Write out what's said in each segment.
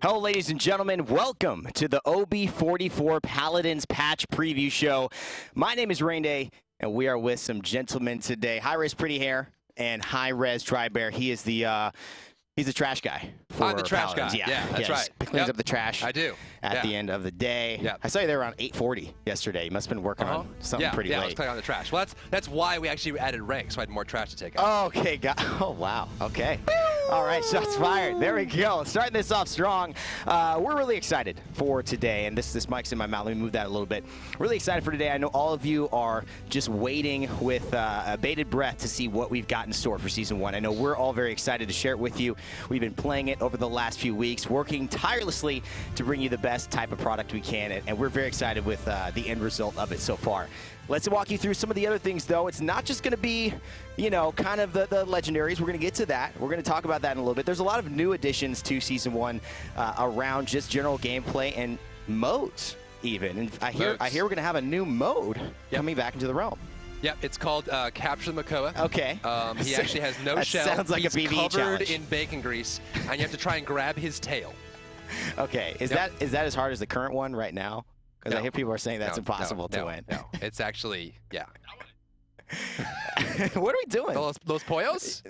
Hello, ladies and gentlemen. Welcome to the OB44 Paladins patch preview show. My name is Rainday, and we are with some gentlemen today. Hi-Rez Pretty Hair and Hi-Rez Dry Bear. He is the he's the trash guy. I'm the trash Paladins. guy. Yeah, that's right. Cleans up the trash. I do. At the end of the day. Yep. I saw you there around 8:40 yesterday. You must have been working on something pretty late. Yeah, I was cleaning on the trash. Well, that's why we actually added ranks, so I had more trash to take out. Oh, okay. Oh, wow. Okay. All right, shots fired. There we go. Starting this off strong. We're really excited for today, and this mic's in my mouth. Let me move that a little bit. Really excited for today. I know all of you are just waiting with a bated breath to see what we've got in store for Season 1. I know we're all very excited to share it with you. We've been playing it over the last few weeks, working tirelessly to bring you the best type of product we can, and we're very excited with the end result of it so far. Let's walk you through some of the other things, though. It's not just going to be, you know, kind of the legendaries. We're going to get to that. We're going to talk about that in a little bit. There's a lot of new additions to Season 1 around just general gameplay and modes, even. And I hear we're going to have a new mode coming back into the realm. Yep, it's called Capture the Makoa. Okay. He actually has no shell. Sounds like He's a PvE covered challenge. in bacon grease, and you have to try and grab his tail. Okay. Is that as hard as the current one right now? Because I hear people are saying that's impossible to win. No, it's actually, What are we doing? Those poyos?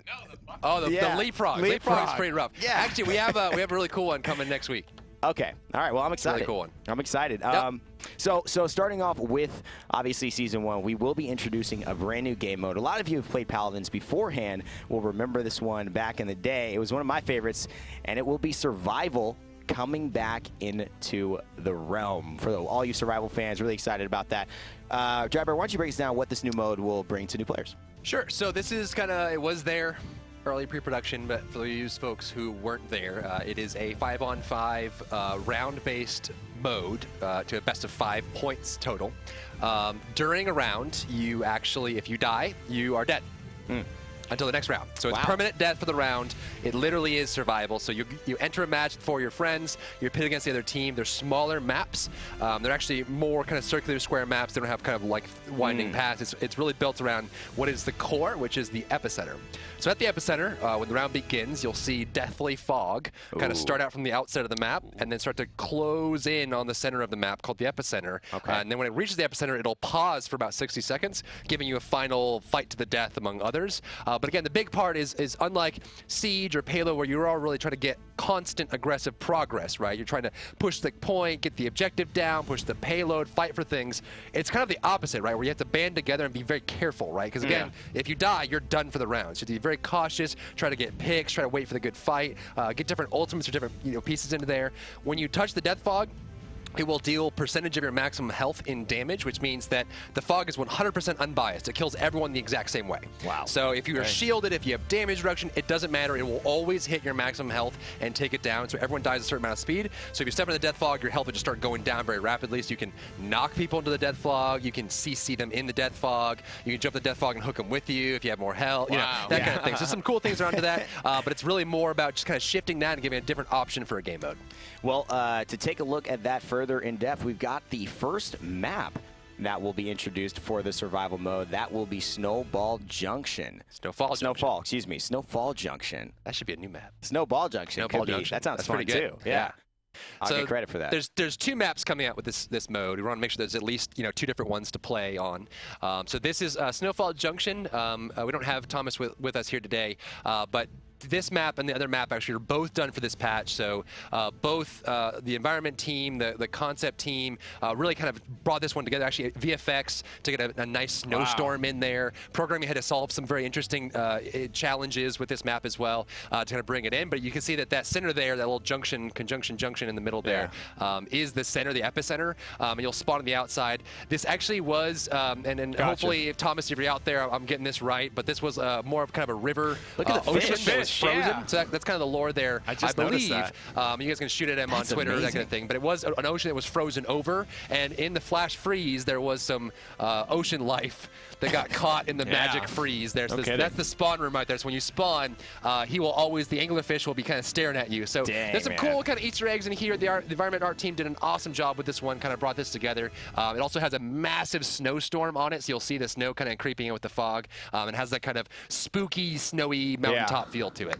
Oh, the leapfrog. Leapfrog is pretty rough. Yeah. Actually, we have a really cool one coming next week. Okay. All right. Well, I'm excited. Really cool one. I'm excited. Yep. So starting off with, obviously, Season 1, we will be introducing a brand new game mode. A lot of you who've played Paladins beforehand will remember this one back in the day. It was one of my favorites, and it will be Survival coming back into the realm. For all you Survival fans, really excited about that. Driver, why don't you break us down what this new mode will bring to new players? Sure. So this is it was there early pre-production, but for you folks who weren't there, it is a 5-on-5 round-based mode to a best of 5 points total. During a round, you actually, if you die, you are dead. Until the next round. So it's permanent death for the round. It literally is survival. So you enter a match for your friends. You're pitted against the other team. They're smaller maps. They're actually more kind of circular square maps. They don't have kind of like winding paths. It's really built around what is the core, which is the epicenter. So at the epicenter, when the round begins, you'll see deathly fog kind of start out from the outset of the map and then start to close in on the center of the map called the epicenter. And then when it reaches the epicenter, it'll pause for about 60 seconds, giving you a final fight to the death among others. But again, the big part is unlike Siege or Payload, where you're all really trying to get constant aggressive progress, right? You're trying to push the point, get the objective down, push the payload, fight for things. It's kind of the opposite, right? Where you have to band together and be very careful, right? Because again, if you die, you're done for the round. So you have to be very cautious, try to get picks, try to wait for the good fight, get different ultimates or different pieces into there. When you touch the death fog, it will deal percentage of your maximum health in damage, which means that the fog is 100% unbiased. It kills everyone the exact same way. Wow. So if you are shielded, if you have damage reduction, it doesn't matter. It will always hit your maximum health and take it down. So everyone dies a certain amount of speed. So if you step into the death fog, your health will just start going down very rapidly. So you can knock people into the death fog. You can CC them in the death fog. You can jump the death fog and hook them with you if you have more health. You know, that kind of thing. So some cool things around to that. But it's really more about just kind of shifting that and giving a different option for a game mode. Well, to take a look at that further in depth, we've got the first map that will be introduced for the survival mode. That will be Snowfall Junction. Snowfall, excuse me. Snowfall Junction. That should be a new map. Snowball Junction. Snowball Junction. That sounds That's fun pretty good. too. Yeah. I'll get credit for that. There's 2 maps coming out with this mode. We want to make sure there's at least 2 different ones to play on. So this is Snowfall Junction. We don't have Thomas with us here today, but this map and the other map actually are both done for this patch. So both the environment team, the concept team really kind of brought this one together. Actually, VFX to get a nice snowstorm in there. Programming had to solve some very interesting challenges with this map as well to kind of bring it in. But you can see that center there, that little conjunction junction in the middle there, is the center, the epicenter. And you'll spawn on the outside. This actually was, and hopefully, if Thomas, if you're out there, I'm getting this right. But this was more of kind of a river, ocean that was frozen. Yeah. So that's kind of the lore there, I believe. That. You guys can shoot at him on Twitter, amazing. That kind of thing. But it was an ocean that was frozen over, and in the flash freeze, there was some ocean life that got caught in the magic freeze there. So that's the spawn room right there. So when you spawn, the anglerfish will be kind of staring at you. So there's some cool kind of Easter eggs in here. The environment art team did an awesome job with this one, kind of brought this together. It also has a massive snowstorm on it, so you'll see the snow kind of creeping in with the fog. It has that kind of spooky, snowy mountaintop feel to it.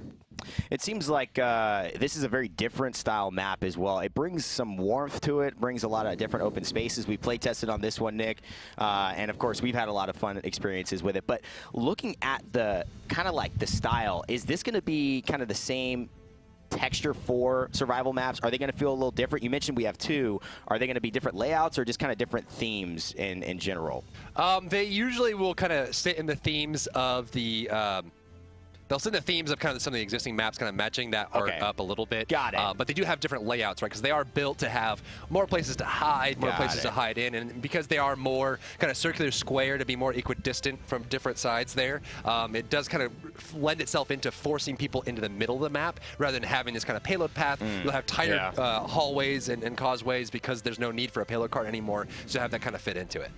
It seems like this is a very different style map as well. It brings some warmth to it, brings a lot of different open spaces. We play tested on this one, Nick, and of course we've had a lot of fun experiences with it. But looking at the kind of like the style, is this going to be kind of the same texture for survival maps? Are they going to feel a little different? You mentioned we have 2. Are they going to be different layouts or just kind of different themes in general? They usually will kind of sit in the themes of the they'll send the themes of kind of some of the existing maps kind of matching that art up a little bit. Got it. But they do have different layouts, right? Because they are built to have more places to hide, more places to hide in. And because they are more kind of circular square to be more equidistant from different sides there, it does kind of lend itself into forcing people into the middle of the map rather than having this kind of payload path. You'll have tighter hallways and causeways because there's no need for a payload cart anymore. So have that kind of fit into it.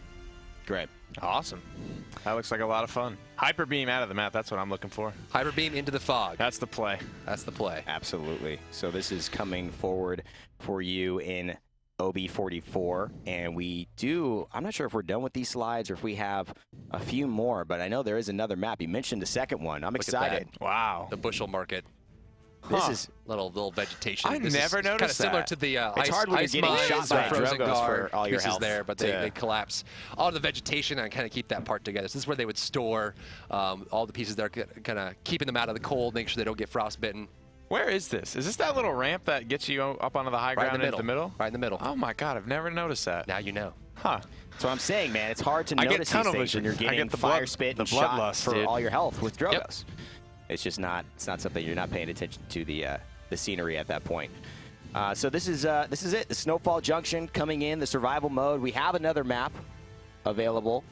Great. Awesome. That looks like a lot of fun. Hyper beam out of the map, that's what I'm looking for. Hyper beam into the fog. That's the play. That's the play. Absolutely. So this is coming forward for you in OB44, and I'm not sure if we're done with these slides or if we have a few more, but I know there is another map. You mentioned the second one. I'm excited. Wow. The bushel market. This is little vegetation. I never noticed kind of similar to the it's hard when you're getting shot by frozen Drogoz guard for all your pieces health. there, but they collapse all the vegetation and kind of keep that part together. So this is where they would store all the pieces there, kind of keeping them out of the cold, making sure they don't get frostbitten. Where is this? Is this that little ramp that gets you up onto the high ground in the middle? Right in the middle. Oh my God, I've never noticed that. Now you know. Huh. That's what I'm saying, man. It's hard to notice these things when you're getting the fire spit and shot for all your health with Drogoz. It's just not. It's not something you're not paying attention to the scenery at that point. So this is it. The Snowfall Junction coming in, the survival mode. We have another map available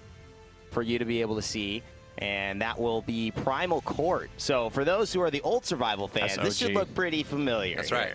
for you to be able to see, and that will be Primal Court. So for those who are the old survival fans, this should look pretty familiar. That's right.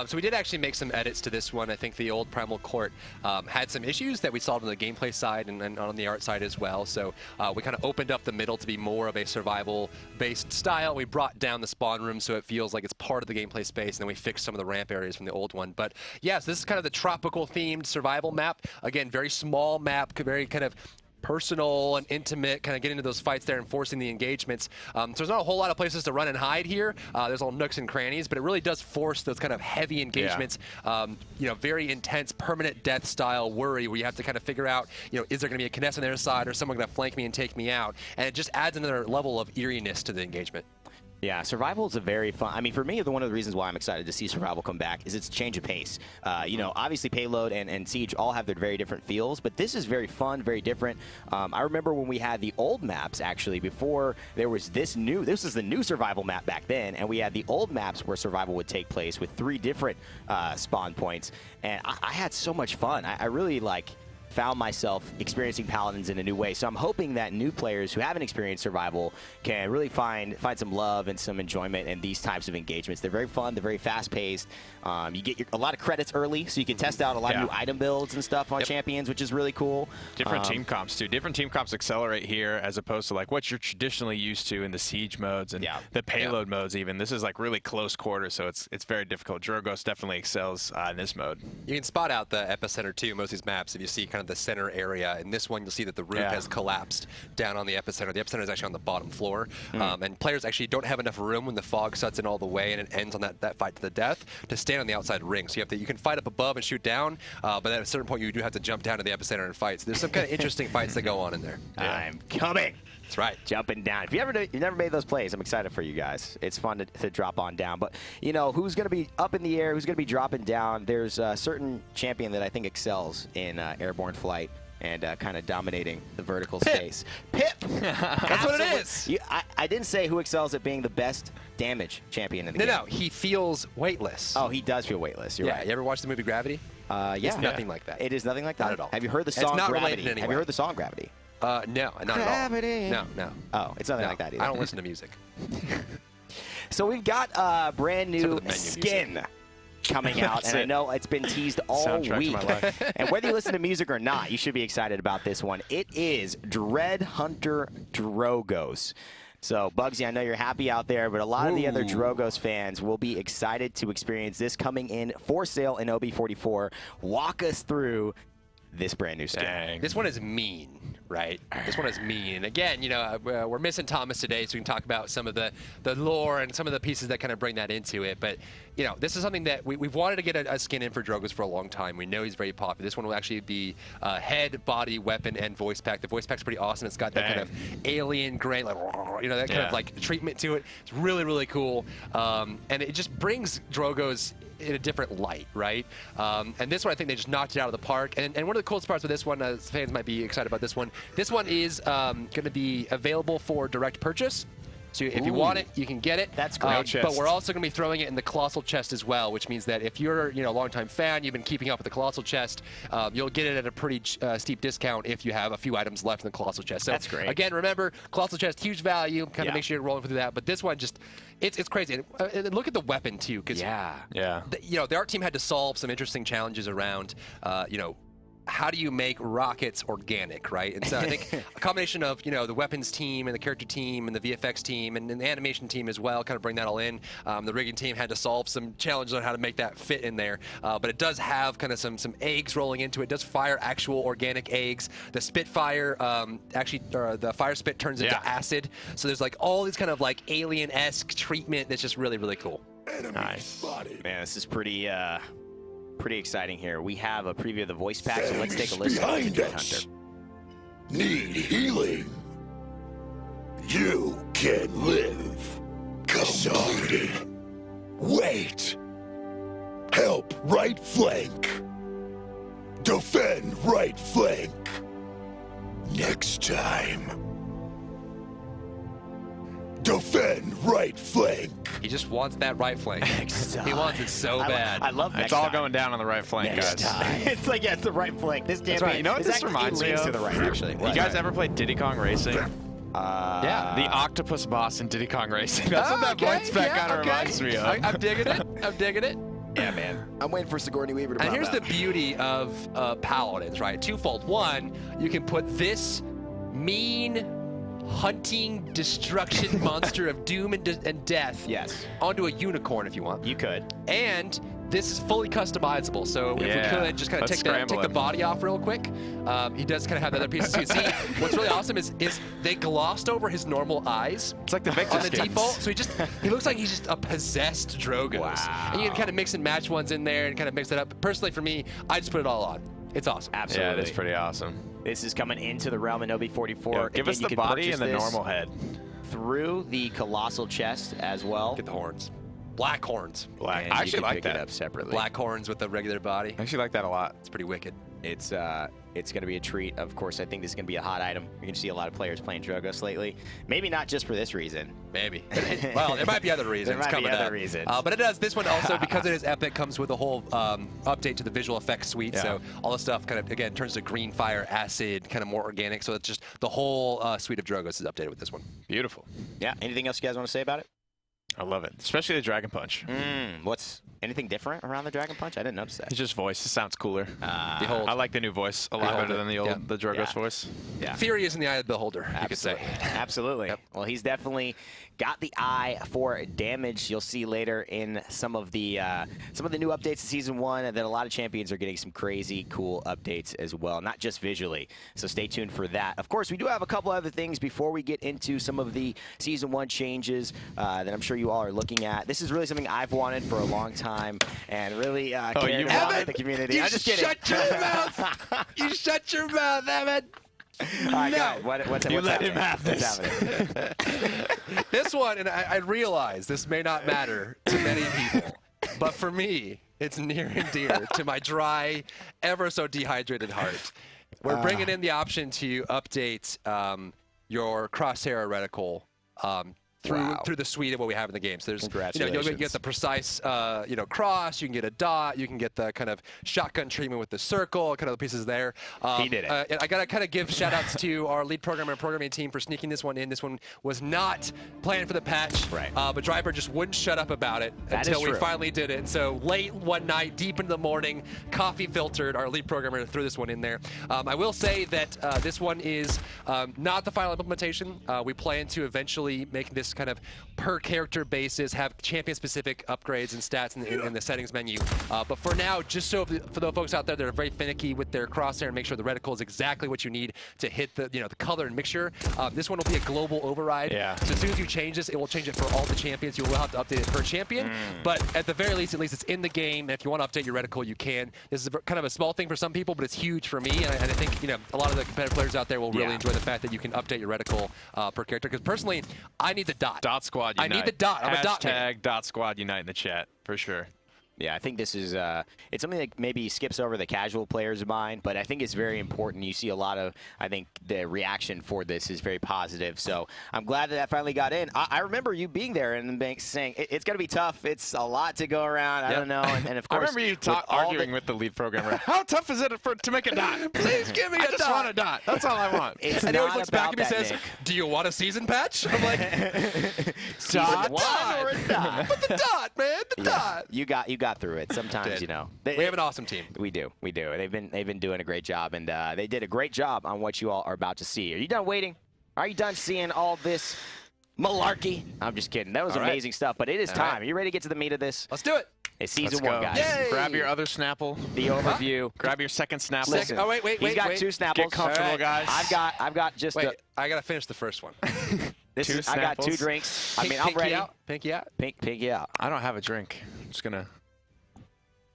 So we did actually make some edits to this one. I think the old Primal Court had some issues that we solved on the gameplay side and on the art side as well. So we kind of opened up the middle to be more of a survival-based style. We brought down the spawn room so it feels like it's part of the gameplay space, and then we fixed some of the ramp areas from the old one. But yes, this is kind of the tropical-themed survival map. Again, very small map, very kind of personal and intimate, kind of getting into those fights there and forcing the engagements. So there's not a whole lot of places to run and hide here. There's all nooks and crannies, but it really does force those kind of heavy engagements. You know, very intense, permanent death style worry where you have to kind of figure out, you know, is there going to be a Kinessa on their side or someone going to flank me and take me out? And it just adds another level of eeriness to the engagement. Yeah, survival is a very fun. I mean, for me, one of the reasons why I'm excited to see survival come back is it's a change of pace. You know, obviously payload and siege all have their very different feels, but this is very fun, very different. I remember when we had the old maps actually before there was this new. This was the new survival map back then, and we had the old maps where survival would take place with 3 different spawn points, and I had so much fun. I really found myself experiencing Paladins in a new way. So I'm hoping that new players who haven't experienced survival can really find some love and some enjoyment in these types of engagements. They're very fun. They're very fast-paced. You get a lot of credits early, so you can test out a lot of new item builds and stuff on champions, which is really cool. Different team comps, too. Different team comps accelerate here as opposed to what you're traditionally used to in the siege modes and the payload modes even. This is really close quarters, so it's very difficult. Drogoz definitely excels in this mode. You can spot out the epicenter, too, most of these maps, if you see kind of the center area. In this one, you'll see that the roof has collapsed down on the epicenter. The epicenter is actually on the bottom floor, and players actually don't have enough room when the fog sets in all the way and it ends on that fight to the death to stand on the outside ring. So you can fight up above and shoot down, but at a certain point you do have to jump down to the epicenter and fight. So there's some kind of interesting fights that go on in there. I'm coming. That's right. Jumping down. If you've never made those plays, I'm excited for you guys. It's fun to drop on down. But, you know, who's going to be up in the air, who's going to be dropping down? There's a certain champion that I think excels in airborne flight and kind of dominating the vertical space. Pip! That's what it is. I didn't say who excels at being the best damage champion in the game. No, he feels weightless. Oh, he does feel weightless. You're right. You ever watched the movie Gravity? Yeah. It's nothing like that. It is nothing like that? Not at all. Have you heard the song not Gravity? related in any Have way. you heard the song Gravity? No, not Gravity. at all. No. Oh, it's nothing like that either. I don't listen to music. So we've got brand new skin coming out, and I know it's been teased all week. And whether you listen to music or not, you should be excited about this one. It is Dread Hunter Drogoz. So, Bugsy, I know you're happy out there, but a lot of the other Drogoz fans will be excited to experience this coming in for sale in OB44. Walk us through this brand new skin. This one is mean. right? This one is mean. And again, you know, we're missing Thomas today, so we can talk about some of the lore and some of the pieces that kind of bring that into it. But, you know, this is something that we've wanted to get a skin in for Drogoz for a long time. We know he's very popular. This one will actually be head, body, weapon, and voice pack. The voice pack's pretty awesome. It's got that kind of alien gray, like, you know, that kind of like treatment to it. It's really, really cool. And it just brings Drogoz in a different light, right? And this one, I think they just knocked it out of the park. And one of the coolest parts of this one, fans might be excited about this one is going to be available for direct purchase. So if you want it, you can get it. That's great. But we're also going to be throwing it in the Colossal Chest as well, which means that if you're a longtime fan, you've been keeping up with the Colossal Chest, you'll get it at a pretty steep discount if you have a few items left in the Colossal Chest. So that's great. Again, remember, Colossal Chest, huge value. Kind of make sure you're rolling through that. But this one just, it's crazy. And look at the weapon too, because the art team had to solve some interesting challenges around, how do you make rockets organic, right? And so I think a combination of, the weapons team and the character team and the VFX team and the animation team as well, kind of bring that all in. The rigging team had to solve some challenges on how to make that fit in there. But it does have kind of some eggs rolling into it. It does fire actual organic eggs. The Spitfire, the fire spit turns into acid. So there's like all these kind of like alien-esque treatment that's just really, really cool. Nice. Man, this is pretty exciting here. We have a preview of the voice pack, so let's take a listen to Dread Hunter. Need healing? You can live. Completed. Wait. Help right flank. Defend right flank. Next time. Defend right flank. He just wants that right flank. He wants it so bad. I love It's all going down on the right flank, guys. It's like, it's the right flank. This damn right. You know what this reminds me of? To the right, actually. You guys ever played Diddy Kong Racing? Yeah. The octopus boss in Diddy Kong Racing. That's what that voice spec kind of reminds me of. I'm digging it. I'm digging it. Yeah, man. I'm waiting for Sigourney Weaver to pop And here's out. the beauty of Paladins, right? Twofold. One, you can put this mean hunting destruction monster of doom and death onto a unicorn if you want. You could. And this is fully customizable, so if we could just kind of take the body off real quick. He does kind of have the other pieces too. See, what's really awesome is they glossed over his normal eyes. It's like the Viktor on the skins. default, so he looks like he's just a possessed Drogoz. Wow. And you can kind of mix and match ones in there and kind of mix it up. Personally, for me, I just put it all on. It's awesome. Absolutely. Yeah, it is pretty awesome. This is coming into the realm in OB44. Yeah, give us the body and the normal head. Through the Colossal Chest as well. Get the horns. Black horns. Black. And I you actually can like pick that. it up separately. Black horns with the regular body. I actually like that a lot. It's pretty wicked. It's going to be a treat. Of course, I think this is going to be a hot item. You're going to see a lot of players playing Drogoz lately. Maybe not just for this reason. Maybe. Well, there might be other reasons there might coming be other up. reasons. But it does. This one also, because it is epic, comes with a whole update to the visual effects suite. So all the stuff kind of, again, turns to green fire, acid, kind of more organic. So it's just the whole suite of Drogoz is updated with this one. Beautiful. Yeah. Anything else you guys want to say about it? I love it, especially the Dragon Punch. What's anything different around the Dragon Punch? I didn't notice that. It's just voice. It sounds cooler. Behold. I like the new voice a lot better than the old the Drogoz voice. Yeah. Theory is in the eye of the beholder, you could say. Absolutely. Well, he's definitely got the eye for damage. You'll see later in some of the new updates to Season 1 that a lot of champions are getting some crazy cool updates as well, not just visually. So stay tuned for that. Of course, we do have a couple other things before we get into some of the Season 1 changes that I'm sure you all are looking at. This is really something I've wanted for a long time and really cared about the community. I'm just kidding. Shut your mouth! You shut your mouth, Evan! All right, guys, what's let happening? him have this. What's happening? This one, and I realize this may not matter to many people, but for me, it's near and dear to my dry, ever so dehydrated heart. We're bringing in the option to update your Crosshair reticle through the suite of what we have in the game. So there's, you'll get the precise, cross. You can get a dot. You can get the kind of shotgun treatment with the circle. Kind of the pieces there. He did it. And I gotta kind of give shout outs to our lead programmer and programming team for sneaking this one in. This one was not planned for the patch, right? But Driver just wouldn't shut up about it until we finally did it. And so late one night, deep into the morning, coffee filtered, our lead programmer threw this one in there. I will say that this one is not the final implementation. We plan to eventually make this kind of per character basis, have champion-specific upgrades and stats in the settings menu. But for now, just so for the folks out there that are very finicky with their crosshair and make sure the reticle is exactly what you need to hit the the color and mixture, this one will be a global override. Yeah. So as soon as you change this, it will change it for all the champions. You will have to update it per champion. But at the very least, it's in the game. And if you want to update your reticle, you can. This is kind of a small thing for some people, but it's huge for me. And I think a lot of the competitive players out there will really enjoy the fact that you can update your reticle per character. Because personally, I need the dot. Dot squad unite. I need the dot. I'm a dot man. Hashtag dot squad unite in the chat, for sure. Yeah, I think this is it's something that maybe skips over the casual players' mind, but I think it's very important. You see a lot of, I think the reaction for this is very positive. So I'm glad that finally got in. I remember you being there and saying it's going to be tough. It's a lot to go around. I don't know. And of course, I remember you arguing with the lead programmer. How tough is it to make a dot? Please give me a dot. I just want a dot. That's all I want. It's and he always not looks back at me and about says, Nick. "Do you want a season patch?" I'm like, Dot dot. or a dot? But the dot, man, the dot. You got through it. Sometimes, We have an awesome team. We do. They've been doing a great job, and they did a great job on what you all are about to see. Are you done waiting? Are you done seeing all this malarkey? I'm just kidding. That was amazing stuff, but it is time. Are you ready to get to the meat of this? Let's do it. It's season Let's 1, go. guys. Yay! Grab your other Snapple. The overview. Grab your second Snapple. Listen, Oh, wait. He's got 2 Snapples. Get comfortable, guys. I've got just Wait, I gotta finish the first one. I got 2 drinks. I mean, I'm ready. Pinky out. Pinky out. I don't have a drink. I'm just gonna.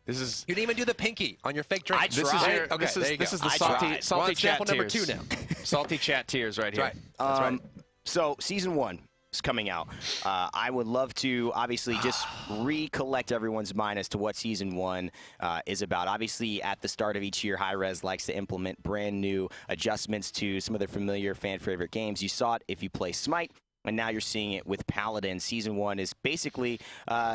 This is. You didn't even do the pinky on your fake drink. I This is tried. your. Okay, there you this go. is the I salty tried. salty chat Sample number tears. 2 now. Salty chat tears right here. That's right. That's right. So season 1 is coming out. I would love to obviously just recollect everyone's mind as to what season 1 is about. Obviously, at the start of each year, Hi-Rez likes to implement brand new adjustments to some of their familiar fan favorite games. You saw it if you play Smite. And now you're seeing it with Paladins. Season 1 is basically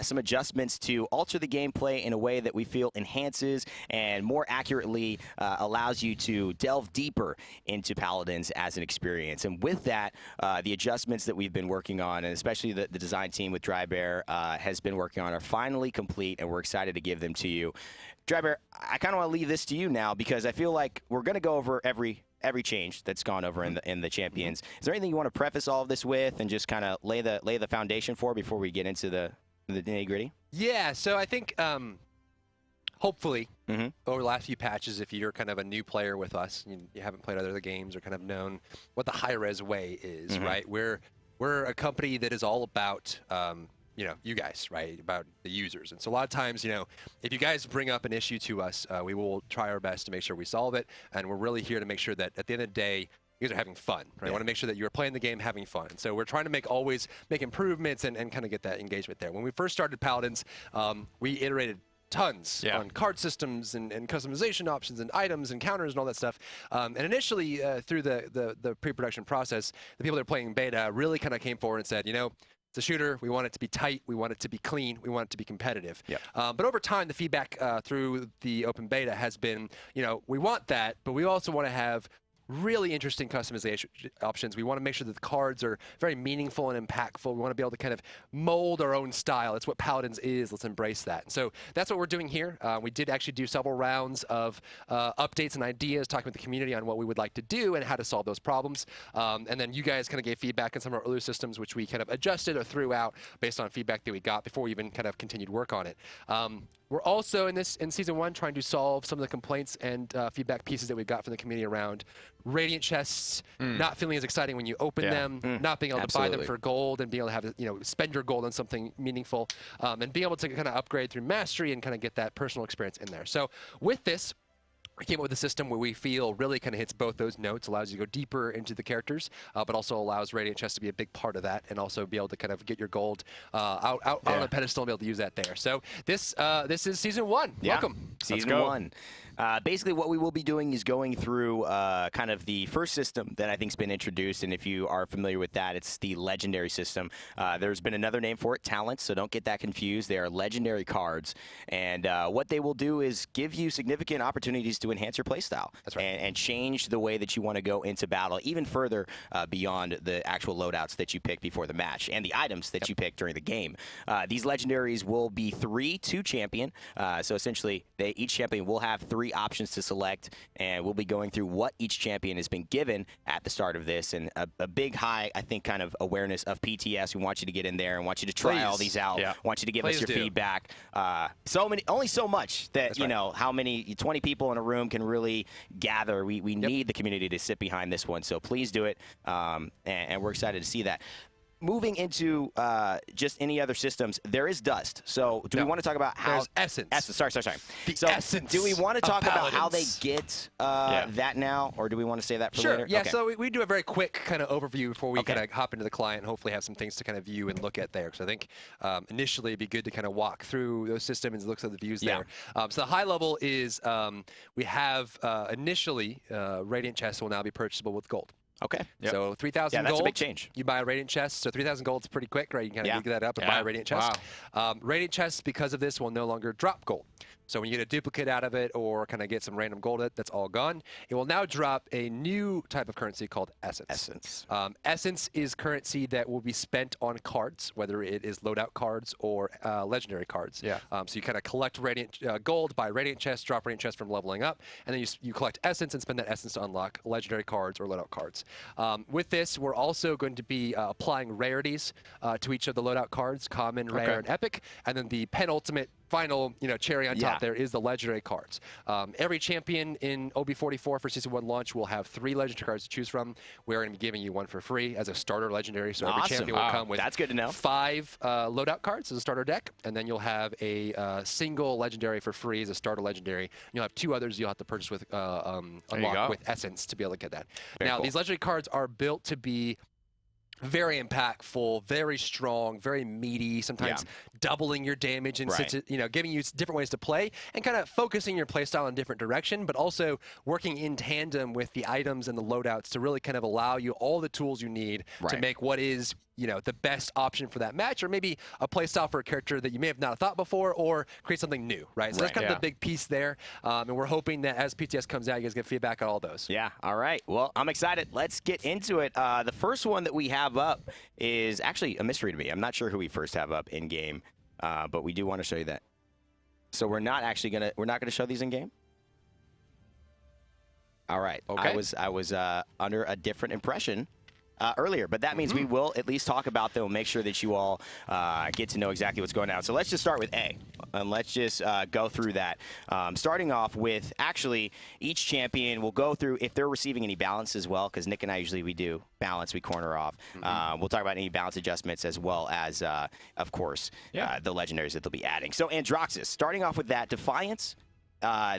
some adjustments to alter the gameplay in a way that we feel enhances and more accurately allows you to delve deeper into Paladins as an experience. And with that, the adjustments that we've been working on, and especially the design team with Dry Bear has been working on, are finally complete, and we're excited to give them to you. Dry Bear, I kind of want to leave this to you now because I feel like we're going to go over every change that's gone over in the champions. Is there anything you want to preface all of this with and just kind of lay the foundation for before we get into the nitty-gritty? Yeah, so I think hopefully Mm-hmm. over the last few patches, if you're kind of a new player with us, you haven't played other games or kind of known what the Hi-Rez way is, Mm-hmm. right? We're a company that is all about you guys, right? About the users. And so a lot of times, if you guys bring up an issue to us, we will try our best to make sure we solve it. And we're really here to make sure that at the end of the day, you guys are having fun, right? I want to make sure that you're playing the game having fun. So we're trying to always make improvements and kind of get that engagement there. When we first started Paladins, we iterated tons on card systems and customization options and items and counters and all that stuff. And initially, through the pre-production process, the people that are playing beta really kind of came forward and said, it's a shooter. We want it to be tight. We want it to be clean. We want it to be competitive. Yep. But over time, the feedback through the open beta has been, we want that, but we also want to have really interesting customization options. We want to make sure that the cards are very meaningful and impactful. We want to be able to kind of mold our own style. It's what Paladins is. Let's embrace that. And so that's what we're doing here. We did actually do several rounds of updates and ideas, talking with the community on what we would like to do and how to solve those problems. And then you guys kind of gave feedback on some of our earlier systems, which we kind of adjusted or threw out based on feedback that we got before we even kind of continued work on it. We're also in season 1 trying to solve some of the complaints and feedback pieces that we got from the community around Radiant chests not feeling as exciting when you open them, not being able to buy them for gold and being able to have spend your gold on something meaningful, and being able to kind of upgrade through mastery and kind of get that personal experience in there. So with this, we came up with a system where we feel really kind of hits both those notes, allows you to go deeper into the characters, but also allows Radiant Chest to be a big part of that, and also be able to kind of get your gold out on a pedestal and be able to use that there. So this is season 1. Yeah. Welcome. Season 1. Basically, what we will be doing is going through kind of the first system that I think has been introduced, and if you are familiar with that, it's the legendary system. There's been another name for it, talents, so don't get that confused. They are legendary cards, and what they will do is give you significant opportunities to enhance your playstyle. That's right. And change the way that you want to go into battle, even further beyond the actual loadouts that you pick before the match and the items that you pick during the game. These legendaries will be 3 to champion, so essentially each champion will have 3 options to select, and we'll be going through what each champion has been given at the start of this, and a big high, I think, kind of awareness of PTS. We want you to get in there and want you to try all these out. Yeah. Want you to give us your feedback. Only so much that, you know, how many 20 people in a room can really gather. We need the community to sit behind this one, so please do it, and we're excited to see that. Moving into just any other systems, there is Dust. So do we want to talk about how... There's Essence. Sorry. The essence do we want to talk about how they Paladins. get that now, or do we want to say that for later? Yeah, okay. so we do a very quick kind of overview before we kind of hop into the client and hopefully have some things to kind of view and look at there. So I think initially it'd be good to kind of walk through those systems and look at the views there. So the high level is we have initially Radiant Chest will now be purchasable with gold. Okay. So 3,000 gold. That's a big change. You buy a Radiant Chest. So 3,000 gold is pretty quick, right? You can kind of dig that up and buy a Radiant Chest. Wow. Radiant Chests, because of this, will no longer drop gold. So when you get a duplicate out of it or kind of get some random gold, that's all gone. It will now drop a new type of currency called Essence. Essence is currency that will be spent on cards, whether it is loadout cards or legendary cards. So you kind of collect Radiant gold, buy Radiant Chest, drop Radiant Chest from leveling up, and then you collect Essence and spend that Essence to unlock legendary cards or loadout cards. With this, we're also going to be applying rarities to each of the loadout cards, common, rare, and epic, and then the penultimate final, cherry on top there is the legendary cards. Every champion in OB44 for Season 1 launch will have 3 legendary cards to choose from. We're going to be giving you 1 for free as a starter legendary. So every champion will come with that's good to know. 5 loadout cards as a starter deck, and then you'll have a single legendary for free as a starter legendary. You'll have 2 others you'll have to purchase with unlock with Essence to be able to get that. Now, these legendary cards are built to be very impactful, very strong, very meaty, sometimes doubling your damage and giving you different ways to play and kind of focusing your playstyle in a different direction, but also working in tandem with the items and the loadouts to really kind of allow you all the tools you need to make what is the best option for that match, or maybe a playstyle for a character that you may have not thought before, or create something new, right? So that's kind of the big piece there, and we're hoping that as PTS comes out, you guys get feedback on all those. Yeah, all right. Well, I'm excited. Let's get into it. The first one that we have up is actually a mystery to me. I'm not sure who we first have up in game, but we do want to show you that. So we're not gonna show these in game. All right. Okay. I was under a different impression earlier, but that means we will at least talk about them and make sure that you all get to know exactly what's going on. So let's just start with A, and let's just go through that. Starting off with, actually, each champion will go through, if they're receiving any balance as well, because Nick and I we do balance, we corner off. We'll talk about any balance adjustments as well as, of course, the legendaries that they'll be adding. So Androxus, starting off with that, Defiance,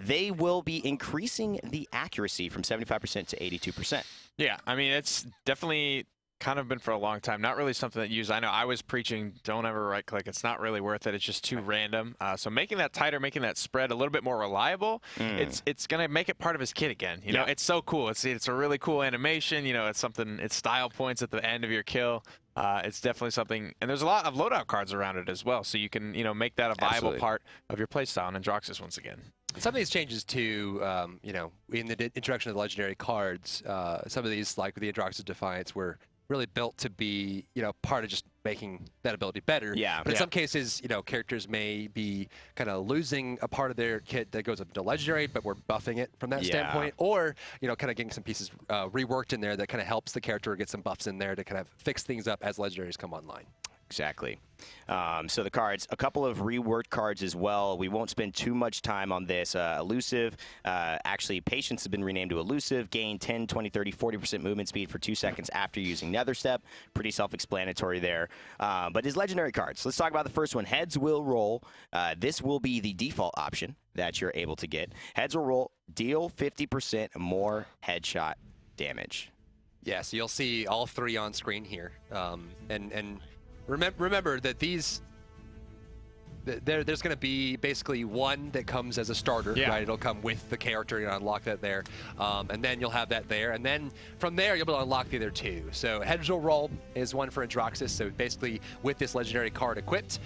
they will be increasing the accuracy from 75% to 82%. Yeah, I mean, it's definitely kind of been for a long time. Not really something that used. I know I was preaching, don't ever right-click. It's not really worth it. It's just too random. So making that tighter, making that spread a little bit more reliable, it's going to make it part of his kit again. You know, it's so cool. It's a really cool animation. It's something, it's style points at the end of your kill. It's definitely something, and there's a lot of loadout cards around it as well, so you can, make that a viable part of your playstyle in Androxus once again. Some of these changes too, in the introduction of the legendary cards, some of these, like with the Androxus Defiance, were really built to be, part of just making that ability better. But in some cases, characters may be kind of losing a part of their kit that goes up to legendary, but we're buffing it from that standpoint, or kind of getting some pieces reworked in there that kind of helps the character get some buffs in there to kind of fix things up as legendaries come online. Exactly. So the cards, a couple of reworked cards as well. We won't spend too much time on this. Elusive, actually, Patience has been renamed to Elusive. Gain 10, 20, 30, 40% movement speed for 2 seconds after using Nether Step. Pretty self-explanatory there. But his legendary cards. Let's talk about the first one. Heads will roll. This will be the default option that you're able to get. Heads will roll. Deal 50% more headshot damage. Yeah, so you'll see all 3 on screen here. And remember that these, there's going to be basically 1 that comes as a starter, right? It'll come with the character, you unlock that there, and then you'll have that there, and then from there you'll be able to unlock the other 2. So Heads will roll is 1 for Androxus. So basically, with this legendary card equipped,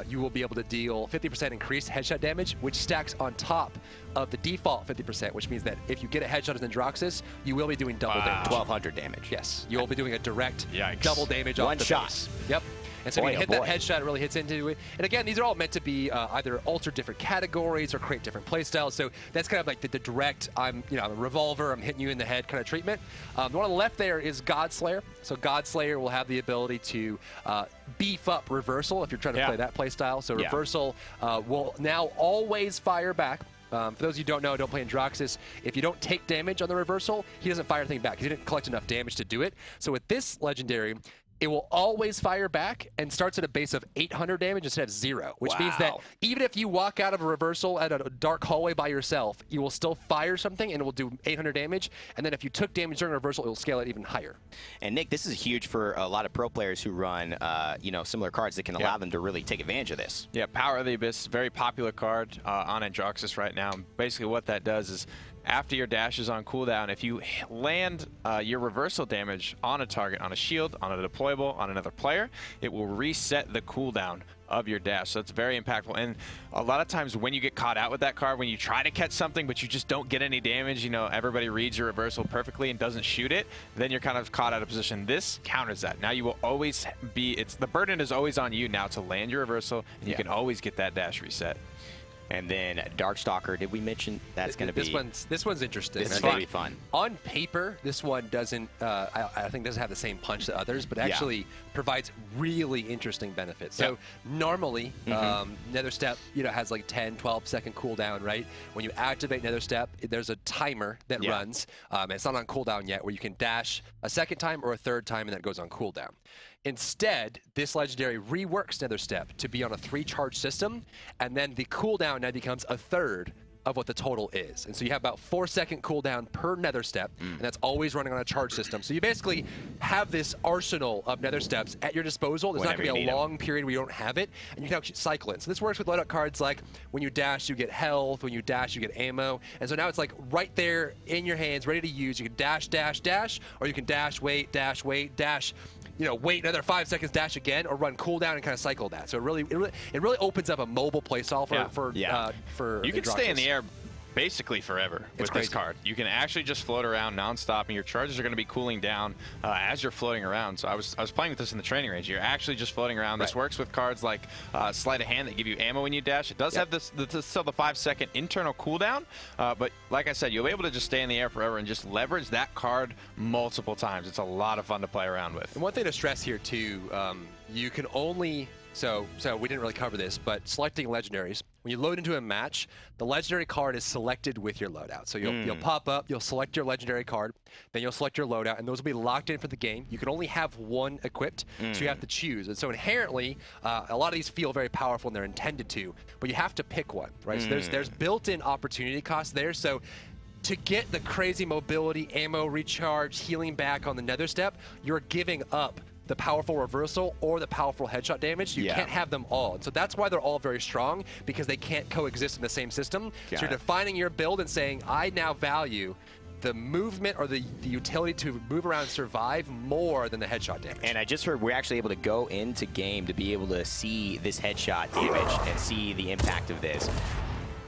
you will be able to deal 50% increased headshot damage, which stacks on top of the default 50%, which means that if you get a headshot as Androxus, you will be doing double damage. 1,200 damage. Yes, you will be doing a direct Yikes. double damage off One the shot. base. Yep. And so when you hit that headshot, it really hits into it. And again, these are all meant to be either alter different categories or create different playstyles. So that's kind of like the direct, I'm a revolver, I'm hitting you in the head kind of treatment. The one on the left there is Godslayer. So Godslayer will have the ability to beef up reversal if you're trying to play that playstyle. So reversal will now always fire back. For those of you who don't know, don't play Androxus, if you don't take damage on the reversal, he doesn't fire anything back. He didn't collect enough damage to do it. So with this legendary, it will always fire back and starts at a base of 800 damage instead of 0, which means that even if you walk out of a reversal at a dark hallway by yourself, you will still fire something and it will do 800 damage. And then if you took damage during a reversal, it will scale it even higher. And Nick, this is huge for a lot of pro players who run, similar cards that can allow them to really take advantage of this. Yeah, Power of the Abyss, very popular card on Androxus right now. Basically what that does is after your dash is on cooldown, if you land your reversal damage on a target, on a shield, on a deployable, on another player, it will reset the cooldown of your dash. So it's very impactful. And a lot of times when you get caught out with that card, when you try to catch something but you just don't get any damage, everybody reads your reversal perfectly and doesn't shoot it, then you're kind of caught out of position. This counters that. Now you will always be, the burden is always on you now to land your reversal, and you can always get that dash reset. And then Darkstalker, did we mention that's going to be... This one's interesting. This is going to be fun. On paper, this one doesn't, I think doesn't have the same punch that others, but actually provides really interesting benefits. So normally, Nether Step, has like 10, 12 second cooldown, right? When you activate Nether Step, there's a timer that runs. It's not on cooldown yet, where you can dash a second time or a third time, and then it goes on cooldown. Instead, this legendary reworks Nether Step to be on a 3-charge system, and then the cooldown now becomes a third of what the total is. And so you have about 4-second cooldown per Nether Step, and that's always running on a charge system. So you basically have this arsenal of Nether Steps at your disposal. There's not going to be a long period where you don't have it, and you can actually cycle it. So this works with loadout cards like when you dash, you get health. When you dash, you get ammo. And so now it's like right there in your hands, ready to use. You can dash, dash, dash, or you can dash, wait, dash, wait another 5 seconds, dash again, or run cooldown and kind of cycle that. So it really opens up a mobile playstyle for you can Androxus. stay in the air basically forever with this card. You can actually just float around nonstop, and your charges are going to be cooling down as you're floating around. So I was playing with this in the training range. You're actually just floating around. This works with cards like Sleight of Hand that give you ammo when you dash. It does have still the 5-second internal cooldown, but like I said, you'll be able to just stay in the air forever and just leverage that card multiple times. It's a lot of fun to play around with. And one thing to stress here too, you can only So we didn't really cover this, but selecting legendaries. When you load into a match, the legendary card is selected with your loadout. So you'll pop up, you'll select your legendary card, then you'll select your loadout, and those will be locked in for the game. You can only have one equipped, so you have to choose. And so inherently, a lot of these feel very powerful and they're intended to, but you have to pick one, right? So there's built-in opportunity cost there. So to get the crazy mobility, ammo recharge, healing back on the Nether Step, you're giving up the powerful reversal or the powerful headshot damage. You can't have them all. And so that's why they're all very strong, because they can't coexist in the same system. So you're defining your build and saying, I now value the movement or the utility to move around and survive more than the headshot damage. And I just heard we're actually able to go into game to be able to see this headshot damage and see the impact of this.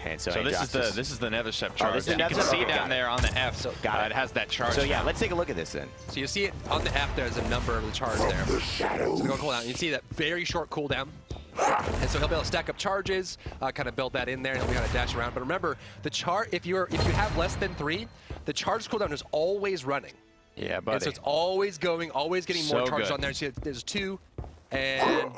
And so this is the Nether Step charge. You can see down there on the F. So it has that charge. So yeah, let's take a look at this then. So you see it on the F. There's a number of the charge there. So go cooldown. You see that very short cooldown. And so he'll be able to stack up charges, kind of build that in there, and he'll be able to dash around. But remember, the charge, if you have less than 3, the charge cooldown is always running. Yeah, buddy. And so it's always going, always getting more charges on there. So there's 2. And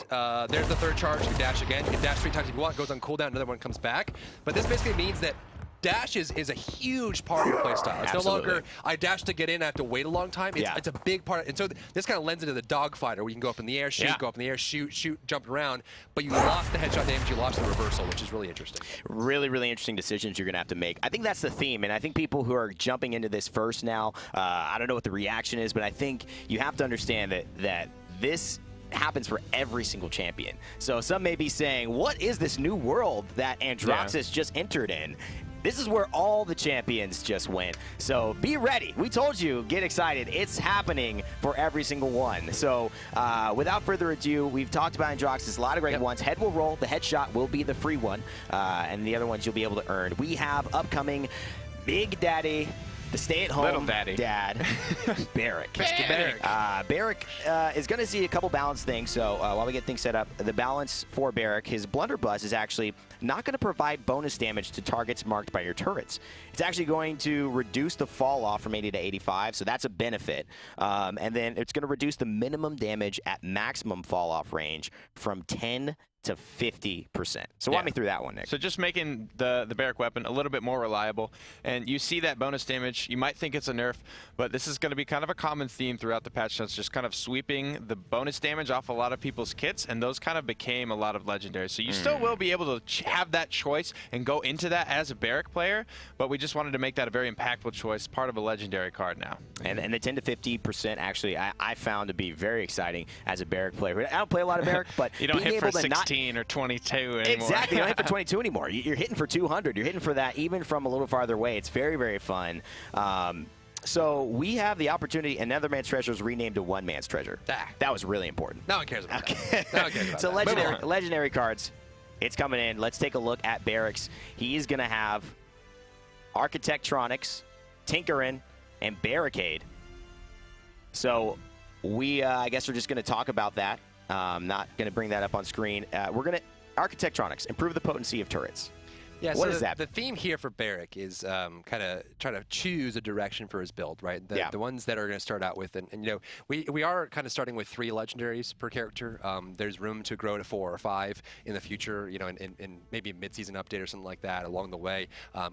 there's the 3rd charge. You can dash again. You can dash 3 times if you want. It goes on cooldown. Another one comes back. But this basically means that dash is a huge part of your playstyle. It's no longer, I dash to get in, I have to wait a long time. It's a big part. And so this kind of lends into the dogfighter, where you can go up in the air, shoot, go up in the air, shoot, jump around. But you lost the headshot damage, you lost the reversal, which is really interesting. Really, really interesting decisions you're going to have to make. I think that's the theme. And I think people who are jumping into this first now, I don't know what the reaction is, but I think you have to understand that this happens for every single champion. So some may be saying, what is this new world that Androxus just entered in? This is where all the champions just went. So be ready. We told you, get excited. It's happening for every single one. So without further ado, we've talked about Androxus, a lot of great ones. Head will roll. The headshot will be the free one. And the other ones you'll be able to earn. We have upcoming Big Daddy the stay-at-home Little daddy. dad, Barik. Barik. Barik is going to see a couple balance things. So while we get things set up, the balance for Barik, his blunderbuss is actually not going to provide bonus damage to targets marked by your turrets. It's actually going to reduce the fall off from 80 to 85, so that's a benefit. And then it's going to reduce the minimum damage at maximum fall off range from 10 to 50%. So walk me through that one, Nick. So just making the Barik weapon a little bit more reliable. And you see that bonus damage. You might think it's a nerf, but this is going to be kind of a common theme throughout the patch notes, just kind of sweeping the bonus damage off a lot of people's kits, and those kind of became a lot of legendaries. So you still will be able to have that choice and go into that as a Barik player, but we just wanted to make that a very impactful choice, part of a legendary card now. And the 10 to 50% actually I found to be very exciting as a Barik player. I don't play a lot of Barik, but you don't being hit for able to 16 or 22 anymore. Exactly, you don't hit for 22 anymore. You're hitting for 200. You're hitting for that even from a little farther away. It's very, very fun. So we have the opportunity, another man's treasure is renamed to one man's treasure. That was really important. No one cares about that. No one cares about so that. legendary cards, it's coming in. Let's take a look at Barik's. He's going to have Architectronics, Tinkerin, and Barricade. So we, I guess we're just going to talk about that. Not going to bring that up on screen. We're going to Architectronics, improve the potency of turrets. Yeah, what so is that? The theme here for Barik is kind of trying to choose a direction for his build, right? The ones that are going to start out with, and you know, we are kind of starting with 3 legendaries per character. There's room to grow to 4 or 5 in the future, you know, in maybe a mid-season update or something like that along the way.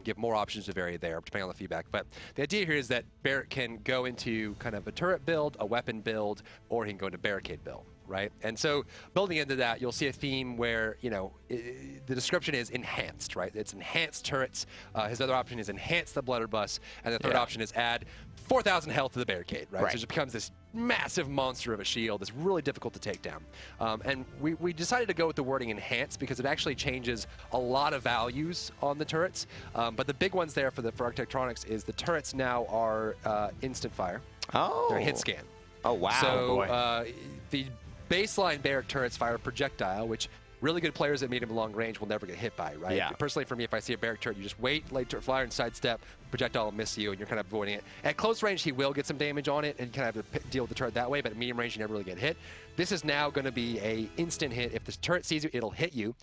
Give more options to vary there, depending on the feedback. But the idea here is that Barik can go into kind of a turret build, a weapon build, or he can go into barricade build. Right, and so building into that, you'll see a theme where, you know, the description is enhanced, right? It's enhanced turrets. His other option is enhance the blunderbuss, and the third option is add 4,000 health to the barricade, right? So it just becomes this massive monster of a shield that's really difficult to take down. And we decided to go with the wording enhance because it actually changes a lot of values on the turrets. But the big ones there for Architectronics is the turrets now are instant fire. Oh. They're hit scan. Oh, wow. So the baseline Barik turrets fire a projectile, which really good players at medium and long range will never get hit by, right? Yeah. Personally, for me, if I see a Barik turret, you just wait, let turret flyer and sidestep, projectile will miss you, and you're kind of avoiding it. At close range, he will get some damage on it and kind of have to deal with the turret that way, but at medium range, you never really get hit. This is now going to be a instant hit. If this turret sees you, it'll hit you.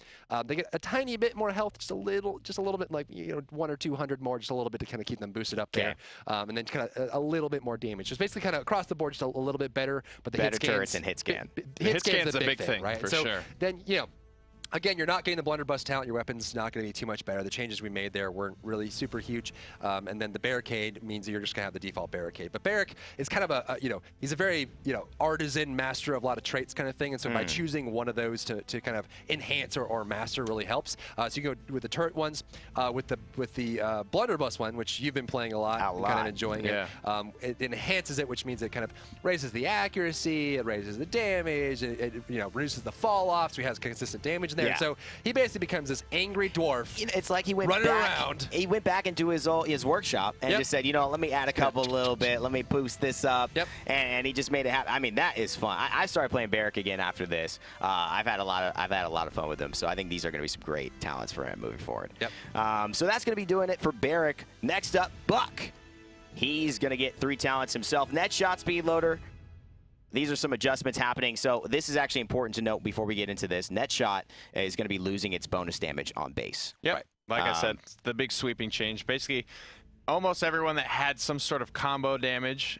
They get a tiny bit more health, just a little bit, like 100 or 200 more, just a little bit to kind of keep them boosted up there, and then kind of a little bit more damage. Just basically kind of across the board, just a little bit better. But the better hit scans, turrets and hit scan. Hit scan's a big thing, right? for so sure. Then again, you're not getting the blunderbuss talent. Your weapon's not going to be too much better. The changes we made there weren't really super huge. And then the barricade means that you're just going to have the default barricade. But Barik is kind of he's a very, artisan master of a lot of traits kind of thing. And so by choosing one of those to kind of enhance or master really helps. So you go with the turret ones, with the blunderbuss one, which you've been playing a lot, kind of enjoying it. It enhances it, which means it kind of raises the accuracy, it raises the damage, it reduces the fall off, so he has consistent damage in there. Yeah. So he basically becomes this angry dwarf. It's like he went running back, around. He went back into his workshop and just said, let me add a couple a little bit. Let me boost this up. And he just made it happen. I mean, that is fun. I started playing Barik again after this. I've had a lot of fun with him. So I think these are going to be some great talents for him moving forward. So that's going to be doing it for Barik. Next up, Buck. He's going to get 3 talents himself. Net shot, speed loader. These are some adjustments happening. So this is actually important to note before we get into this. Net shot is going to be losing its bonus damage on base. Yep. Right. Like I said, the big sweeping change. Basically, almost everyone that had some sort of combo damage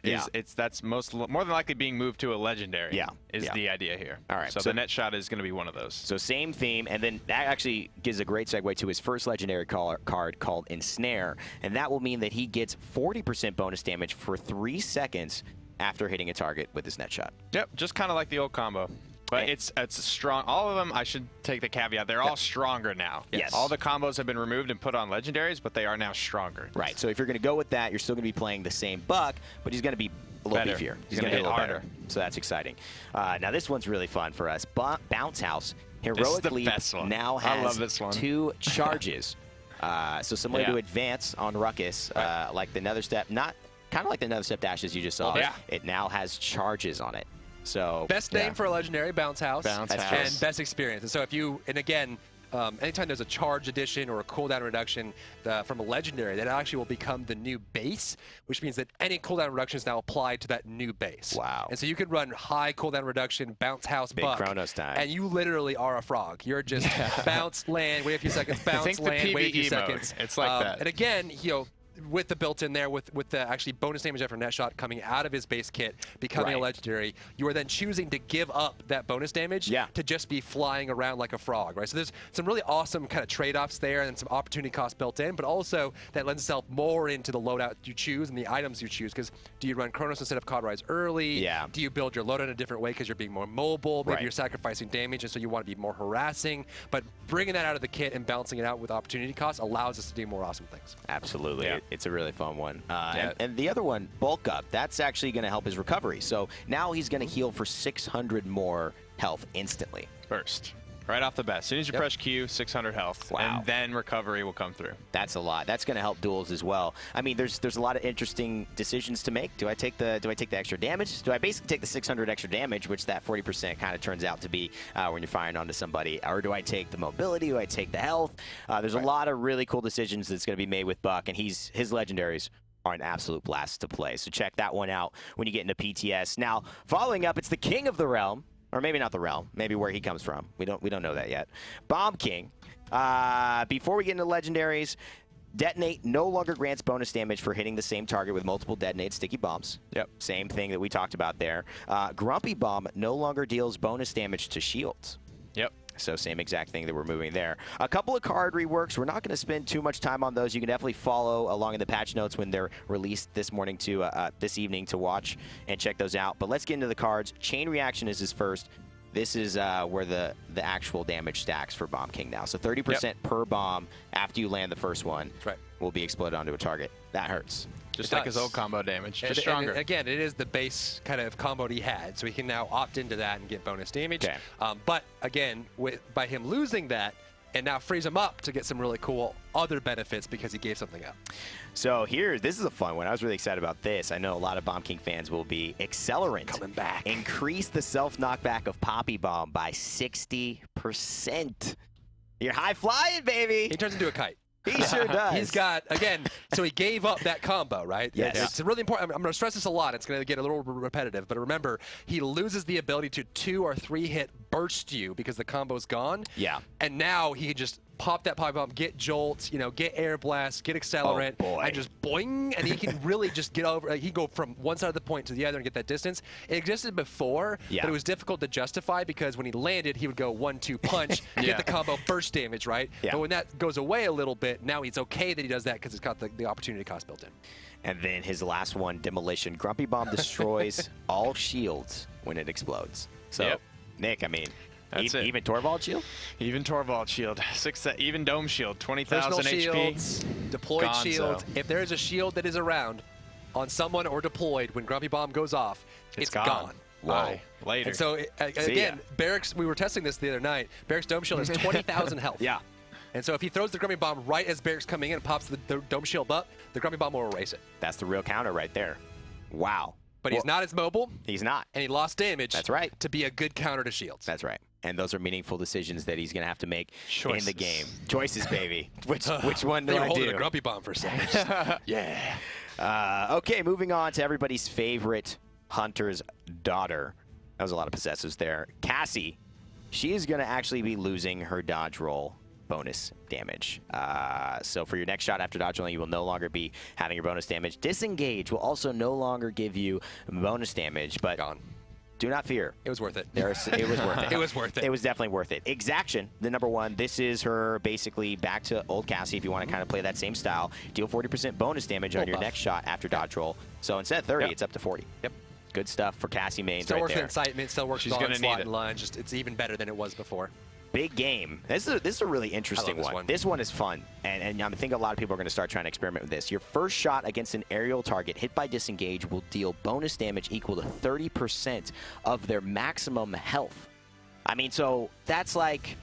that's more than likely being moved to a legendary. Is the idea here. All right. So the net shot is going to be one of those. So same theme, and then that actually gives a great segue to his first legendary card called Ensnare, and that will mean that he gets 40% bonus damage for 3 seconds after hitting a target with his net shot. Yep, just kind of like the old combo. But it's strong. All of them, I should take the caveat, they're all stronger now. Yes. All the combos have been removed and put on legendaries, but they are now stronger. Right, so if you're going to go with that, you're still going to be playing the same Buck, but he's going to be a little beefier. He's going to hit harder. So that's exciting. Now this one's really fun for us. Bounce House heroically now has I love this one. 2 charges. So similar to Advance on Ruckus, like the Nether Step, kind of like the Nether Step dashes you just saw. It now has charges on it. So best name for a legendary, Bounce House. Bounce House. And best experience. And so if you, and again, anytime there's a charge addition or a cooldown reduction from a legendary, that actually will become the new base, which means that any cooldown reduction is now applied to that new base. Wow. And so you could run high cooldown reduction, bounce house, Big buck, Chronos time. and you literally are a frog. You're just bounce, land, wait a few seconds, bounce, land, wait a few PvE seconds. mode. It's like that. And again, with the built-in there, with the actually bonus damage after net shot coming out of his base kit, becoming a legendary, you are then choosing to give up that bonus damage to just be flying around like a frog, right? So there's some really awesome kind of trade-offs there and some opportunity cost built in, but also that lends itself more into the loadout you choose and the items you choose, because do you run Chronos instead of Cauterize early? Yeah. Do you build your loadout in a different way because you're being more mobile? Maybe you're sacrificing damage and so you want to be more harassing, but bringing that out of the kit and balancing it out with opportunity costs allows us to do more awesome things. Absolutely. Yeah. It's a really fun one. And the other one, Bulk Up, that's actually going to help his recovery. So now he's going to heal for 600 more health instantly. First. Right off the bat. As soon as you press Q, 600 health. Wow. And then recovery will come through. That's a lot. That's going to help duels as well. I mean, there's a lot of interesting decisions to make. Do I take the extra damage? Do I basically take the 600 extra damage, which that 40% kind of turns out to be when you're firing onto somebody? Or do I take the mobility? Do I take the health? There's a lot of really cool decisions that's going to be made with Buck, and his legendaries are an absolute blast to play. So check that one out when you get into PTS. Now, following up, it's the King of the Realm. Or maybe not the realm, maybe where he comes from. We don't know that yet. Bomb King. Before we get into legendaries, Detonate no longer grants bonus damage for hitting the same target with multiple detonate sticky bombs. Yep. Same thing that we talked about there. Grumpy Bomb no longer deals bonus damage to shields. Yep. So same exact thing that we're moving there. A couple of card reworks. We're not going to spend too much time on those. You can definitely follow along in the patch notes when they're released this morning to this evening to watch and check those out. But let's get into the cards. Chain Reaction is his first. This is where the actual damage stacks for Bomb King now. So 30% per bomb after you land the first one will be exploded onto a target. That hurts. Just like his old combo damage, just and stronger. Again, it is the base kind of combo he had, so he can now opt into that and get bonus damage. Okay. But again, by him losing that, and now frees him up to get some really cool other benefits because he gave something up. So this is a fun one. I was really excited about this. I know a lot of Bomb King fans will be. Accelerant. Coming back. Increase the self-knockback of Poppy Bomb by 60%. You're high flying, baby. He turns into a kite. He sure does. He's got, again, so he gave up that combo, right? Yes. It's really important. I'm going to stress this a lot. It's going to get a little repetitive, but remember, he loses the ability to 2 or 3 hit burst you because the combo's gone. Yeah. And now he can just pop that Poppy Bomb, get jolts, get air blast, get accelerant, and just boing, and he can really just get over. He can go from one side of the point to the other and get that distance. It existed before, but it was difficult to justify because when he landed, he would go 1-2 punch, get the combo burst damage, right? Yeah. But when that goes away a little bit, now it's okay that he does that because it's got the opportunity cost built in. And then his last one, Demolition. Grumpy Bomb destroys all shields when it explodes. So, Nick, I mean, even Torvald shield? Even Torvald shield. Even Dome shield. 20,000 HP. Shields, deployed Gonzo. shields. If there is a shield that is around on someone or deployed when Grumpy Bomb goes off, it's gone. Whoa. Later. And so, again, Barik's, we were testing this the other night. Barik's Dome Shield has 20,000 health. Yeah. And so if he throws the Grumpy Bomb right as Barik's coming in and pops the Dome Shield up, the Grumpy Bomb will erase it. That's the real counter right there. Wow. But he's not as mobile. He's not. And he lost damage. That's right. To be a good counter to shields. That's right. And those are meaningful decisions that he's going to have to make in the game. Choices, baby. Which one do they were I holding do? a Grumpy Bomb for a second. Yeah. Okay, moving on to everybody's favorite hunter's daughter. That was a lot of possessives there. Cassie. She is going to actually be losing her dodge roll bonus damage. So for your next shot after dodge rolling, you will no longer be having your bonus damage. Disengage will also no longer give you bonus damage, but do not fear. It was worth it. It was worth it. It was worth it. It was definitely worth it. Exaction, the number one. This is her basically back to old Cassie if you want to kind of play that same style. Deal 40% bonus damage on your next shot after dodge roll. So instead of 30, it's up to 40. Yep. Good stuff for Cassie mains still right works there. incitement, still works on gonna slot need and lunge. Just, it's even better than it was before. Big game. This is a really interesting one. This one is fun, and I think a lot of people are going to start trying to experiment with this. Your first shot against an aerial target hit by disengage will deal bonus damage equal to 30% of their maximum health. I mean, so that's like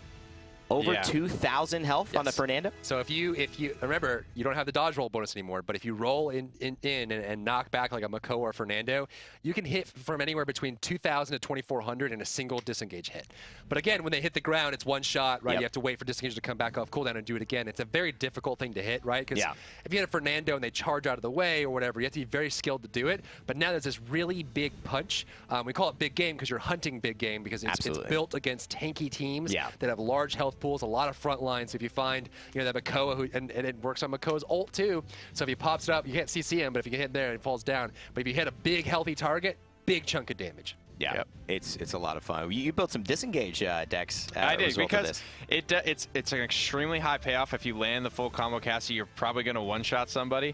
Over 2,000 health on the Fernando. So if you remember, you don't have the dodge roll bonus anymore, but if you roll in and knock back like a Makoa or Fernando, you can hit from anywhere between 2,000 to 2,400 in a single disengage hit. But again, when they hit the ground, it's one shot, right? You have to wait for disengage to come back off cooldown and do it again. It's a very difficult thing to hit, right? Because if you hit a Fernando and they charge out of the way or whatever, you have to be very skilled to do it. But now there's this really big punch. We call it big game because you're hunting big game because it's built against tanky teams that have large health pools, a lot of front lines. So if you find, that Makoa, and it works on Makoa's ult too. So if he pops it up, you can't CC him, but if you can hit there, it falls down. But if you hit a big healthy target, big chunk of damage. Yeah, it's a lot of fun. You built some disengage decks. I did, because it's an extremely high payoff. If you land the full combo Cassie, you're probably going to one-shot somebody.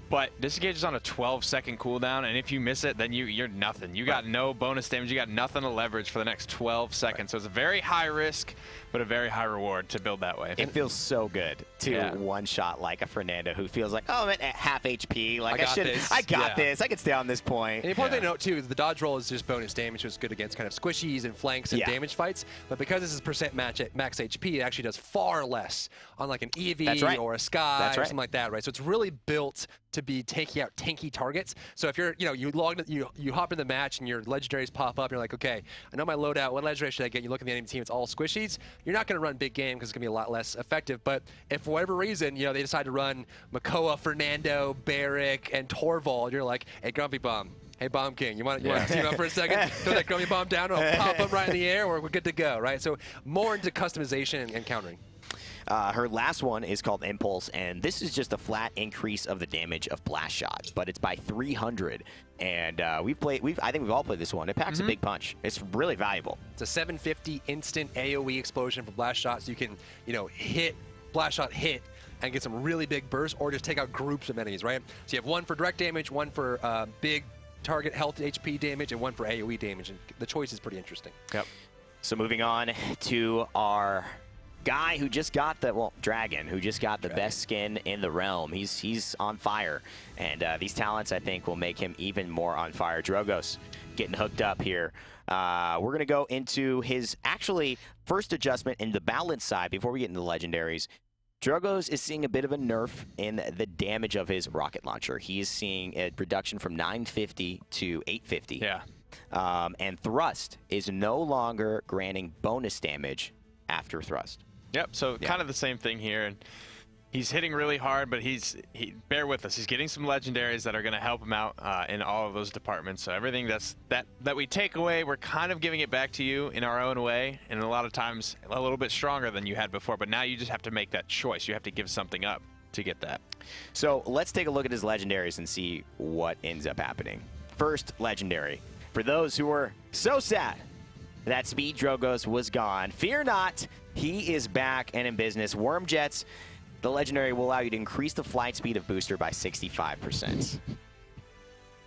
But disengage is on a 12-second cooldown, and if you miss it, then you're nothing. You got no bonus damage. You got nothing to leverage for the next 12 seconds. So it's a very high risk, but a very high reward to build that way. It feels so good to one-shot like a Fernando who feels like, oh, I'm at half HP. Like I got this. I can stay on this point. And the important thing to note too is the dodge roll is just bonus damage, which is good against kind of squishies and flanks and damage fights. But because this is percent match at max HP, it actually does far less on like an Evie or a Skye or something like that, right? So it's really built to be taking out tanky targets. So if you're, you hop in the match and your legendaries pop up, you're like, okay, I know my loadout. What legendary should I get? You look at the enemy team, it's all squishies. You're not going to run big game because it's going to be a lot less effective. But if for whatever reason, they decide to run Makoa, Fernando, Barik, and Torvald, you're like, hey, Grumpy Bomb. Hey, Bomb King, you want to team up for a second? Throw that Grumpy Bomb down, it'll pop up right in the air, we're good to go, right? So more into customization and countering. Her last one is called Impulse, and this is just a flat increase of the damage of Blast Shot, but it's by 300. And I think we've all played this one. It packs a big punch. It's really valuable. It's a 750 instant AoE explosion for Blast Shot, so you can, hit Blast Shot and get some really big bursts, or just take out groups of enemies, right? So you have one for direct damage, one for big target health HP damage, and one for AoE damage. And the choice is pretty interesting. Yep. So moving on to our guy who just got Dragon, who just got the best skin in the realm. He's on fire, and these talents, I think, will make him even more on fire. Drogoz getting hooked up here. We're going to go into his actually first adjustment in the balance side before we get into the legendaries. Drogoz is seeing a bit of a nerf in the damage of his rocket launcher. He is seeing a reduction from 950 to 850. Yeah. And thrust is no longer granting bonus damage after thrust. Yep, so kind of the same thing here. And he's hitting really hard, but bear with us. He's getting some legendaries that are going to help him out in all of those departments. So everything that we take away, we're kind of giving it back to you in our own way, and a lot of times a little bit stronger than you had before. But now you just have to make that choice. You have to give something up to get that. So let's take a look at his legendaries and see what ends up happening. First legendary. For those who were so sad that Speed Drogoz was gone, fear not. He is back and in business. Worm Jets, the legendary, will allow you to increase the flight speed of booster by 65%.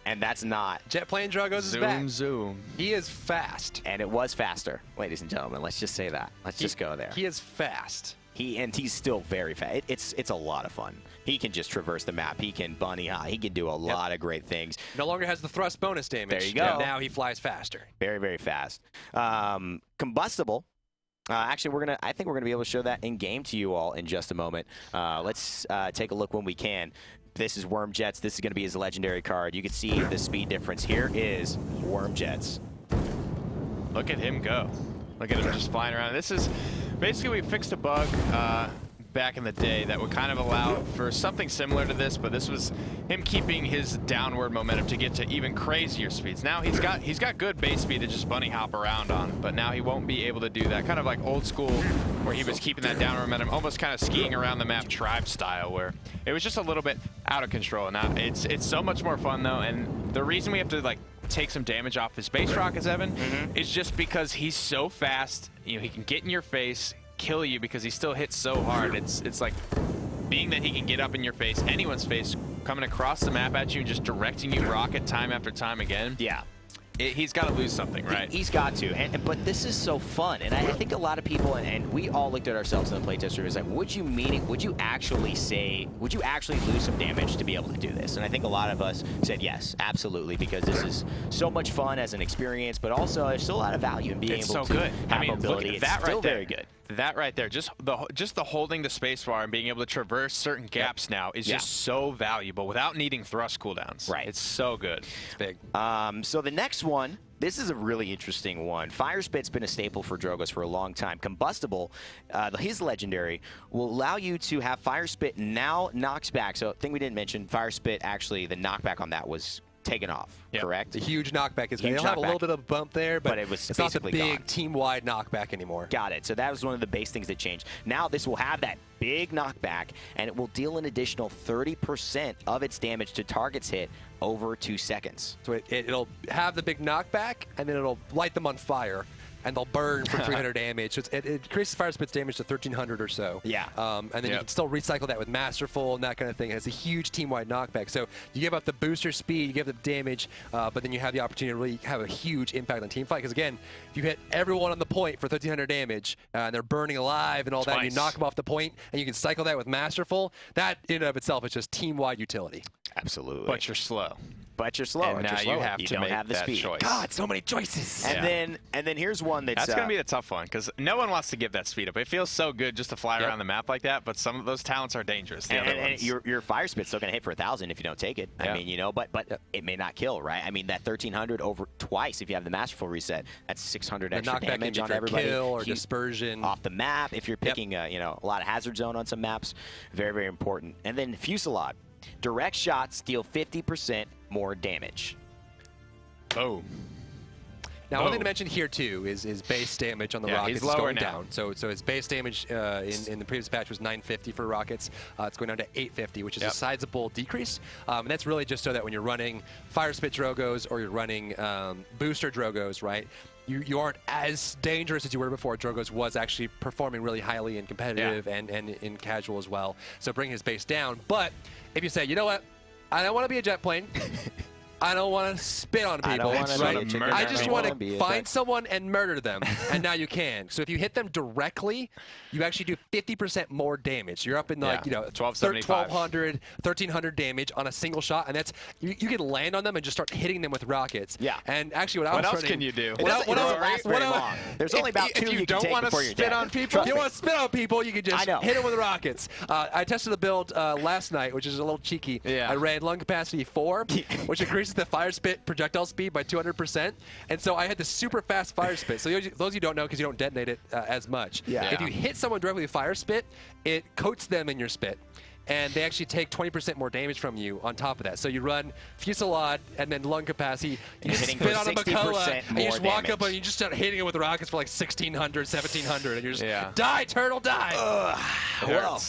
And that's not. Jet plane Drogoz is back. Zoom. He is fast. And it was faster, ladies and gentlemen. Let's just say that. Let's just go there. He is fast. He's still very fast. It's a lot of fun. He can just traverse the map. He can bunny high. He can do a lot of great things. No longer has the thrust bonus damage. There you go. Now he flies faster. Very, very fast. Combustible. Actually, I think we're gonna be able to show that in game to you all in just a moment. Let's take a look when we can. This is Worm Jets. This is gonna be his legendary card. You can see the speed difference. Here is Worm Jets. Look at him go. Look at him just flying around. This is basically, we fixed a bug back in the day that would kind of allow for something similar to this, but this was him keeping his downward momentum to get to even crazier speeds. Now he's got good base speed to just bunny hop around on, but now he won't be able to do that. Kind of like old school where he was keeping that downward momentum, almost kind of skiing around the map tribe style, where it was just a little bit out of control. Now it's so much more fun though, and the reason we have to take some damage off his base rockets, Evan, is just because he's so fast. He can get in your face, kill you because he still hits so hard. It's like being that he can get up in your face, anyone's face, coming across the map at you and just directing you rocket time after time again. Yeah. He's got to lose something, right? He's got to, but this is so fun, and I think a lot of people, and we all looked at ourselves in the playtest room, was like, would you actually lose some damage to be able to do this? And I think a lot of us said yes, absolutely, because this is so much fun as an experience, but also there's still a lot of value in being able to have mobility. Look at that it's still right there. very good. That right there, just the holding the spacebar and being able to traverse certain gaps now is just so valuable without needing thrust cooldowns. Right. It's so good. It's big. So the next one, this is a really interesting one. Fire Spit's been a staple for Drogoz for a long time. Combustible, his legendary, will allow you to have Fire Spit now knocks back. So thing we didn't mention, Fire Spit, actually, the knockback on that was taken off, correct? The huge knockback is going Huge to have a little knockback. bit of a bump there, but it was it's not the basically big gone. team-wide knockback anymore. Got it. So that was one of the base things that changed. Now this will have that big knockback, and it will deal an additional 30% of its damage to targets hit over 2 seconds. So it'll have the big knockback, and then it'll light them on fire, and they'll burn for 300 damage. So it increases Fire Spit's damage to 1,300 or so. Yeah. And then you can still recycle that with Masterful and that kind of thing. It has a huge team-wide knockback. So you give up the booster speed, you give up the damage, but then you have the opportunity to really have a huge impact on team fight. Because again, if you hit everyone on the point for 1,300 damage, and they're burning alive and all that, and you knock them off the point, and you can cycle that with Masterful, that in and of itself is just team-wide utility. Absolutely. But you're slow. But you're slow. And now you have to don't make have the that speed. choice. God, so many choices. And then here's one that's going to be a tough one because no one wants to give that speed up. It feels so good just to fly around the map like that, but some of those talents are dangerous. And your Fire Spit's still going to hit for 1,000 if you don't take it. I mean, you know, but it may not kill, right? I mean, that 1,300 over twice if you have the Masterful reset, that's 600 extra damage on everybody. Kill or dispersion. Off the map if you're picking you know, a lot of hazard zone on some maps. Very, very important. And then Fusillade. Direct shots deal 50% more damage. Boom. Now, one thing to mention here, too, is his base damage on the Rockets is going down. So his base damage in the previous patch was 950 for Rockets. It's going down to 850, which is a sizable decrease. And that's really just so that when you're running Fire Spit Drogoz or you're running Booster Drogoz, right, you aren't as dangerous as you were before. Drogoz was actually performing really highly in competitive and in casual as well. So bring his base down. But if you say, you know what, I don't want to be a jet plane. I don't want to spit on people. I just want to find someone and murder them. And now you can. So if you hit them directly, you actually do 50% more damage. You're up in like, you know, 1,200, 1,300 damage on a single shot. And that's, you can land on them and just start hitting them with rockets. Yeah. And actually what else can you do? It doesn't last very long. There's only about two you can take before you're dead. If you don't want to spit on people, you can just hit them with rockets. I tested the build last night, which is a little cheeky. I ran lung capacity 4, which increases the Fire Spit projectile speed by 200%. And so I had this super fast Fire Spit. So those of you don't know because you don't detonate it as much. If you hit someone directly with Fire Spit, it coats them in your spit. And they actually take 20% more damage from you on top of that. So you run Fusillade and then lung capacity. You just spit on a Makoa, and you just walk up and you just start hitting it with rockets for like 1,600, 1,700, and you're just die, turtle, die. Well.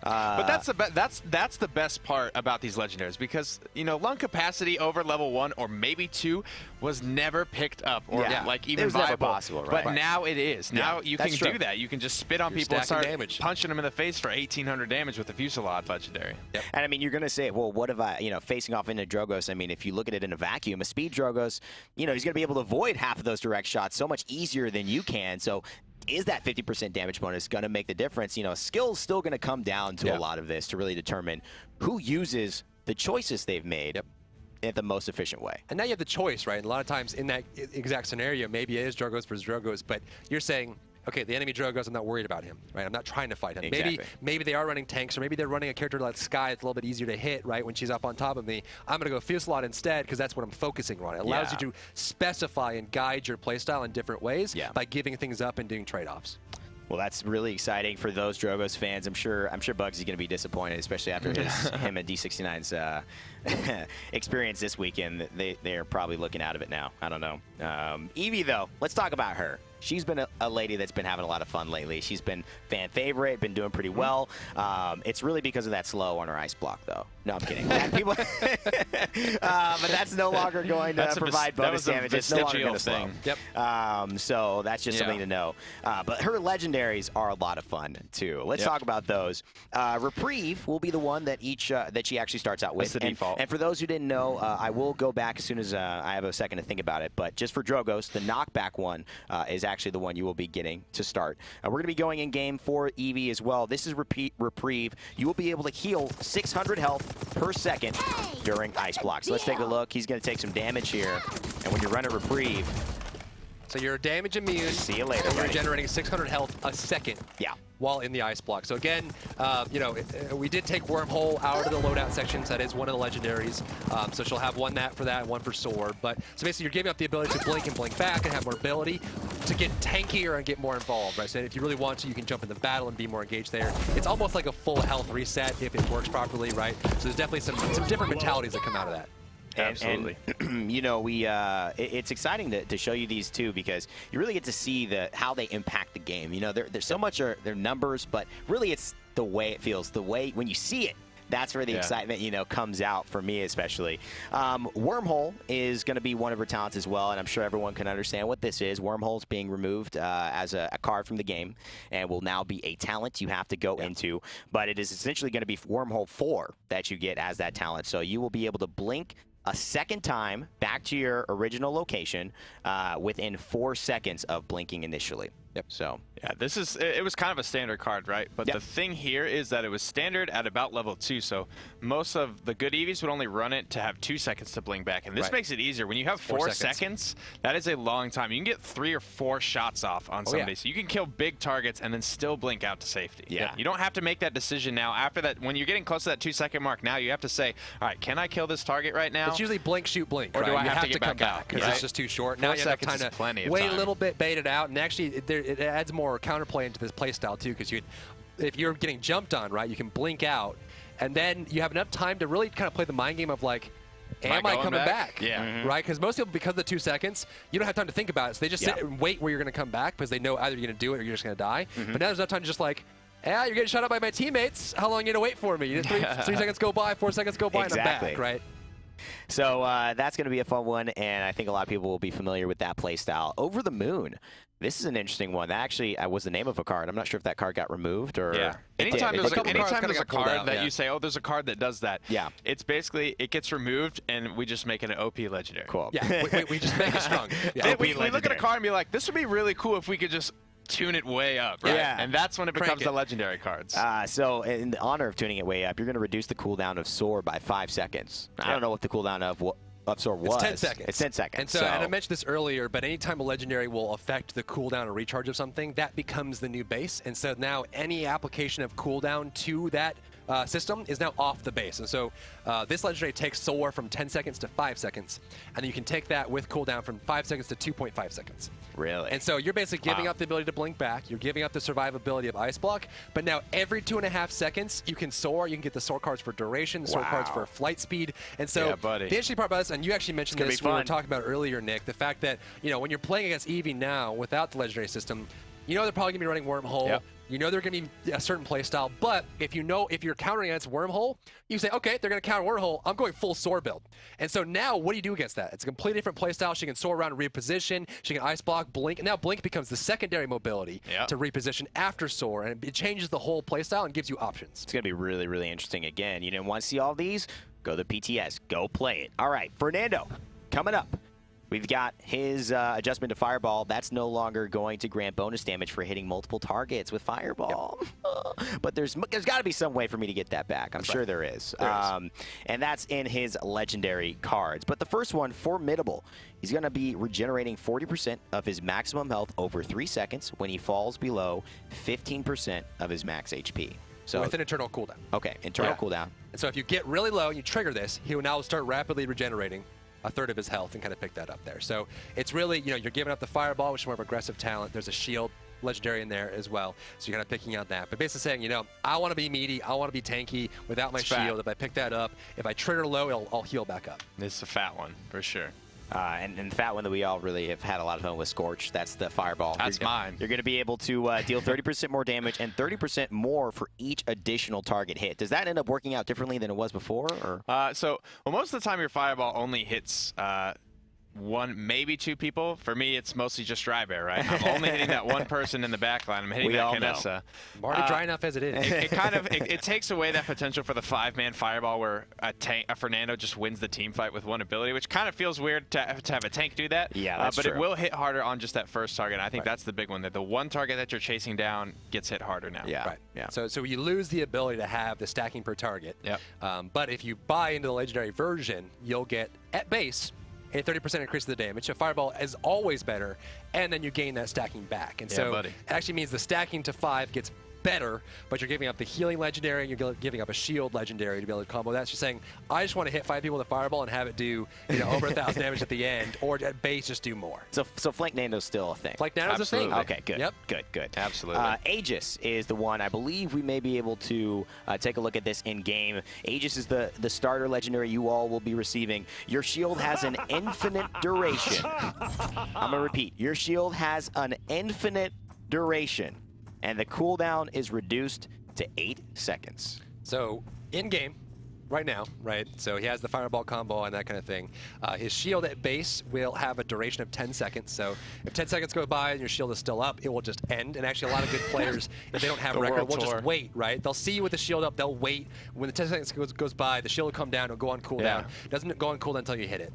But that's the best part about these legendaries because, you know, lung capacity over level 1 or maybe 2 was never picked up or like even viable. Never possible, right? But now it is. Now you can do that. You can just spit on people and start punching them in the face for 1,800 damage with the Fusillade legendary. And I mean, you're going to say, well, what if I, you know, facing off into Drogoz, I mean, if you look at it in a vacuum, a speed Drogoz, you know, he's going to be able to avoid half of those direct shots so much easier than you can. So is that 50% damage bonus going to make the difference? You know, skill's still going to come down to a lot of this to really determine who uses the choices they've made in the most efficient way. And now you have the choice, right? And a lot of times in that exact scenario, maybe it is Drogoz versus Drogoz, but you're saying, okay, the enemy Drogoz, I'm not worried about him, right? I'm not trying to fight him. Exactly. Maybe they are running tanks, or maybe they're running a character like Skye that's a little bit easier to hit, right, when she's up on top of me. I'm going to go Fusillade instead because that's what I'm focusing on. It allows you to specify and guide your playstyle in different ways by giving things up and doing trade-offs. Well, that's really exciting for those Drogoz fans. I'm sure Bugsy's going to be disappointed, especially after him and D69's experience this weekend. They're probably looking out of it now. I don't know. Evie, though, let's talk about her. She's been a lady that's been having a lot of fun lately. She's been fan favorite, been doing pretty well. It's really because of that slow on her ice block, though. No, I'm kidding. People, but that's no longer going to provide bonus damage. It's no longer going to slow. So that's just something to know. But her legendaries are a lot of fun, too. Let's talk about those. Reprieve will be the one that that she actually starts out with. That's the default. And for those who didn't know, I will go back as soon as I have a second to think about it. But just for Drogoz, the knockback one is actually the one you will be getting to start. We're going to be going in game for Evie as well. This is Reprieve. You will be able to heal 600 health per second during ice blocks. So let's take a look. He's going to take some damage here. And when you run a Reprieve, So you're damage immune. See you later, And you're buddy. generating 600 health a second. Yeah. While in the ice block. So again, you know, we did take Wormhole out of the loadout sections. That is one of the legendaries. So she'll have one for that and one for Sword. But so basically, you're giving up the ability to blink and blink back and have more ability to get tankier and get more involved, right? So if you really want to, you can jump in the battle and be more engaged there. It's almost like a full health reset if it works properly, right? So there's definitely some different mentalities that come out of that. Absolutely. And, you know, it's exciting to show you these two because you really get to see how they impact the game. You know, there's so much their numbers, but really it's the way it feels, the way when you see it. That's where the excitement, you know, comes out for me especially. Wormhole is going to be one of her talents as well, and I'm sure everyone can understand what this is. Wormhole's being removed as a card from the game and will now be a talent you have to go into, but it is essentially going to be Wormhole 4 that you get as that talent. So you will be able to blink a second time back to your original location within 4 seconds of blinking initially. Yep. So yeah, it was kind of a standard card, right? But the thing here is that it was standard at about level 2. So most of the good Eevees would only run it to have 2 seconds to blink back. And this makes it easier. When you have 4 seconds, that is a long time. You can get 3 or 4 shots off on somebody. So you can kill big targets and then still blink out to safety. Yeah. You don't have to make that decision now. After that, when you're getting close to that 2-second mark, now you have to say, all right, can I kill this target right now? It's usually blink, shoot, blink. Or do I you have to get come back out? because it's just too short. Now you have time to wait a little bit, bait it out, and actually it adds more counterplay into this playstyle too, because if you're getting jumped on, right, you can blink out, and then you have enough time to really kind of play the mind game of like, am I coming back? Yeah. Right? Because most people, because of the 2 seconds, you don't have time to think about it, so they just sit and wait where you're going to come back because they know either you're going to do it or you're just going to die. But now there's enough time to just like, yeah, you're getting shot up by my teammates. How long are you going to wait for me? You just 3 seconds go by, 4 seconds go by, and I'm back, right? So that's going to be a fun one, and I think a lot of people will be familiar with that play style. Over the Moon. This is an interesting one. That actually was the name of a card. I'm not sure if that card got removed or... Yeah. Anytime there's a card that you say, oh, there's a card that does that. Yeah. It's basically, it gets removed, and we just make it an OP legendary. Cool. Yeah, we just make it strong. Yeah. We look at a card and be like, this would be really cool if we could just tune it way up, right? Yeah. And that's when it becomes the legendary cards. So in the honor of tuning it way up, you're going to reduce the cooldown of Soar by 5 seconds. I don't know what the cooldown of Soar was. It's 10 seconds. It's 10 seconds. And so, and I mentioned this earlier, but anytime a legendary will affect the cooldown or recharge of something, that becomes the new base. And so now any application of cooldown to that system is now off the base. And so this legendary takes Soar from 10 seconds to 5 seconds, and you can take that with cooldown from 5 seconds to 2.5 seconds. Really? And so you're basically giving up the ability to blink back, you're giving up the survivability of Ice Block, but now every 2.5 seconds you can Soar, you can get the Soar cards for duration, the Soar cards for flight speed. And so the interesting part about this, and you actually mentioned this when we were talking about earlier, Nick, the fact that, you know, when you're playing against Evie now without the legendary system, you know they're probably going to be running Wormhole. Yep. You know they're going to be a certain play style, but if you're countering against Wormhole, you say, okay, they're going to counter Wormhole, I'm going full Soar build. And so now, what do you do against that? It's a completely different play style. She can Soar around and reposition. She can Ice Block, Blink. And now Blink becomes the secondary mobility to reposition after Soar, and it changes the whole play style and gives you options. It's going to be really, really interesting. Again, you didn't want to see all these? Go to PTS. Go play it. All right, Fernando, coming up. We've got his adjustment to Fireball. That's no longer going to grant bonus damage for hitting multiple targets with Fireball. But there's got to be some way for me to get that back. I'm sure there is. And that's in his legendary cards. But the first one, Formidable. He's going to be regenerating 40% of his maximum health over 3 seconds when he falls below 15% of his max HP. So with an internal cooldown. Okay, internal cooldown. And so if you get really low and you trigger this, he will now start rapidly regenerating a third of his health and kind of pick that up there. So it's really, you know, you're giving up the Fireball, which is more of aggressive talent. There's a Shield legendary in there as well. So you're kind of picking out that. But basically saying, you know, I want to be meaty, I want to be tanky without my shield. If I pick that up, if I trigger low, I'll heal back up. It's a fat one, for sure. And the fat one that we all really have had a lot of fun with, Scorch. That's the Fireball. That's mine. You're going to be able to deal 30% more damage and 30% more for each additional target hit. Does that end up working out differently than it was before? Or? Well, most of the time your Fireball only hits one, maybe two people. For me, it's mostly just Dry Bear, right? I'm only hitting that one person in the back line. I'm hitting that Kinessa. I'm already dry enough as it is. It takes away that potential for the 5-man Fireball where a Fernando just wins the team fight with one ability, which kind of feels weird to have a tank do that. Yeah, that's but true. it will hit harder on just that first target. I think that's the big one, that the one target that you're chasing down gets hit harder now. Yeah. Right. Yeah. So you lose the ability to have the stacking per target. Yep. But if you buy into the legendary version, you'll get, at base, a 30% increase of the damage. So Fireball is always better, and then you gain that stacking back. And so buddy. it actually means the stacking to 5 gets better, but you're giving up the healing legendary, and you're giving up a shield legendary to be able to combo that. So you're saying, I just want to hit 5 people with a Fireball and have it do over 1,000 damage at the end, or at base just do more. So Flank Nando's still a thing? Flank Nando's a thing. Okay, good. Yep. Good. Absolutely. Aegis is the one. I believe we may be able to take a look at this in game. Aegis is the starter legendary you all will be receiving. Your shield has an infinite duration. I'm gonna repeat. Your shield has an infinite duration, and the cooldown is reduced to 8 seconds. So in game, right now, right? So he has the Fireball combo and that kind of thing. His shield at base will have a duration of 10 seconds. So if 10 seconds go by and your shield is still up, it will just end. And actually, a lot of good players, if they don't have a record, will just wait, right? They'll see you with the shield up, they'll wait. When the 10 seconds goes by, the shield will come down, it'll go on cooldown. It doesn't go on cooldown until you hit it.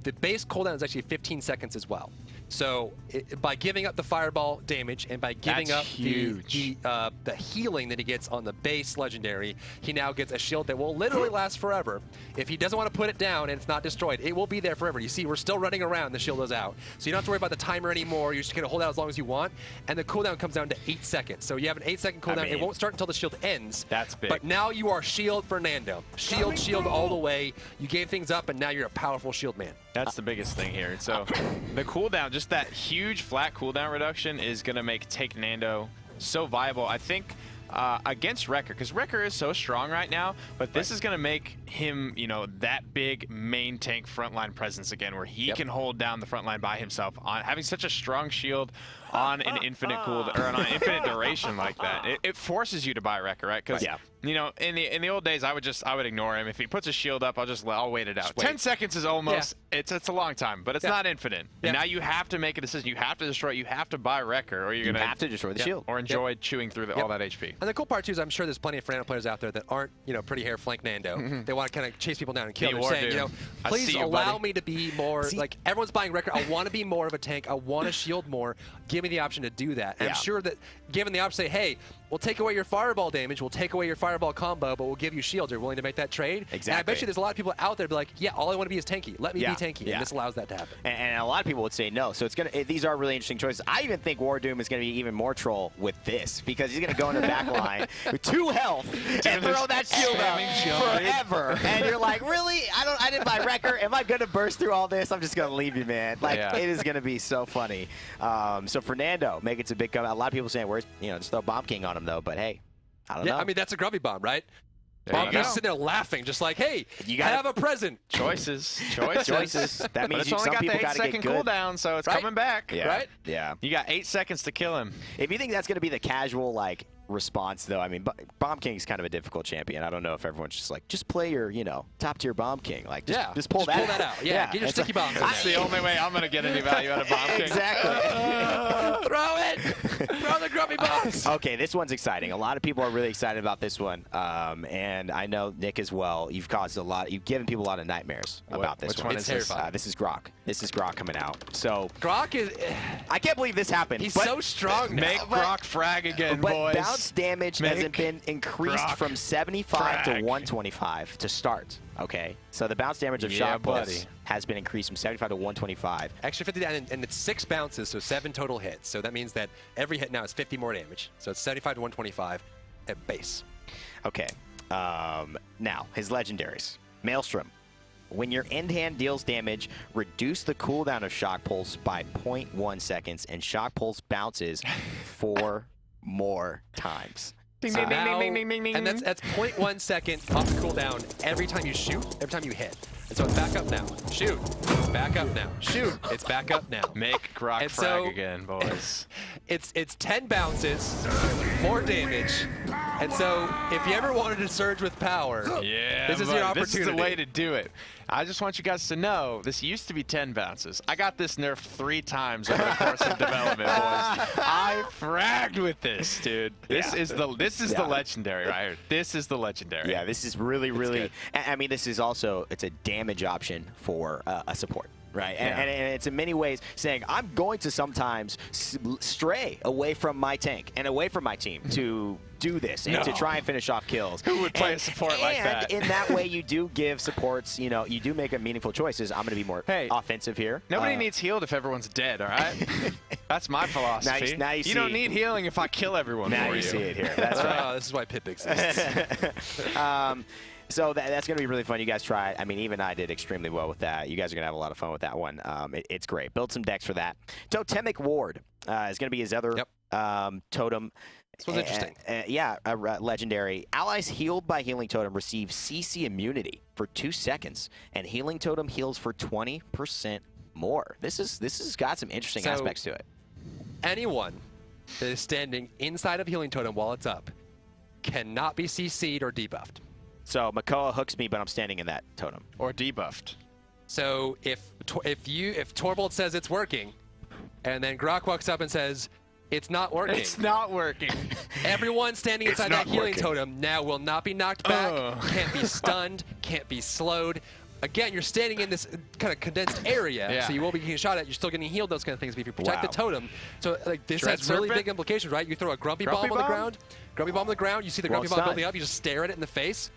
The base cooldown is actually 15 seconds as well. So by giving up the Fireball damage and by giving up the healing that he gets on the base legendary, he now gets a shield that will literally last forever. If he doesn't want to put it down and it's not destroyed, it will be there forever. You see, we're still running around, the shield goes out. So you don't have to worry about the timer anymore. You're just going to hold out as long as you want. And the cooldown comes down to 8 seconds. So you have an 8-second cooldown. It won't start until the shield ends. That's big. But now you are Shield Fernando. Shield all the way. You gave things up, and now you're a powerful shield man. That's the biggest thing here. So the cooldown, just that huge flat cooldown reduction is going to take Nando so viable. I think against Wrecker, because Wrecker is so strong right now, but this is going to make him, that big main tank frontline presence again, where he can hold down the front line by himself. On having such a strong shield on an infinite cooldown, or on an infinite duration like that, it forces you to buy Wrecker, right? Because in the old days, I would ignore him. If he puts a shield up, I'll wait it out. 10 seconds is almost it's a long time, but it's not infinite. And now you have to make a decision. You have to destroy it. You have to buy Wrecker, or you're gonna have to destroy the shield, or enjoy chewing through all that HP. And the cool part too is I'm sure there's plenty of Fernando players out there that aren't pretty hair Flank Nando. They want to kind of chase people down and kill them. They're saying, please allow me to be more like everyone's buying Wrecker. I want to be more of a tank. I want to shield more. Give me the option to do that. And I'm sure that given the option, say, hey, we'll take away your Fireball damage, we'll take away your Fireball combo, but we'll give you shields. You're willing to make that trade? Exactly. And I bet you there's a lot of people out there be like, yeah, all I want to be is tanky. Let me be tanky. And this allows that to happen. And a lot of people would say no. So these are really interesting choices. I even think War Doom is going to be even more troll with this, because he's going to go into the back line with 2 health and throw that shield up forever. And you're like, really? I didn't buy Wrecker. Am I going to burst through all this? I'm just going to leave you, man. Like, it is going to be so funny. So Fernando, make it a big comeback. A lot of people saying, where's, just throw Bomb King on him, though. But hey, I don't know. I mean, that's a grubby bomb, right? Bomb King's sitting there laughing, just like, hey, you have a present. Choices. That means it's only got the 8-second cooldown, so it's coming back. Right? Yeah. You got 8 seconds to kill him. If you think that's going to be the casual, response, though, I mean, Bomb King's kind of a difficult champion. I don't know if everyone's just like, just play your, top tier Bomb King. Like, just pull that out. Yeah, get your sticky bombs in there. That's the only way I'm going to get any value out of Bomb King. Exactly. Throw it! Throw the grubby bombs! Okay, this one's exciting. A lot of people are really excited about this one. And I know Nick as well. You've given people a lot of nightmares about this one. Which one is this? This is Grohk. This is Grohk coming out. So Grohk is... I can't believe this happened. He's so strong now. Make Grohk frag again, boys. Bounce damage hasn't been increased from 75 to 125 to start. Okay, so the bounce damage of Shock Pulse has been increased from 75 to 125. Extra 50 down, and it's 6 bounces, so 7 total hits. So that means that every hit now is 50 more damage. So it's 75 to 125 at base. Okay, now his legendaries. Maelstrom. When your end hand deals damage, reduce the cooldown of Shock Pulse by 0.1 seconds, and Shock Pulse bounces 4 more times. Ding, ding, ding, ding, ding, ding. And that's 0.1 second off the cooldown every time you shoot, every time you hit. And so it's back up now. Shoot. It's back up now. Shoot. It's back up now. Make Grohk frag again, boys. It's 10 bounces, more damage. And so if you ever wanted to surge with power, this is your opportunity. This is the way to do it. I just want you guys to know, this used to be 10 bounces. I got this nerfed 3 times over the course of development, boys. I fragged with this, dude. This is the legendary right here. This is the legendary. Yeah, this is really. I mean, this is also, it's a damage option for a support. right? And it's in many ways saying, I'm going to sometimes stray away from my tank and away from my team to do this and to try and finish off kills. Who would play a support like that? And in that way, you do give supports, you know, you do make a meaningful choices. I'm going to be more offensive here. Nobody needs healed if everyone's dead, all right? That's my philosophy. Now you you don't need healing if I kill everyone now for you. See it here. That's right. This is why Pip exists. So that's going to be really fun. You guys try. I mean, even I did extremely well with that. You guys are going to have a lot of fun with that one. It's great. Build some decks for that. Totemic Ward is going to be his other totem. This was interesting. Legendary. Allies healed by Healing Totem receive CC immunity for 2 seconds, and Healing Totem heals for 20% more. This has got some interesting aspects to it. Anyone that is standing inside of Healing Totem while it's up cannot be CC'd or debuffed. So Makoa hooks me, but I'm standing in that totem. Or debuffed. So if Torvald says it's working, and then Grohk walks up and says it's not working. It's not working. Everyone standing inside that healing totem now will not be knocked back, can't be stunned, can't be slowed. Again, you're standing in this kind of condensed area, so you won't be getting shot at. You're still getting healed, those kind of things. But if you protect the totem, so like this has really big implications, right? You throw a grumpy bomb on the ground, you see the grumpy bomb building up, you just stare at it in the face,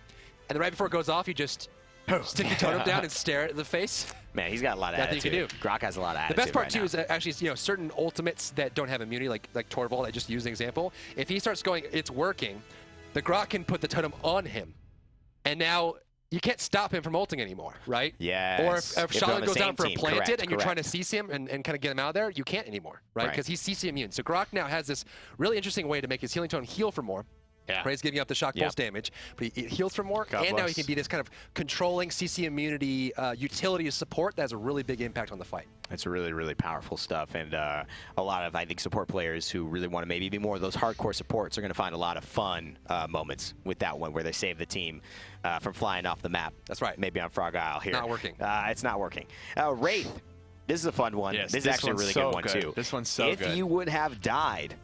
and then right before it goes off, you just stick your totem down and stare at it in the face. Man, he's got a lot of attitude. You can do. Grohk has a lot of attitude. The best part too is actually, certain ultimates that don't have immunity, like Torvald, I just used an example. If he starts going, it's working, the Grohk can put the totem on him, and now you can't stop him from ulting anymore, right? Yeah. Or if Sha Lin goes down for a planted and you're trying to CC him and kind of get him out of there, you can't anymore, right? Because he's CC immune. So Grohk now has this really interesting way to make his healing totem heal for more. Yeah. Right, he's giving up the shock pulse damage, but he heals for more, and now he can be this kind of controlling CC immunity utility support that has a really big impact on the fight. It's really, really powerful stuff, and a lot of, I think, support players who really want to maybe be more of those hardcore supports are going to find a lot of fun moments with that one where they save the team from flying off the map. That's right. Maybe on Frog Isle here. Not working. It's not working. Wraith, this is a fun one. Yes, this is actually a really good one, too. This one's so good. If you would have died,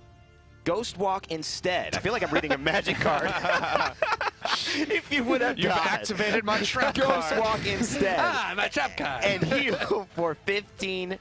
Ghost Walk instead. I feel like I'm reading a magic card. If you would have You've died, activated my trap Ghost card. Walk instead. My trap card. And heal for 15%.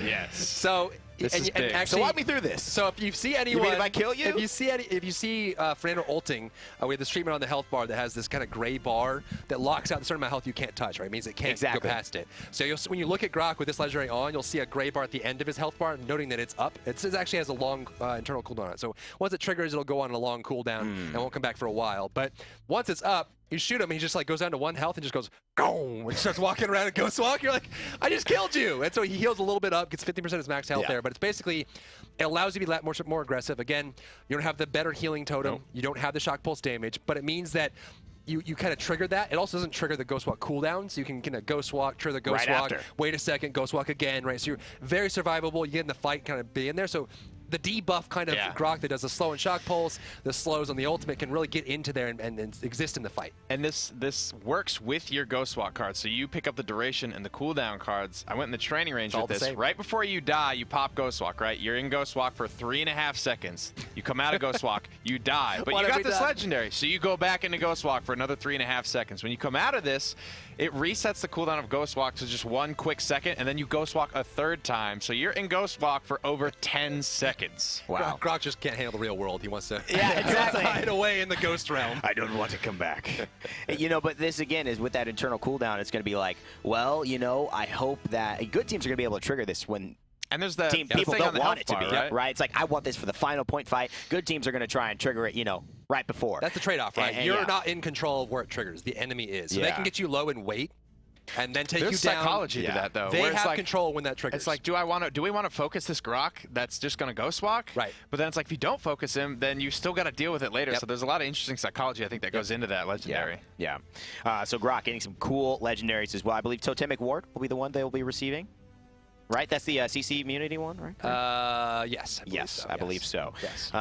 Yes. So This is big. So walk me through this. So if you see anyone, You mean if I kill you? If you see Fernando ulting, we have this treatment on the health bar that has this kind of gray bar that locks out a certain amount of health you can't touch. Right, it means it can't go past it. So when you look at Grohk with this legendary on, you'll see a gray bar at the end of his health bar, noting that it's up. It actually has a long internal cooldown on it. So once it triggers, it'll go on a long cooldown and won't come back for a while. But once it's up, you shoot him, he just like goes down to 1 health and just goes, boom, and he starts walking around and Ghost Walk. You're like, I just killed you. And so he heals a little bit up, gets 50% of his max health there. But it's basically, it allows you to be more aggressive. Again, you don't have the better healing totem. You don't have the shock pulse damage, but it means that you kind of trigger that. It also doesn't trigger the Ghost Walk cooldown, so you can kind of Ghost Walk, trigger the Ghost Walk, wait a second, Ghost Walk again, right? So you're very survivable. You get in the fight, kind of be in there. So the debuff kind of Grohk that does the slow and shock pulse, the slows on the ultimate can really get into there and exist in the fight. And this works with your Ghost Walk cards. So you pick up the duration and the cooldown cards. I went in the training range with this. Right before you die, you pop Ghost Walk, right? You're in Ghost Walk for 3.5 seconds. You come out of Ghost Walk, you die. But you got this legendary, so you go back into Ghost Walk for another 3.5 seconds. When you come out of this, it resets the cooldown of Ghost Walk to just 1 quick second, and then you Ghost Walk a 3rd time. So you're in Ghost Walk for over 10 seconds. Wow. Grohk just can't handle the real world. He wants to hide away in the ghost realm. I don't want to come back. But this, again, is with that internal cooldown, it's going to be like, well, I hope that good teams are going to be able to trigger this when and there's the people don't want it to be, right? It's like, I want this for the final point fight. Good teams are going to try and trigger it, right before. That's the trade-off, right? And you're not in control of where it triggers. The enemy is. So they can get you low and wait, and then take you down. There's psychology to that, though. They have control when that triggers. It's like, do we want to focus this Grohk that's just going to Ghost Walk? Right. But then it's like, if you don't focus him, then you still got to deal with it later. So there's a lot of interesting psychology, I think, that goes into that legendary. Yeah. So Grohk getting some cool legendaries as well. I believe Totemic Ward will be the one they will be receiving. Right? That's the CC immunity one, right? Yes. I believe so. Yes.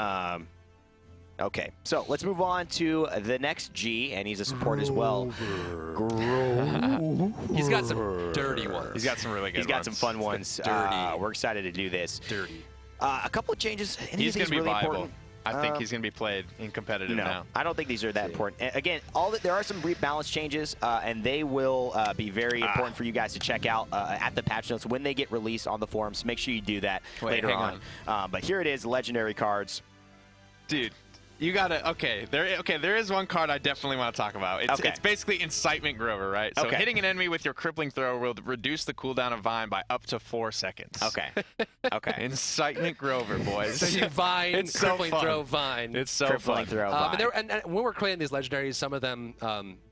Okay, so let's move on to the next G, and he's a support as well. He's got some dirty ones. He's got some really good ones. He's got some fun ones. Dirty. We're excited to do this. Dirty. A couple of changes. He's going to be really viable. important. I think he's going to be played in competitive now. I don't think these are that important. And again, there are some rebalance changes, and they will be very important for you guys to check out at the patch notes when they get released on the forums. Make sure you do that later on. But here it is, legendary cards. Dude. You gotta, there is one card I definitely want to talk about. It's basically Incitement Grover, right? So hitting an enemy with your crippling throw will reduce the cooldown of Vine by up to 4 seconds. Incitement Grover, boys. So you Vine, it's crippling so throw, Vine. It's so crippling fun. throw, Vine. And when we're creating these legendaries, some of them,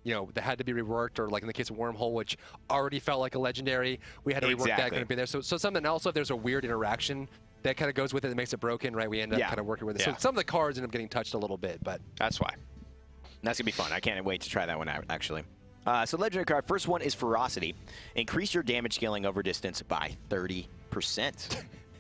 you know, they had to be reworked, or like in the case of Wormhole, which already felt like a legendary, we had to rework that, couldn't be there. So something also, if there's a weird interaction that kind of goes with it and makes it broken, right? We end up kind of working with it. So some of the cards end up getting touched a little bit, but that's why. That's going to be fun. I can't wait to try that one out, actually. So legendary card, first one is Ferocity. Increase your damage scaling over distance by 30%.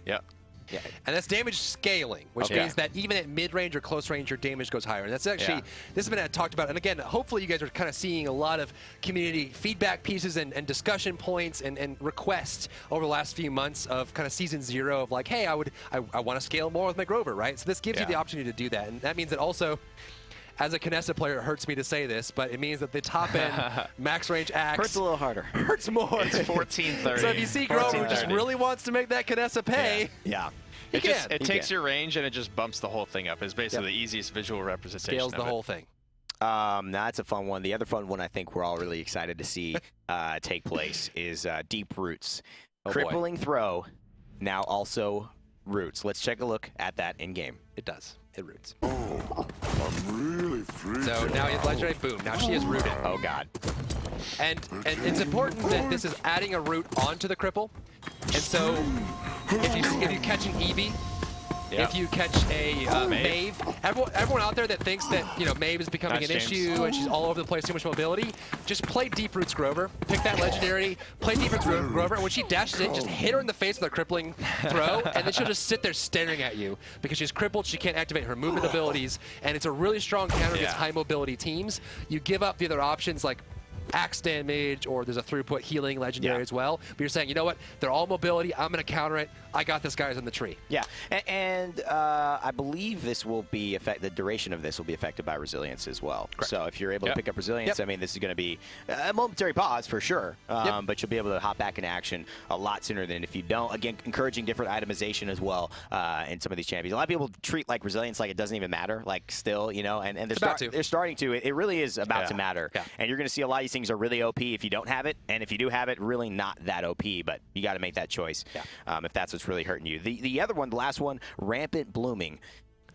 Yep. Yeah. And that's damage scaling, which means that even at mid-range or close range, your damage goes higher. And that's actually, this has been talked about. And again, hopefully you guys are kind of seeing a lot of community feedback pieces and discussion points and requests over the last few months of kind of season 0 of like, hey, I want to scale more with my Grover, right? So this gives you the opportunity to do that. And that means that also, as a Kinessa player, it hurts me to say this, but it means that the top end max range axe hurts a little harder. Hurts more. It's 1430. So if you see Grover who just really wants to make that Kinessa pay, it takes your range and it just bumps the whole thing up. It's basically the easiest visual representation. Scales the whole thing. That's a fun one. The other fun one I think we're all really excited to see take place is Deep Roots. Crippling throw, now also roots. Let's take a look at that in game. It does. It roots. I'm really freaking So now you have legendary boom. Now she is rooted. Oh god. And it's important that this is adding a root onto the cripple. And so if you catch an Evie, if you catch a Maeve, everyone out there that thinks that Maeve is becoming an issue and she's all over the place, too much mobility, just play Deep Roots Grover, pick that legendary, play Deep Roots Grover, and when she dashes in, just hit her in the face with a crippling throw, and then she'll just sit there staring at you because she's crippled, she can't activate her movement abilities, and it's a really strong counter against high mobility teams. You give up the other options like axe damage, or there's a throughput healing legendary as well. But you're saying, you know what? They're all mobility. I'm going to counter it. I got this guy's in the tree. Yeah, and I believe this will be the duration of this will be affected by resilience as well. Correct. So if you're able to pick up resilience, I mean, this is going to be a momentary pause for sure, but you'll be able to hop back into action a lot sooner than if you don't. Again, encouraging different itemization as well in some of these champions. A lot of people treat like resilience like it doesn't even matter, like still, and they're starting to. It really is about to matter, and you're going to see a lot of these things are really OP if you don't have it, and if you do have it, really not that OP, but you got to make that choice if that's what's really hurting you. The other one, the last one, Rampant Blooming.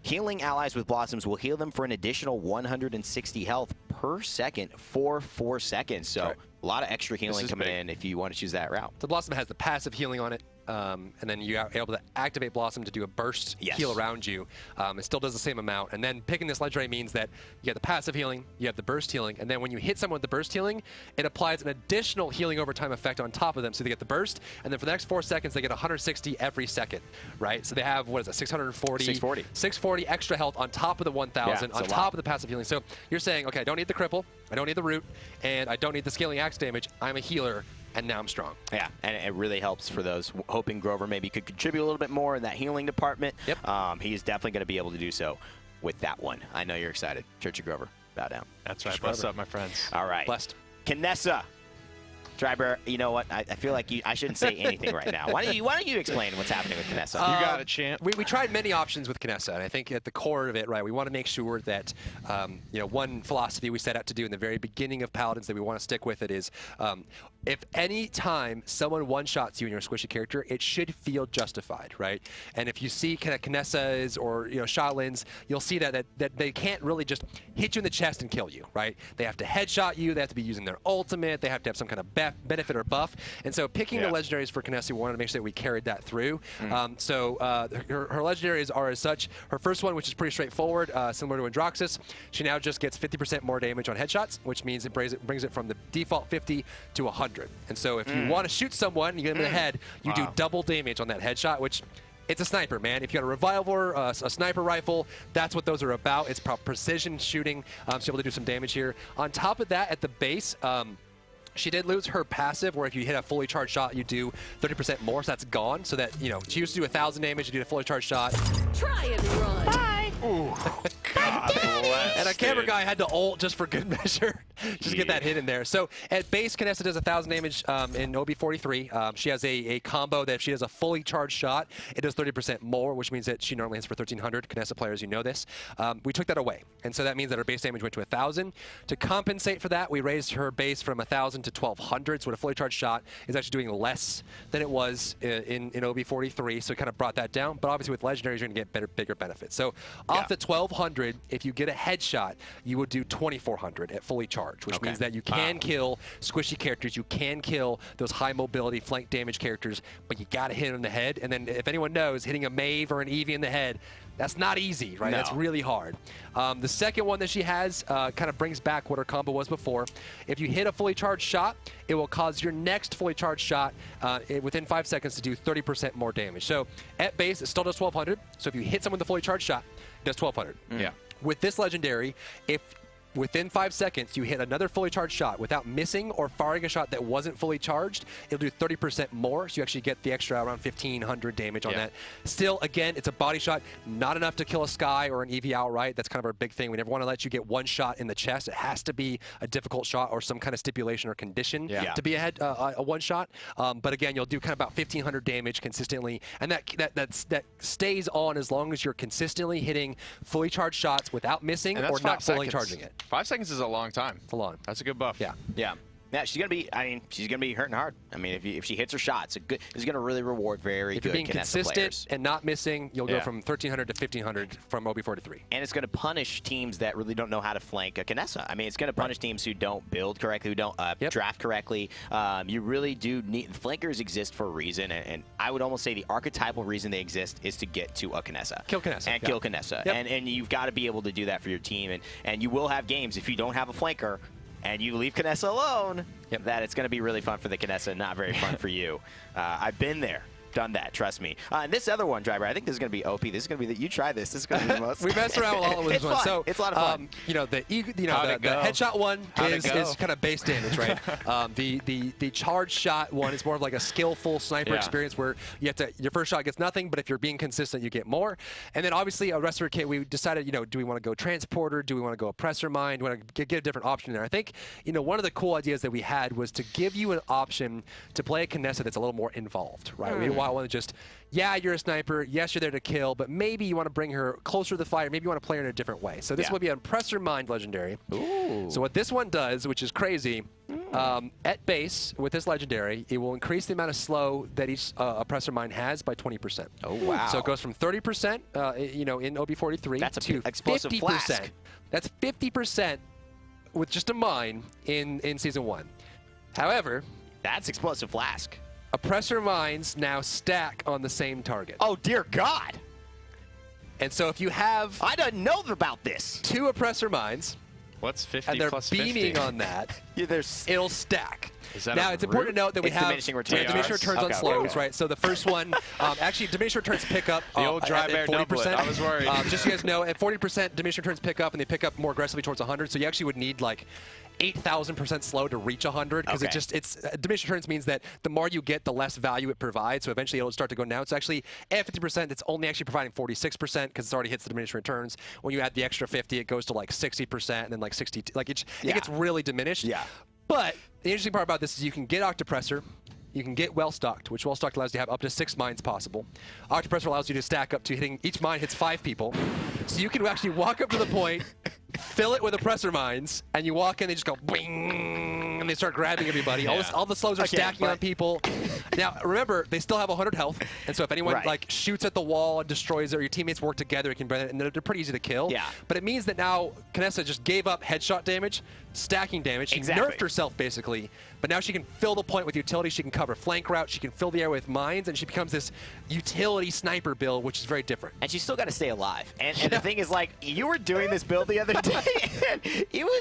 Healing allies with Blossoms will heal them for an additional 160 health per second for 4 seconds. So a lot of extra healing coming in if you want to choose that route. The Blossom has the passive healing on it, and then you are able to activate Blossom to do a burst heal around you. It still does the same amount. And then picking this legendary means that you have the passive healing, you have the burst healing, and then when you hit someone with the burst healing, it applies an additional healing over time effect on top of them. So they get the burst, and then for the next 4 seconds, they get 160 every second, right? So they have, what is it, 640 extra health on top of the 1,000, on top of the passive healing. So you're saying, okay, I don't need the cripple, I don't need the root, and I don't need the scaling axe damage. I'm a healer, and now I'm strong. Yeah, and it really helps for those hoping Grover maybe could contribute a little bit more in that healing department. Yep. He's definitely going to be able to do so with that one. I know you're excited. Church of Grover, bow down. That's right. Bless up, my friends. All right. Blessed. Kinessa. Dryber, you know what? I feel like I shouldn't say anything right now. Why don't you explain what's happening with Kinessa? You got it, champ. We tried many options with Kinessa, and I think at the core of it, right, we want to make sure that, one philosophy we set out to do in the very beginning of Paladins that we want to stick with it is, if any time someone one-shots you and you're a squishy character, it should feel justified, right? And if you see kind of Kinessa's or Sha Lin's, you'll see that they can't really just hit you in the chest and kill you, right? They have to headshot you. They have to be using their ultimate. They have to have some kind of benefit or buff. And so picking the legendaries for Kinessa, we wanted to make sure that we carried that through. Her legendaries are as such. Her first one, which is pretty straightforward, similar to Androxus, she now just gets 50% more damage on headshots, which means it brings it from the default 50 to 100. And so if you want to shoot someone, you get them in the head, you do double damage on that headshot, which it's a sniper, man. If you got a revolver, a sniper rifle, that's what those are about. It's precision shooting, so you're able to do some damage here. On top of that, at the base, she did lose her passive, where if you hit a fully charged shot, you do 30% more, so that's gone. So that, she used to do 1,000 damage, you do a fully charged shot. Try and run. Bye. Ooh, God bless, And a camera dude. guy had to ult just for good measure, just to get that hit in there. So at base, Kinessa does 1,000 damage in OB43. She has a combo that if she has a fully charged shot, it does 30% more, which means that she normally hits for 1,300. Kinessa players, you know this. We took that away, and so that means that her base damage went to 1,000. To compensate for that, we raised her base from 1,000 to 1,200. So a fully charged shot is actually doing less than it was in OB43. So it kind of brought that down. But obviously with Legendaries, you're going to get bigger benefits. So off the 1,200, if you get a headshot, you would do 2,400 at fully charged, which means that you can kill squishy characters, you can kill those high mobility flank damage characters, but you got to hit them in the head. And then if anyone knows, hitting a Maeve or an Evie in the head, that's not easy, right? No. That's really hard. The second one that she has kind of brings back what her combo was before. If you hit a fully charged shot, it will cause your next fully charged shot within 5 seconds to do 30% more damage. So at base, it still does 1,200. So if you hit someone with a fully charged shot, it does 1,200. Yeah. With this legendary, if within 5 seconds you hit another fully charged shot without missing or firing a shot that wasn't fully charged, it'll do 30% more, so you actually get the extra around 1,500 damage on that. Still, again, it's a body shot, not enough to kill a Skye or an Evie outright. That's kind of our big thing. We never want to let you get one shot in the chest. It has to be a difficult shot or some kind of stipulation or condition to be a one shot. But again, you'll do kind of about 1,500 damage consistently, and that stays on as long as you're consistently hitting fully charged shots without missing or not fully charging it. 5 seconds is a long time. It's a long. That's a good buff. Yeah. Yeah, she's gonna be. I mean, she's gonna be hurting hard. I mean, if she hits her shots, it's gonna really reward very if good you're being Kinessa consistent players. and not missing, you'll go from 1,300 to 1,500 from OB43. And it's gonna punish teams that really don't know how to flank a Kinessa. I mean, it's gonna punish teams who don't build correctly, who don't draft correctly. You really do need flankers exist for a reason, and I would almost say the archetypal reason they exist is to get to a Kinessa. Kill Kinessa. And kill Kinessa. And you've got to be able to do that for your team, and you will have games if you don't have a flanker and you leave Kinessa alone, that it's going to be really fun for the Kinessa and not very fun for you. I've been there. Done that, trust me. And this other one, Driver, I think this is going to be OP. This is going to be you try this. This is going to be the most. We messed around with all of this one. Fun. So it's a lot of fun. You know, the headshot one is kind of base damage, right? The charge shot one is more of like a skillful sniper experience where you have to your first shot gets nothing, but if you're being consistent, you get more. And then obviously a wrestler kit, we decided, do we want to go transporter? Do we want to go oppressor mine? Do we want to get a different option there? I think one of the cool ideas that we had was to give you an option to play a Kinessa that's a little more involved, right? We didn't want to just, you're a sniper, yes, you're there to kill, but maybe you want to bring her closer to the fire, maybe you want to play her in a different way. So this will be an Oppressor Mind Legendary. Ooh. So what this one does, which is crazy, at base, with this Legendary, it will increase the amount of slow that each Oppressor Mind has by 20%. Oh, wow. So it goes from 30%, in OB43 That's to explosive 50%. flask. That's 50% with just a mine in Season 1. However, that's explosive flask. Oppressor Mines now stack on the same target. Oh, dear God. And so if you have... I didn't know about this. 2 Oppressor Mines... What's 50 and they're plus beaming 50? on that, It'll stack. Now, it's important to note that we have diminishing returns. diminishing returns on slows, right? So the first one, actually, diminishing returns pick up The old dry bear at 40%. doublet. I was worried. Just so you guys know, at 40%, diminishing returns pick up, and they pick up more aggressively towards 100. So you actually would need like 8,000% slow to reach 100 because it's diminishing returns means that the more you get, the less value it provides. So eventually it'll start to go down. It's actually at 50%, it's only actually providing 46% because it already hits the diminishing returns. When you add the extra 50, it goes to like 60% and then like 60. Like it gets really diminished. Yeah. But the interesting part about this is you can get Octopressor, you can get Well-Stocked, which Well-Stocked allows you to have up to 6 mines possible. Octopressor allows you to stack up to hitting, each mine hits 5 people. So you can actually walk up to the point, fill it with Oppressor Mines, and you walk in, they just go bing, and they start grabbing everybody. All the slows are stacking on people. Now, remember, they still have 100 health, and so if anyone shoots at the wall and destroys it, or your teammates work together, you can bring it, and they're pretty easy to kill. Yeah. But it means that now Kinessa just gave up headshot damage, stacking damage. She nerfed herself, basically, but now she can fill the point with utility. She can cover flank route. She can fill the air with mines, and she becomes this utility sniper build, which is very different. And she's still got to stay alive. And the thing is, like, you were doing this build the other day, and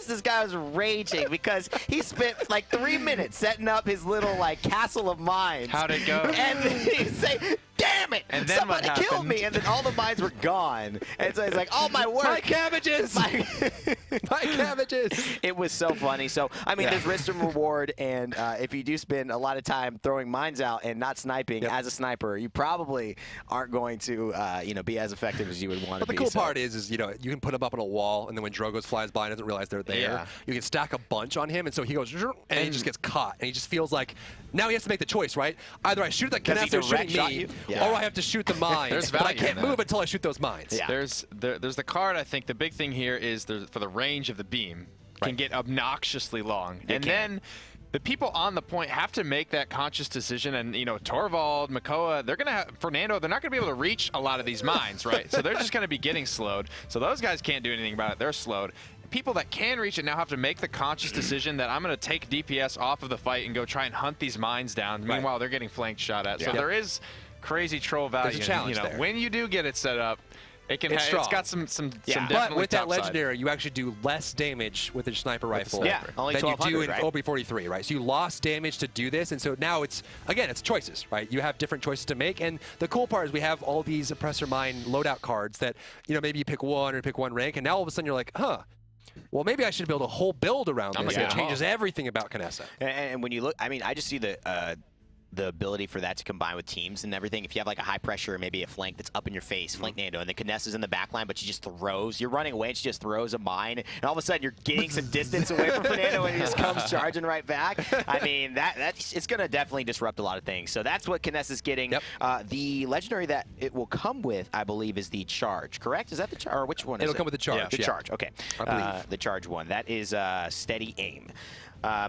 this guy was raging because he spent like 3 minutes setting up his little like castle of mines. How'd it go? And then he'd say, damn it! And then Somebody what killed happened? me, and then all the mines were gone. And so it's like, oh my word! My cabbages! My cabbages! It was so funny. So I mean, there's risk and reward, and if you do spend a lot of time throwing mines out and not sniping as a sniper, you probably aren't going to be as effective as you would want to But be. the cool part is you can put them up on a wall, and then when Drogoz flies by and doesn't realize they're there, you can stack a bunch on him, and so he goes, and he just gets caught, and he just feels like now he has to make the choice, right? Either I shoot the Kinessa who's shooting me, or I have to shoot the mines. There's but I value in can't that. move until I shoot those mines. Yeah. There's the card. I think the big thing here is for the range of the beam can get obnoxiously long, then the people on the point have to make that conscious decision. And Torvald, Makoa, they're gonna have Fernando. They're not gonna be able to reach a lot of these mines, right? So they're just gonna be getting slowed. So those guys can't do anything about it. They're slowed. People that can reach it now have to make the conscious decision that I'm going to take DPS off of the fight and go try and hunt these mines down. Meanwhile, they're getting flanked shot at. So there is crazy troll value. There's a challenge there. When you do get it set up, it's got some Yeah. definitely But with that top side. legendary, you actually do less damage with your sniper rifle Yeah, only than you do 1200, in right? OB43, right? So you lost damage to do this, and so now it's choices, right? You have different choices to make, and the cool part is we have all these oppressor mine loadout cards that maybe you pick one or pick one rank, and now all of a sudden you're like, huh. Well, maybe I should build a whole build around this. It changes everything about Kinessa. And when you look, I mean, I just see the ability for that to combine with teams and everything. If you have like a high pressure, maybe a flank that's up in your face, flank Nando, and the Kinessa's in the back line, but she just throws. You're running away and she just throws a mine, and all of a sudden you're getting some distance away from Fernando and he just comes charging right back. I mean, it's going to definitely disrupt a lot of things. So that's what Kinessa's getting. The legendary that it will come with, I believe, is the charge, correct? Is that the charge? Or which one is it? It'll come with the charge. The charge, okay. I believe. The charge one. That is steady aim.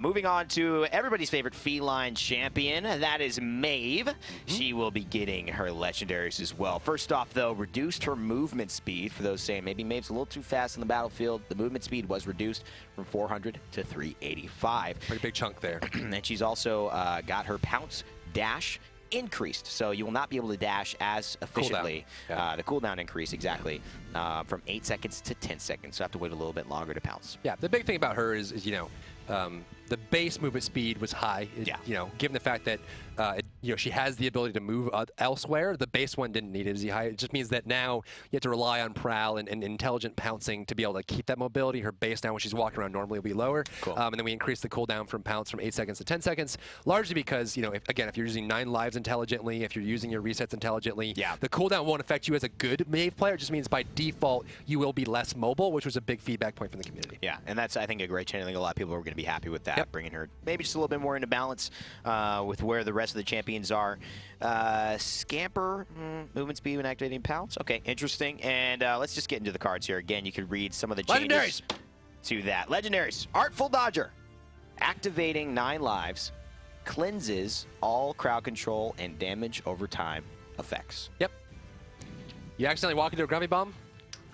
Moving on to everybody's favorite feline champion, that is Maeve. She will be getting her legendaries as well. First off, though, reduced her movement speed. For those saying maybe Maeve's a little too fast on the battlefield, the movement speed was reduced from 400 to 385. Pretty big chunk there. And she's also got her pounce dash increased, so you will not be able to dash as efficiently. Cooldown. The cooldown increase, exactly, from 8 seconds to 10 seconds, so I have to wait a little bit longer to pounce. Yeah, the big thing about her is the base movement speed was high. Given the fact that she has the ability to move elsewhere, the base one didn't need it as high. It just means that now you have to rely on prowl and intelligent pouncing to be able to keep that mobility. Her base now, when she's walking around normally, will be lower. Cool. And then we increase the cooldown from pounce from 8 seconds to 10 seconds, largely because if you're using 9 lives intelligently, if you're using your resets intelligently, the cooldown won't affect you as a good Maeve player. It just means by default you will be less mobile, which was a big feedback point from the community. Yeah, and that's, I think, a great change. I think a lot of people are going to be happy with that, bringing her maybe just a little bit more into balance with where the rest of the champions are. Scamper, movement speed when activating pounce. Okay, interesting. And let's just get into the cards here. Again, you could read some of the changes to that. Legendaries, Artful Dodger, activating 9 lives, cleanses all crowd control and damage over time effects. Yep. You accidentally walk into a Grumpy Bomb,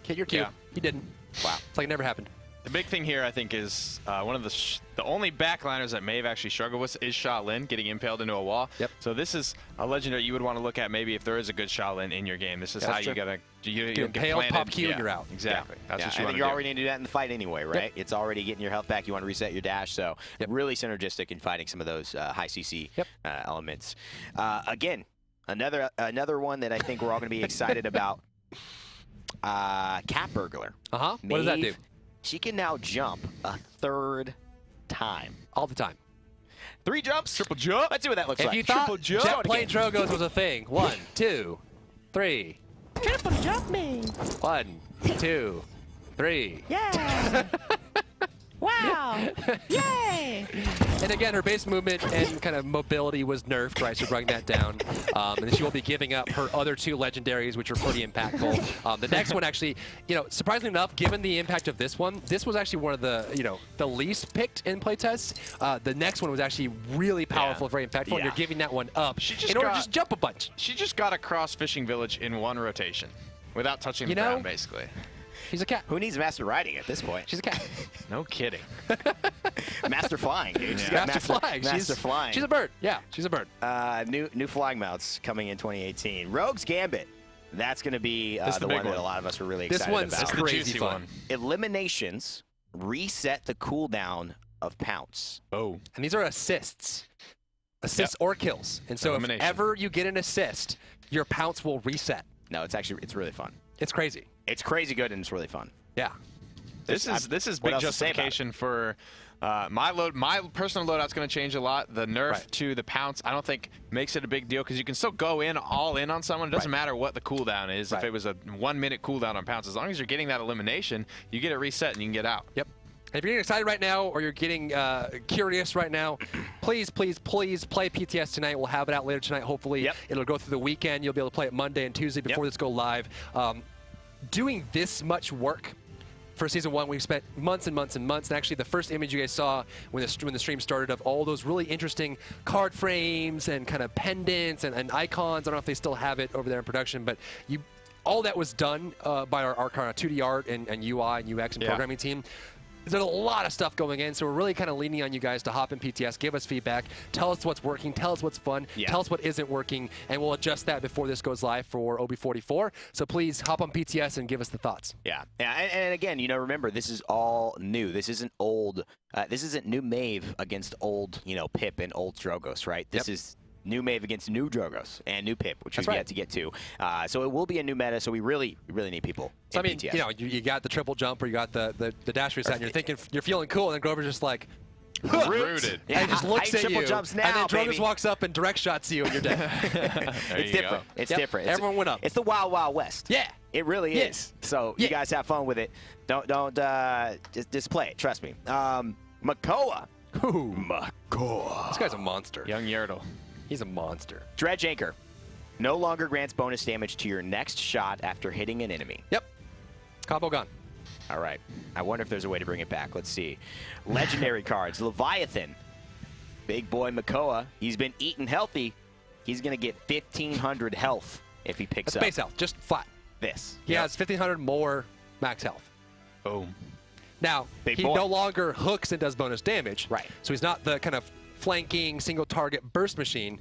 hit your Q. Yeah. You didn't. Wow. It's like it never happened. The big thing here, I think, is one of the only backliners that Maeve actually struggled with is Sha Lin getting impaled into a wall. Yep. So this is a legendary you would want to look at maybe if there is a good Sha Lin in your game. This is how you gotta you get impale, planted. pop Q, you're out. Exactly. That's what you I want think to you're do. already going to do that in the fight anyway, right? It's already getting your health back. You want to reset your dash, so really synergistic in fighting some of those high CC elements. Again, another one that I think we're all going to be excited about. Cat Burglar. What does that do? She can now jump a 3rd time. All the time. 3 jumps. Triple jump. Let's see what that looks If like. you thought Triple jump. jet plane Drogoz was a thing, 1, 2, 3. Triple jump me. 1, 2, 3. Yeah. Wow. Yay. And again, her base movement and kind of mobility was nerfed, right? So bring that down. And then she will be giving up her other 2 legendaries, which are pretty impactful. The next one actually, surprisingly enough, given the impact of this one, this was actually one of the, the least picked in playtests. The next one was actually really powerful, very impactful, and you're giving that one up in order to just jump a bunch. She just got across Fishing Village in 1 rotation without touching the ground, basically. She's a cat. Who needs Master Riding at this point? She's a cat. No kidding. Master Flying, dude. She's got Master Flying. Master Flying. She's a bird. Yeah, she's a bird. New flying mounts coming in 2018. Rogue's Gambit. That's going to be the one that a lot of us were really excited about. This one's crazy fun. Eliminations reset the cooldown of Pounce. Oh. And these are assists. Assists or kills. And so if ever you get an assist, your pounce will reset. No, it's really fun. It's crazy. It's crazy good and it's really fun. Yeah. This is big justification for my personal loadout's going to change a lot. The nerf to the pounce, I don't think makes it a big deal because you can still go all in on someone. It doesn't matter what the cooldown is. If it was a 1 minute cooldown on pounce, as long as you're getting that elimination, you get it reset and you can get out. Yep. And if you're getting excited right now or you're getting curious right now, please play PTS tonight. We'll have it out later tonight, hopefully. It'll go through the weekend. You'll be able to play it Monday and Tuesday before this go live. Doing this much work for Season 1, we've spent months and months and months. And actually, the first image you guys saw when the stream started of all those really interesting card frames and kind of pendants and icons. I don't know if they still have it over there in production, but all that was done by our kind of 2D art and UI and UX and programming team. There's a lot of stuff going in, so we're really kind of leaning on you guys to hop in PTS, give us feedback, tell us what's working, tell us what's fun, tell us what isn't working, and we'll adjust that before this goes live for OB44. So please hop on PTS and give us the thoughts. Yeah, and again, remember, this is all new. This isn't old. This isn't new Maeve against old, Pip and old Drogoz, right? This is new Maeve against new Drogoz and new Pip, which we've yet to get to. So it will be a new meta, so we really need people. So I mean, PTS. you got the triple jump or you got the dash reset, and you're thinking, you're feeling cool, and then Grover's just like, rooted. And he just looks at you, jumps now, and then Drogoz baby. walks up and direct shots you, and you're dead. It's different. It's different. Everyone went up. It's the Wild Wild West. Yeah. It really is. So you guys have fun with it. Don't just play it. Trust me. Makoa. Makoa. This guy's a monster. Young Yertle. He's a monster. Dredge Anchor. No longer grants bonus damage to your next shot after hitting an enemy. Yep. Combo gun. All right. I wonder if there's a way to bring it back. Let's see. Legendary cards. Leviathan. Big boy Makoa. He's been eating healthy. He's going to get 1,500 health if he picks up. Base health, just flat. This. He has 1,500 more max health. Boom. Now, he no longer hooks and does bonus damage. Right. So he's not the kind of flanking, single target burst machine,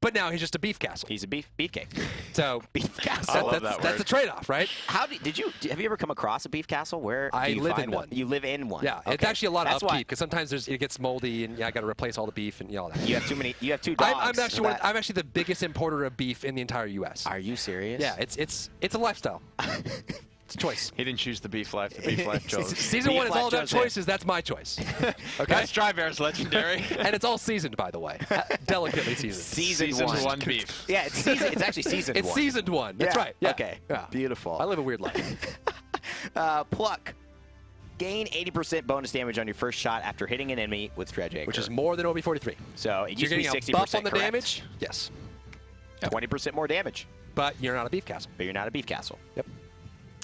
but now he's just a beef castle. He's a beefcake. So beef castle. that's a trade-off, right? Have you ever come across a beef castle? Where I live in one. You live in one. Yeah, okay. It's actually a lot of upkeep because sometimes it gets moldy and I got to replace all the beef and all that. You have too many. You have two dogs. I'm actually the biggest importer of beef in the entire U.S. Are you serious? Yeah, it's a lifestyle. It's a choice. He didn't choose the beef life. The beef life chose. Season 1 is all about choices. That's my choice. Okay. That's Drybear's legendary. And it's all seasoned, by the way. Delicately seasoned. Season one beef. Yeah, it's actually seasoned one. It's seasoned one. That's right. Yeah. Okay. Yeah. Beautiful. I live a weird life. Pluck. Gain 80% bonus damage on your first shot after hitting an enemy with Dredge Anchor. Which is more than OB43. So it used you're to be 60%. getting a buff on the correct? damage. Yes. 20% more damage. But you're not a beef castle. But you're not a beef castle. Yep.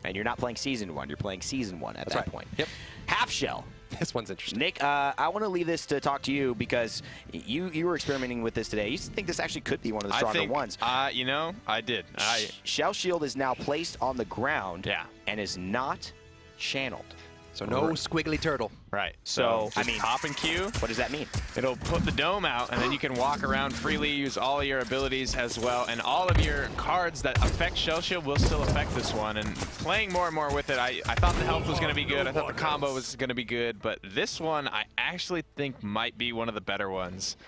And you're not playing Season 1. You're playing Season 1 at that point. Yep. Half Shell. This one's interesting. Nick, I want to leave this to talk to you because you were experimenting with this today. You think this actually could be one of the stronger ones. I did. Shell Shield is now placed on the ground and is not channeled. So no squiggly turtle. Right. So I mean, hop and Q. What does that mean? It'll put the dome out, and then you can walk around freely, use all your abilities as well, and all of your cards that affect Shell Shield will still affect this one. And playing more and more with it, I thought the health was going to be good. I thought the combo was going to be good, but this one I actually think might be one of the better ones.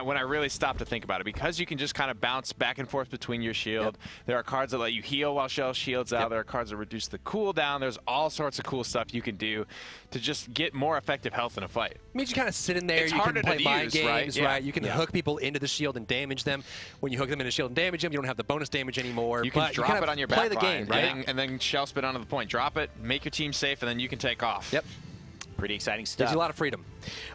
When I really stopped to think about it, because you can just kind of bounce back and forth between your shield. There are cards that let you heal while Shell Shield's out. There are cards that reduce the cooldown. There's all sorts of cool stuff you can do to just get more effective health in a fight. It means you kind of sit in there. It's you harder can play to mind use, games, right? You can hook people into the shield and damage them. When you hook them into shield and damage them, you don't have the bonus damage anymore. You can drop it on your back play the game, line, and then shell spit onto the point. Drop it, make your team safe, and then you can take off. Yep. Pretty exciting stuff. Gives you a lot of freedom.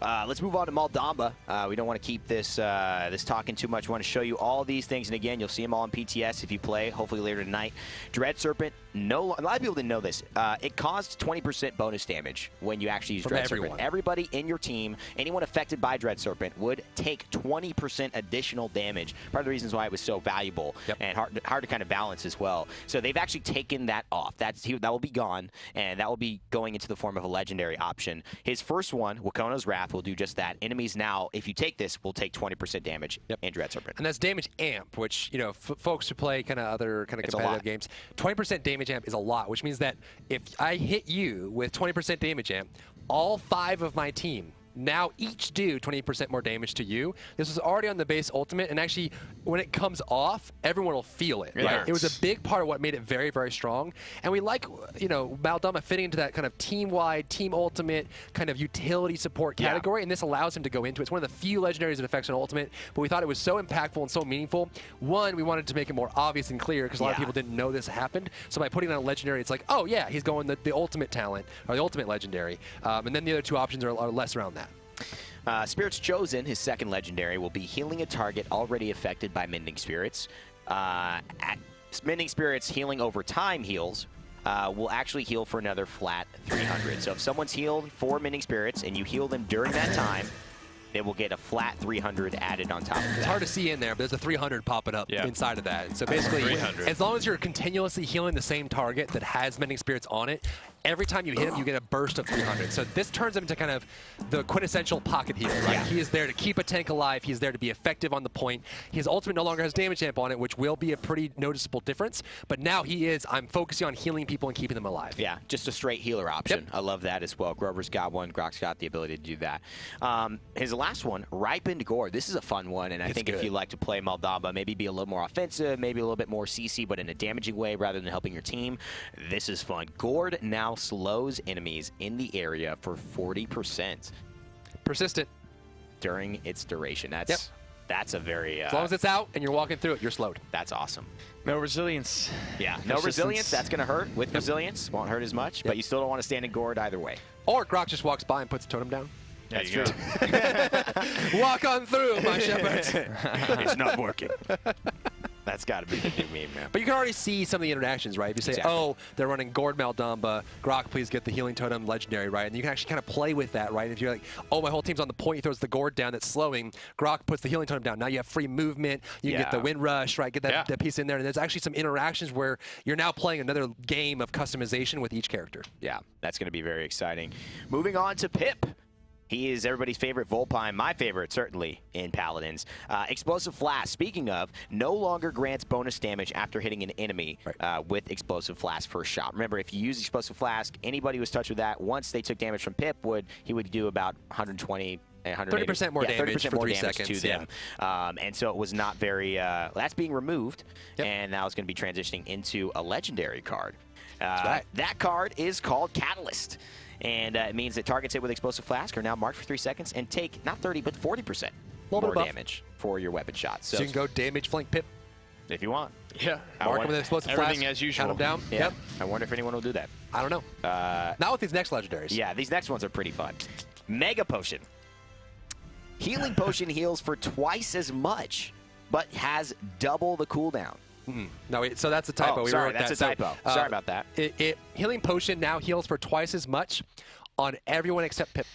Let's move on to Moldamba. We don't want to keep this this talking too much. We want to show you all these things, and again, you'll see them all in PTS if you play, hopefully later tonight. Dread Serpent, a lot of people didn't know this. It caused 20% bonus damage when you actually use Dread Serpent. Everybody in your team, anyone affected by Dread Serpent, would take 20% additional damage. Part of the reasons why it was so valuable and hard to kind of balance as well. So they've actually taken that off. That will be gone, and that will be going into the form of a legendary option. His first one, Wakono's Wrath, will do just that. Enemies now, if you take this, will take 20% damage in Dread Serpent. And that's damage amp, which, folks who play kind of other kind of competitive games, 20% damage amp is a lot, which means that if I hit you with 20% damage amp, all 5 of my team now each do 20% more damage to you. This was already on the base ultimate, and actually, when it comes off, everyone will feel it. Right? It was a big part of what made it very, very strong. And we like, you know, Maldama fitting into that kind of team-wide, team ultimate kind of utility support category, and this allows him to go into it. It's one of the few legendaries that affects an ultimate, but we thought it was so impactful and so meaningful. One, we wanted to make it more obvious and clear because a lot of people didn't know this happened. So by putting it on a legendary, it's like, oh yeah, he's going the ultimate talent or the ultimate legendary. And then the other two options are less around that. Spirits Chosen, his second legendary, will be healing a target already affected by Mending Spirits. Mending Spirits healing over time heals will actually heal for another flat 300. So if someone's healed 4 Mending Spirits and you heal them during that time, they will get a flat 300 added on top of that. It's hard to see in there, but there's a 300 popping up inside of that. And so basically, as long as you're continuously healing the same target that has Mending Spirits on it, every time you hit him, you get a burst of 300. So this turns him into kind of the quintessential pocket healer, right? He is there to keep a tank alive. He's there to be effective on the point. His ultimate no longer has damage amp on it, which will be a pretty noticeable difference. But now he is, I'm focusing on healing people and keeping them alive. Yeah, just a straight healer option. I love that as well. Grover's got one. Grohk's got the ability to do that. His last one, Ripened Gore. This is a fun one, and I think if you like to play Maldaba, maybe be a little more offensive, maybe a little bit more CC, but in a damaging way rather than helping your team, this is fun. Gourd now slows enemies in the area for 40%. Persistent. During its duration. That's a very... as long as it's out and you're walking through it, you're slowed. That's awesome. No resilience. Yeah, no resilience. That's going to hurt. With resilience, won't hurt as much, but you still don't want to stand in Gourd either way. Or Grohk just walks by and puts a totem down. That's true. Walk on through, my shepherds. It's not working. That's got to be the new meme, man. But you can already see some of the interactions, right? If you say, oh, they're running Gourd Maldamba, Grohk, please get the Healing Totem Legendary, right? And you can actually kind of play with that, right? If you're like, oh, my whole team's on the point, he throws the Gourd down that's slowing, Grohk puts the Healing Totem down. Now you have free movement, you can get the Wind Rush, right? Get that piece in there. And there's actually some interactions where you're now playing another game of customization with each character. Yeah, that's going to be very exciting. Moving on to Pip. He is everybody's favorite Volpine, my favorite, certainly, in Paladins. Explosive Flask, speaking of, no longer grants bonus damage after hitting an enemy with Explosive Flask first shot. Remember, if you use Explosive Flask, anybody who was touched with that, once they took damage from Pip, he would do about 120, 30% more damage for 3 seconds to them. And so it was not very... that's being removed, and now it's going to be transitioning into a Legendary card. That card is called Catalyst. And it means that targets hit with Explosive Flask are now marked for 3 seconds and take not 30, but 40% more damage for your weapon shots. So you can go damage flank Pip if you want. Yeah. Mark him with Explosive Flask. Everything as usual. Count him down. Yeah. I wonder if anyone will do that. I don't know. Not with these next legendaries. Yeah, these next ones are pretty fun. Mega Potion. Healing Potion heals for twice as much, but has double the cooldown. No, so that's a typo. Oh, sorry, that's a typo. Sorry about that. Healing Potion now heals for twice as much on everyone except Pip.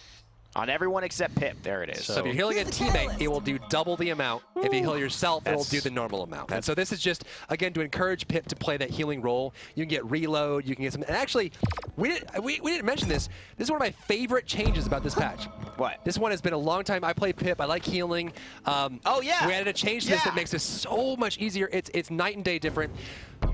On everyone except Pip. There it is. So if you're healing a teammate, it will do double the amount. If you heal yourself, it will do the normal amount. And so this is just, again, to encourage Pip to play that healing role. You can get reload. You can get some. And actually, we didn't mention this. This is one of my favorite changes about this patch. What? This one has been a long time. I play Pip. I like healing. Oh, yeah. We added a change to this that makes this so much easier. It's night and day different.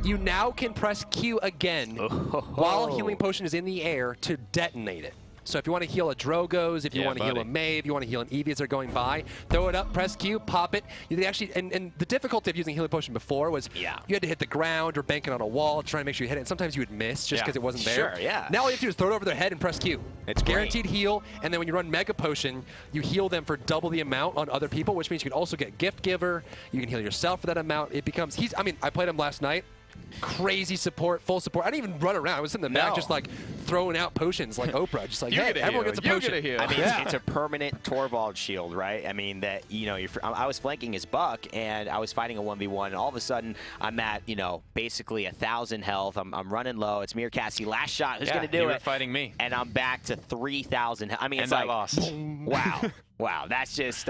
You now can press Q again while Healing Potion is in the air to detonate it. So if you want to heal a Drogoz, if you want to heal a Maeve, you want to heal an Evie as they're going by, throw it up, press Q, pop it. You can actually, and the difficulty of using Healing Potion before was you had to hit the ground or bank it on a wall, trying to make sure you hit it. And sometimes you would miss just because it wasn't there. Sure, yeah. Now all you have to do is throw it over their head and press Q. It's guaranteed heal, and then when you run Mega Potion, you heal them for double the amount on other people, which means you can also get Gift Giver. You can heal yourself for that amount. It becomes, I mean, I played him last night. Crazy support, full support. I didn't even run around. I was in the back just like throwing out potions like Oprah. Just like, hey, everyone gets a potion. I mean, it's a permanent Torvald shield, right? I mean, that, you know, I was flanking his Buck and I was fighting a 1v1 and all of a sudden I'm at, you know, basically 1,000 health. I'm running low. It's me or Cassie. Last shot. Who's going to do it? You were fighting me. And I'm back to 3,000. I mean, it's and like, I lost. Wow. Wow, that's just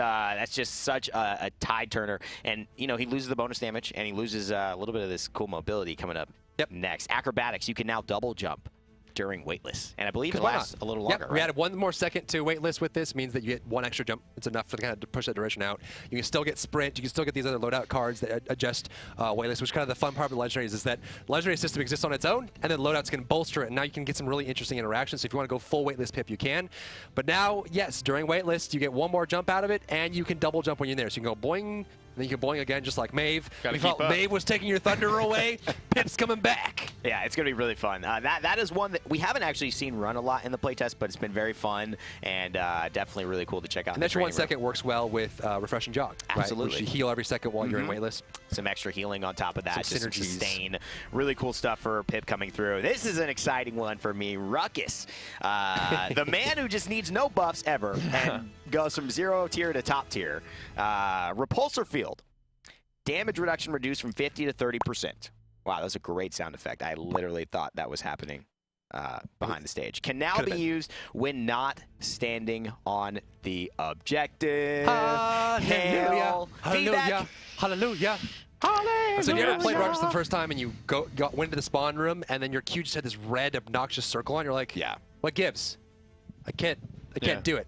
such a tide turner. And, you know, he loses the bonus damage, and he loses a little bit of this cool mobility coming up next. Acrobatics, you can now double jump. during waitlist, and I believe it why lasts not? a little longer. Yep, right? we added one more second to waitlist with this. Means that you get one extra jump. It's enough for the kind of to push that duration out. You can still get sprint. You can still get these other loadout cards that adjust waitlist, which kind of the fun part of the legendaries is that legendary system exists on its own, and then loadouts can bolster it. And now you can get some really interesting interactions. So if you want to go full waitlist Pip, you can. But now, yes, during waitlist, you get one more jump out of it, and you can double jump when you're there. So you can go boing. And then you can boing again, just like Maeve. Gotta We keep felt up. Maeve was taking your thunder away. Pip's coming back. Yeah, it's going to be really fun. That is one that we haven't actually seen run a lot in the playtest, but it's been very fun and definitely really cool to check out. And extra 1 second works well with refreshing jog. Absolutely. Right? Which you heal every second while you're in waitlist. Some extra healing on top of that, Some just some synergies. sustain. Really cool stuff for Pip coming through. This is an exciting one for me. Ruckus, the man who just needs no buffs ever and goes from 0 tier to top tier. Repulsor Field. Damage reduction reduced from 50 to 30%. Wow, that was a great sound effect. I literally thought that was happening behind the stage. Can now be used when not standing on the objective. Hallelujah. Feedback. Hallelujah. Hallelujah. So if you ever played Ruckus the first time and you went into the spawn room and then your Q just had this red obnoxious circle on, you're like, Yeah. what gives? I can't Yeah. do it.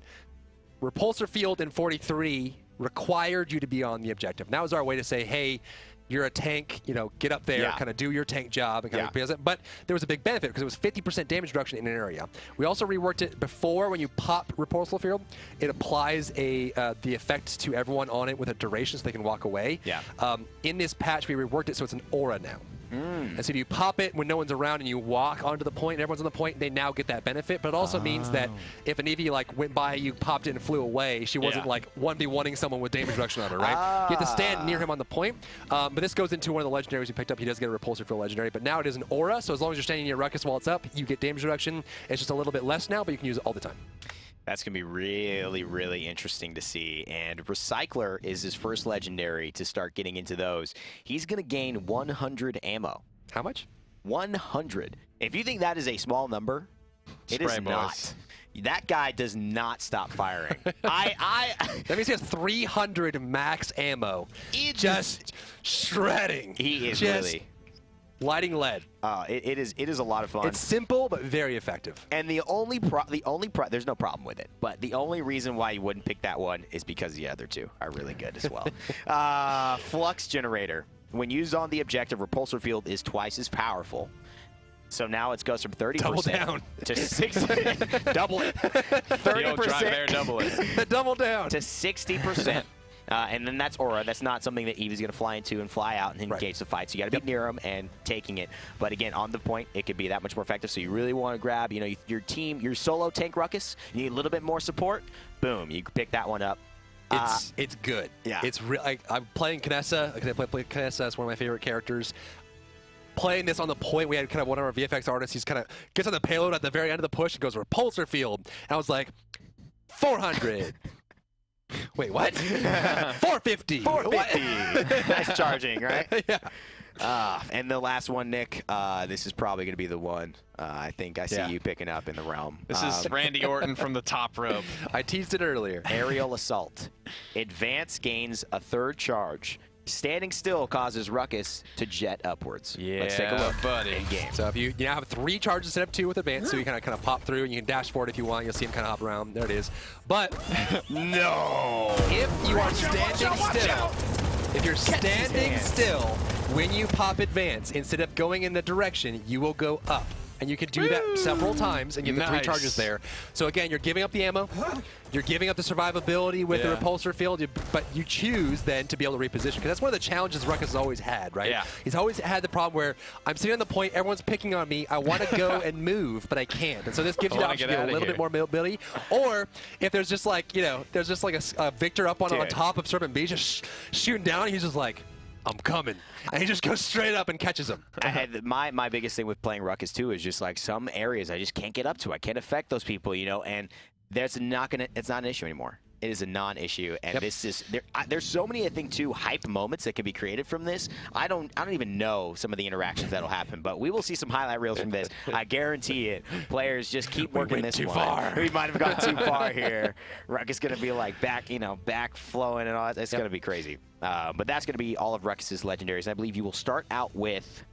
Repulsor Field in 43 required you to be on the objective. And that was our way to say, hey, you're a tank, get up there, Yeah. kind of do your tank job and kind of present. But there was a big benefit because it was 50% damage reduction in an area. We also reworked it before when you pop Repulsor Field, it applies the effect to everyone on it with a duration so they can walk away. Yeah. In this patch, we reworked it so it's an aura now. And so if you pop it when no one's around and you walk onto the point and everyone's on the point, they now get that benefit. But it also means that if an Evie went by, you popped it and flew away, she wasn't 1v1ing someone with damage reduction on her, right? You have to stand near him on the point. But this goes into one of the legendaries we picked up. He does get a Repulsor Field legendary, but now it is an aura. So as long as you're standing near Ruckus while it's up, you get damage reduction. It's just a little bit less now, but you can use it all the time. That's going to be really, really interesting to see. And Recycler is his first legendary to start getting into those. He's going to gain 100 ammo. How much? 100. If you think that is a small number, it is Spray not. boys. That guy does not stop firing. That means he has 300 max ammo. Just shredding. He is Just really. lighting lead. It is a lot of fun. It's simple, but very effective. And there's no problem with it, but the only reason why you wouldn't pick that one is because the other two are really good as well. Flux Generator. When used on the objective, Repulsor Field is twice as powerful. So now it goes from 30% Double down. to 60%. Double it. 30% double it. Double down. to 60%. And then that's Aura. That's not something that Evie's going to fly into and fly out and engage the fight. So you got to be near him and taking it. But again, on the point, it could be that much more effective. So you really want to grab, your team, your solo tank Ruckus. You need a little bit more support. Boom, you can pick that one up. It's good. Yeah. It's real. I'm playing Kinessa because I play Kinessa. It's one of my favorite characters. Playing this on the point, we had kind of one of our VFX artists. He's kind of gets on the payload at the very end of the push and goes Repulsor Field. And I was like, 400. Wait, what? 450. 450. Nice charging, right? Yeah. And the last one, Nick, this is probably going to be the one I think I see you picking up in the realm. This is Randy Orton from the top rope. I teased it earlier. Aerial Assault. Advance gains a third charge. Standing still causes Ruckus to jet upwards. Let's take a look, buddy. In game. So if you now have 3 charges instead of 2 with advance, so you kind of pop through and you can dash forward if you want. You'll see him kind of hop around. There it is. But No! if you are standing still, if you're standing still when you pop advance, instead of going in the direction, you will go up. And you can do that several times, and you have the 3 charges there. So again, you're giving up the ammo, you're giving up the survivability with the Repulsor Field, but you choose then to be able to reposition. Because that's one of the challenges Ruckus has always had, right? Yeah. He's always had the problem where I'm sitting on the point, everyone's picking on me, I want to go and move, but I can't. And so this gives you the option to get a little bit more mobility. Or if there's just like, there's just like a Viktor up on top of Serpent B, just shooting down, he's just like, I'm coming. And he just goes straight up and catches him. My biggest thing with playing Ruckus too is just like some areas I just can't get up to. I can't affect those people, and it's not an issue anymore. It is a non-issue, and this is there's so many, I think, too, hype moments that can be created from this. I don't even know some of the interactions that'll happen, but we will see some highlight reels from this. I guarantee it. Players just keep working this too one. far. We might have gone too far here. Ruckus gonna be like back flowing and all that. It's gonna be crazy. But that's gonna be all of Ruckus's legendaries. I believe you will start out with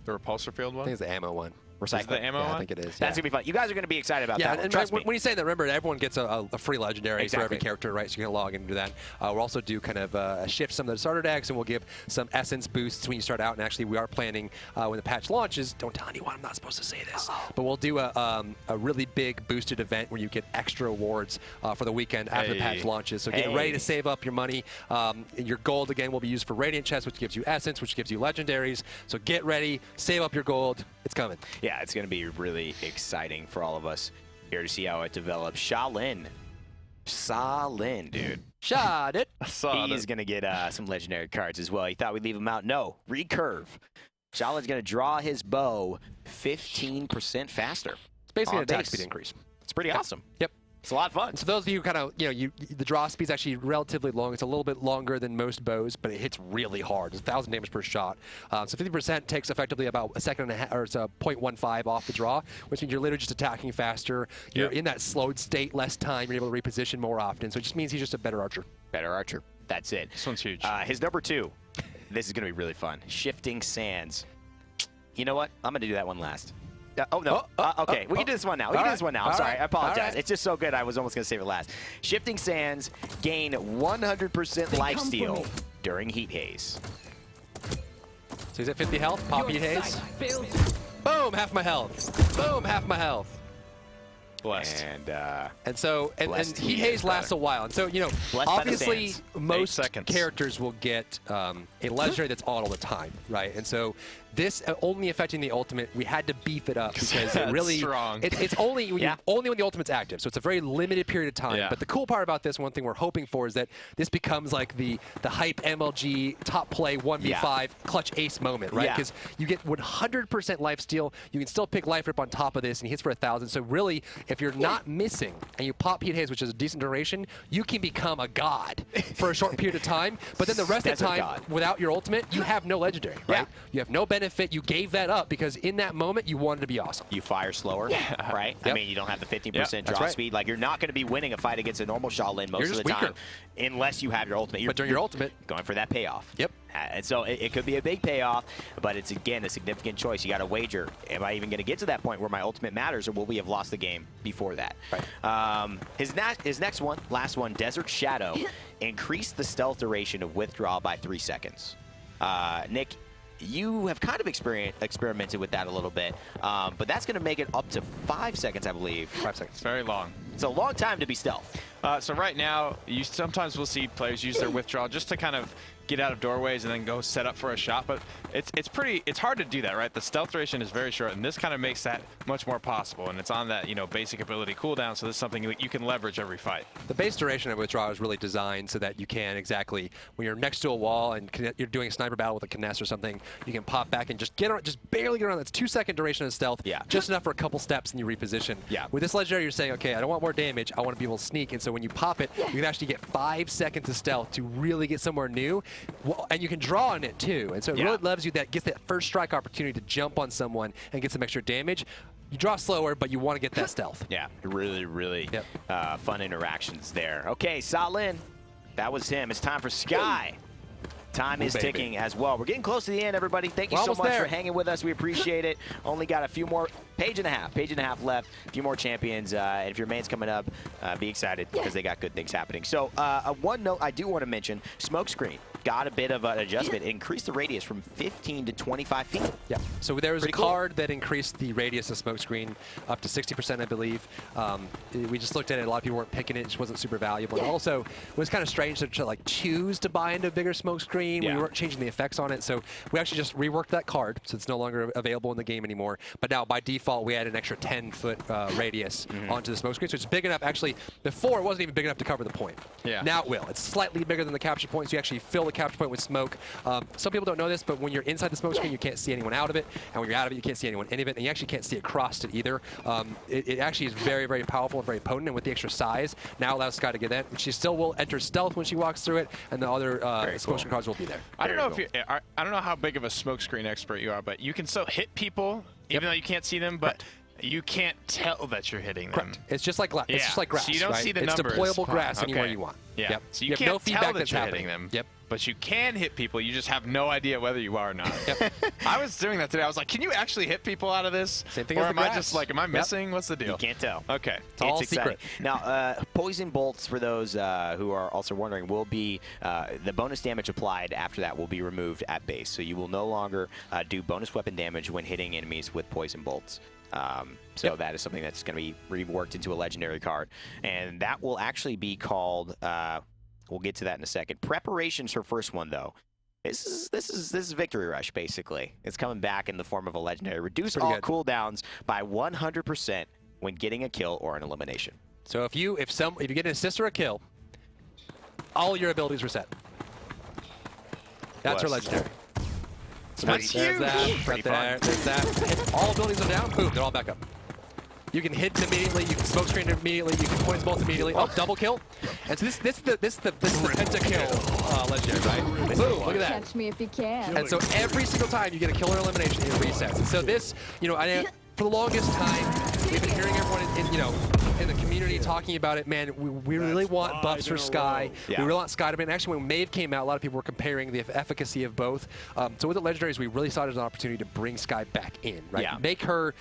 The Repulsor Field I one? think it's the ammo one. Recycle Is the ammo Yeah, I one? think it is. That's Yeah. going to be fun. You guys are going to be excited about that. And Trust me. when you say that, remember, everyone gets a free legendary for every Exactly. character, right? So you can log in and do that. We'll also do kind of shift some of the starter decks, and we'll give some essence boosts when you start out. And actually, we are planning when the patch launches. Don't tell anyone, I'm not supposed to say this. But we'll do a really big boosted event where you get extra awards for the weekend after the patch launches. So get ready to save up your money. Your gold, again, will be used for Radiant Chests, which gives you essence, which gives you legendaries. So get ready, save up your gold. It's coming. Yeah, it's going to be really exciting for all of us here to see how it develops. Sha Lin, dude. Shot it. He's going to get some legendary cards as well. He thought we'd leave him out. No, recurve. Sha Lin's going to draw his bow 15% faster. It's basically on an attack base. speed increase. It's pretty awesome. Yep. It's a lot of fun. And so those of you kind of, the draw speed's actually relatively long. It's a little bit longer than most bows, but it hits really hard. It's 1,000 damage per shot. So 50% takes effectively about a second and a half, or it's a 0.15 off the draw, which means you're literally just attacking faster. You're in that slowed state, less time. You're able to reposition more often. So it just means he's just a better archer. Better archer. That's it. This one's huge. His number 2. This is going to be really fun. Shifting Sands. You know what? I'm going to do that one last. Oh, no. Okay, we can do this one now. We can do this one now. I'm sorry. I apologize. It's just so good, I was almost going to save it last. Shifting Sands gain 100% lifesteal during Heat Haze. So he's at 50 health. Pop Heat Haze. Boom, half my health. Boom, half my health. Blessed. And And Heat Haze lasts a while. And so, Blessed by the obviously sands. most 8 seconds. characters will get a legendary that's on all the time, right? And so this only affecting the ultimate, we had to beef it up because it really strong. It's only when only when the ultimate's active. So it's a very limited period of time. Yeah. But the cool part about this, one thing we're hoping for, is that this becomes like the hype MLG top play 1v5 clutch ace moment, right? Yeah. Because you get 100% life steal. You can still pick life rip on top of this, and he hits for 1,000. So really, if you're not missing and you pop Heat Haze, which is a decent duration, you can become a god for a short period of time. But then the rest of the Desert time, god. without your ultimate, you have no legendary, right? Yeah. You have no benefit. You gave that up because in that moment, you wanted to be awesome. you fire slower, right? I Yep. mean, you don't have the 15% That's draw right. speed. Like, you're not going to be winning a fight against a normal Sha Lin most You're of the just time weaker. unless you have your ultimate. But during your ultimate, going for that payoff. Yep. And so it could be a big payoff, but it's, again, a significant choice. You got to wager, am I even going to get to that point where my ultimate matters, or will we have lost the game before that? Right. His next one, last one, Desert Shadow, increased the stealth duration of withdrawal by 3 seconds. Nick, you have kind of experimented with that a little bit, but that's going to make it up to 5 seconds, I believe. 5 seconds. It's very long. It's a long time to be stealth. So right now, you sometimes will see players use their withdrawal just to kind of get out of doorways and then go set up for a shot, but it's hard to do that, right? The stealth duration is very short, and this kind of makes that much more possible, and it's on that basic ability cooldown, so this is something you can leverage every fight. The base duration of withdrawal is really designed so that you can exactly, when you're next to a wall and you're doing a sniper battle with a Kinessa or something, you can pop back and just get around, just barely get around. That's 2 second duration of stealth, just enough for a couple steps and you reposition. With this legendary, you're saying, okay, I don't want more damage, I want to be able to sneak, and so when you pop it, you can actually get 5 seconds of stealth to really get somewhere new, and you can draw on it too, and so it really loves you, gets that first strike opportunity to jump on someone and get some extra damage. You draw slower, but you want to get that stealth. Yeah, really, really fun interactions there. Okay, Sha Lin, that was him. It's time for Skye. Time is ticking as well. We're getting close to the end, everybody. Thank you so much for hanging with us. We appreciate it. Only got a few more, page and a half left. A few more champions. And if your main's coming up, be excited because they got good things happening. So one note I do want to mention, Smokescreen got a bit of an adjustment. It increased the radius from 15 to 25 feet. Yeah, so there was a card that increased the radius of Smokescreen up to 60%, I believe. We just looked at it. A lot of people weren't picking it. It just wasn't super valuable. And also, it was kind of strange to like choose to buy into a bigger Smokescreen. We weren't changing the effects on it. So we actually just reworked that card, so it's no longer available in the game anymore. But now, by default, we add an extra 10-foot radius onto the Smokescreen. So it's big enough. Actually, before, it wasn't even big enough to cover the point. Now it will. It's slightly bigger than the capture point, so you actually fill the capture point with smoke. Some people don't know this, but when you're inside the smoke screen, you can't see anyone out of it, and when you're out of it, you can't see anyone in of it, and you actually can't see across it either. It actually is very, very powerful and very potent, and with the extra size, now allows Skye to get that. She still will enter stealth when she walks through it, and the other smoke screen cards will be there. I don't know I don't know how big of a smokescreen expert you are, but you can still hit people even though you can't see them, but you can't tell that you're hitting them. Correct. It's just like it's just like grass. So you don't see the numbers. numbers. It's deployable grass anywhere you want. Yeah. Yep. So you you have can't no feedback tell that that's you're happening. hitting them. Yep. but you can hit people. You just have no idea whether you are or not. I was doing that today. I was like, can you actually hit people out of this? Same thing or as am the I grass. just like, am I missing? What's the deal? You can't tell. Okay. It's all exciting. secret. Now, poison bolts, for those who are also wondering, will be the bonus damage applied after that will be removed at base. So you will no longer do bonus weapon damage when hitting enemies with poison bolts. So that is something that's going to be reworked into a legendary card. And that will actually be called, we'll get to that in a second. Preparation's her first one, though. This is Victory Rush, basically. It's coming back in the form of a legendary. Reduce all cooldowns by 100% when getting a kill or an elimination. So if you get an assist or a kill, all your abilities reset. That's her legendary. That's There's that, pretty right there, fun. there's that. If all abilities are down, boom, they're all back up. You can hit immediately, you can smoke screen immediately, you can poison bolt immediately. Oh, double kill. And so this is the pentakill legendary, right? Boom, look at that. Catch me if you can. And so every single time you get a kill or elimination, it resets. And so this, for the longest time, we've been hearing everyone in the community talking about it. Man, we really want buffs for Skye. Yeah. We really want Skye to be. And actually, when Maeve came out, a lot of people were comparing the efficacy of both. So with the Legendaries, we really saw it as an opportunity to bring Skye back in, right? Yeah. Make her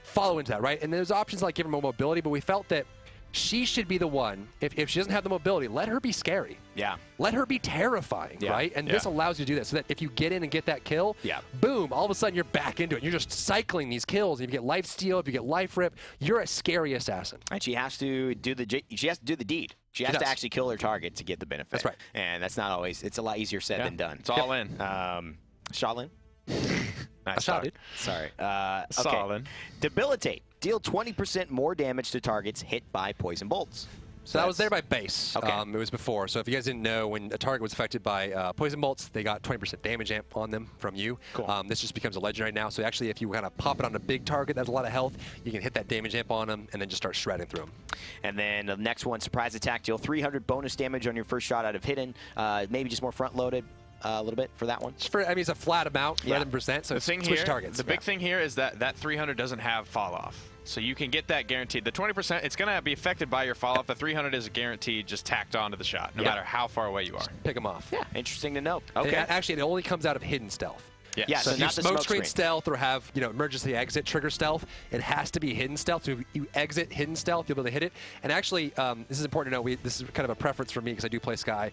follow into that, right? And there's options like give her more mobility, but we felt that she should be the one, if she doesn't have the mobility, let her be scary. Yeah. Let her be terrifying, right? And this allows you to do that, so that if you get in and get that kill, boom, all of a sudden you're back into it. You're just cycling these kills. If you get life steal, if you get life rip, you're a scary assassin. And she has to do the deed. She has to actually kill her target to get the benefit. That's right. And that's not always. It's a lot easier said than done. It's all in. Sha Lin? Nice shot, start. dude. Sorry. Solid. Debilitate. Deal 20% more damage to targets hit by poison bolts. So that was there by base. Okay. It was before. So if you guys didn't know, when a target was affected by poison bolts, they got 20% damage amp on them from you. Cool. This just becomes a legendary now. So actually, if you kind of pop it on a big target that has a lot of health, you can hit that damage amp on them and then just start shredding through them. And then the next one, surprise attack. Deal 300 bonus damage on your first shot out of hidden. Maybe just more front-loaded a little bit for that one. It's a flat amount, 11%. So The thing switch here, targets. the big thing here is that 300 doesn't have fall off. So you can get that guaranteed. The 20%, it's going to be affected by your fall off. The 300 is a guaranteed just tacked onto the shot, no matter how far away you are. Pick them off. Yeah, interesting to know. And Okay. actually, it only comes out of hidden stealth. Yeah, so if you not the smoke smoke screen screen. stealth or have emergency exit trigger stealth, it has to be hidden stealth. So if you exit hidden stealth, you'll be able to hit it. And actually, this is important to know. This is kind of a preference for me because I do play Skye.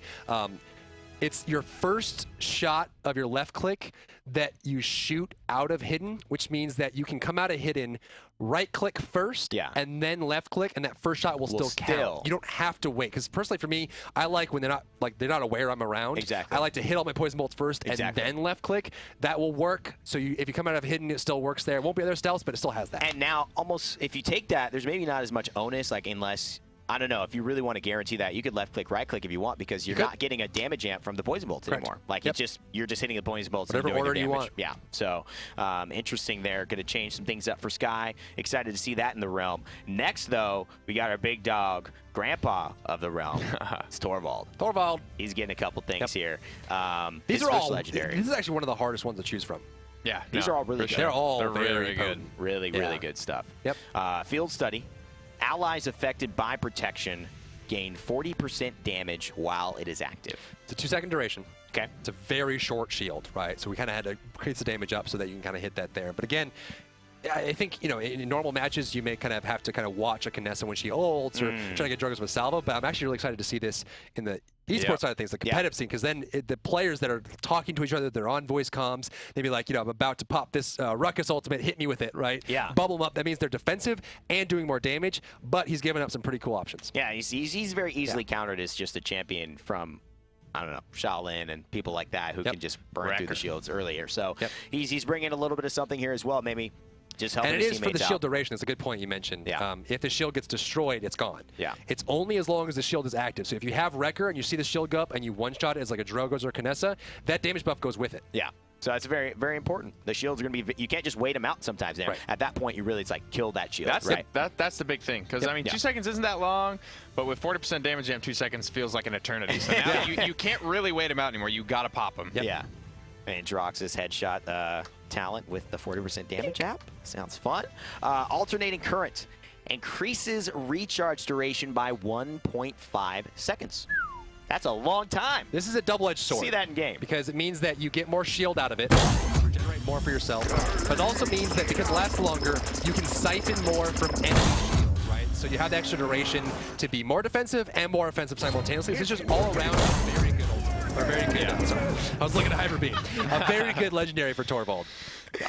It's your first shot of your left click that you shoot out of hidden, which means that you can come out of hidden, right click first, and then left click, and that first shot will still count. You don't have to wait. Because personally, for me, I like when they're not aware I'm around. Exactly. I like to hit all my poison bolts first and then left click. That will work. So if you come out of hidden, it still works there. It won't be other stealths, but it still has that. And now, almost if you take that, there's maybe not as much onus, unless. I don't know. If you really want to guarantee that, you could left click, right click if you want, because you're not getting a damage amp from the poison bolts anymore. You're just hitting the poison bolts. Whatever and doing order the you damage. want. Yeah. So interesting there. Going to change some things up for Skye. Excited to see that in the realm. Next, though, we got our big dog, Grandpa of the realm. It's Torvald. Torvald. He's getting a couple things here. These are all legendary. This is actually one of the hardest ones to choose from. Yeah, these are all really good. They're all They're very good. Really good stuff. Yep. Field study. Allies affected by protection gain 40% damage while it is active. It's a 2-second duration. Okay. It's a very short shield, right? So we kind of had to increase the damage up so that you can kind of hit that there. But again, I think, in normal matches, you may kind of have to watch a Kinessa when she ults or try to get Drogoz with salvo, but I'm actually really excited to see this in the esports side of things, the competitive scene, because then the players that are talking to each other, they're on voice comms, they be like, I'm about to pop this Ruckus ultimate, hit me with it, right? Yeah. Bubble them up. That means they're defensive and doing more damage, but he's giving up some pretty cool options. Yeah, he's very easily countered as just a champion from, I don't know, Sha Lin and people like that who can just burn through the shields earlier. So he's bringing a little bit of something here as well, maybe. Just helping and it his is for teammates the shield out. duration. It's a good point you mentioned. Yeah. If the shield gets destroyed, it's gone. Yeah. It's only as long as the shield is active. So if you have Wrecker and you see the shield go up and you one-shot it as like a Drogoz or Kinessa, that damage buff goes with it. Yeah. So that's very, very important. The shield's going to be, you can't just wait them out sometimes. Right. At that point, you really, it's like kill that shield. That's the big thing. Because, 2 seconds isn't that long, but with 40% damage amp, 2 seconds feels like an eternity. So now you can't really wait them out anymore. You got to pop them. Yeah. Androxus headshot talent with the 40% damage app. Sounds fun. Alternating current increases recharge duration by 1.5 seconds. That's a long time. This is a double-edged sword. See that in game. Because it means that you get more shield out of it, regenerate more for yourself, but it also means that because it lasts longer, you can siphon more from any shield, right? So you have the extra duration to be more defensive and more offensive simultaneously. This is just all around a very good ultimate. Or very good, sorry. I was looking at Hyper Beam. A very good legendary for Torvald.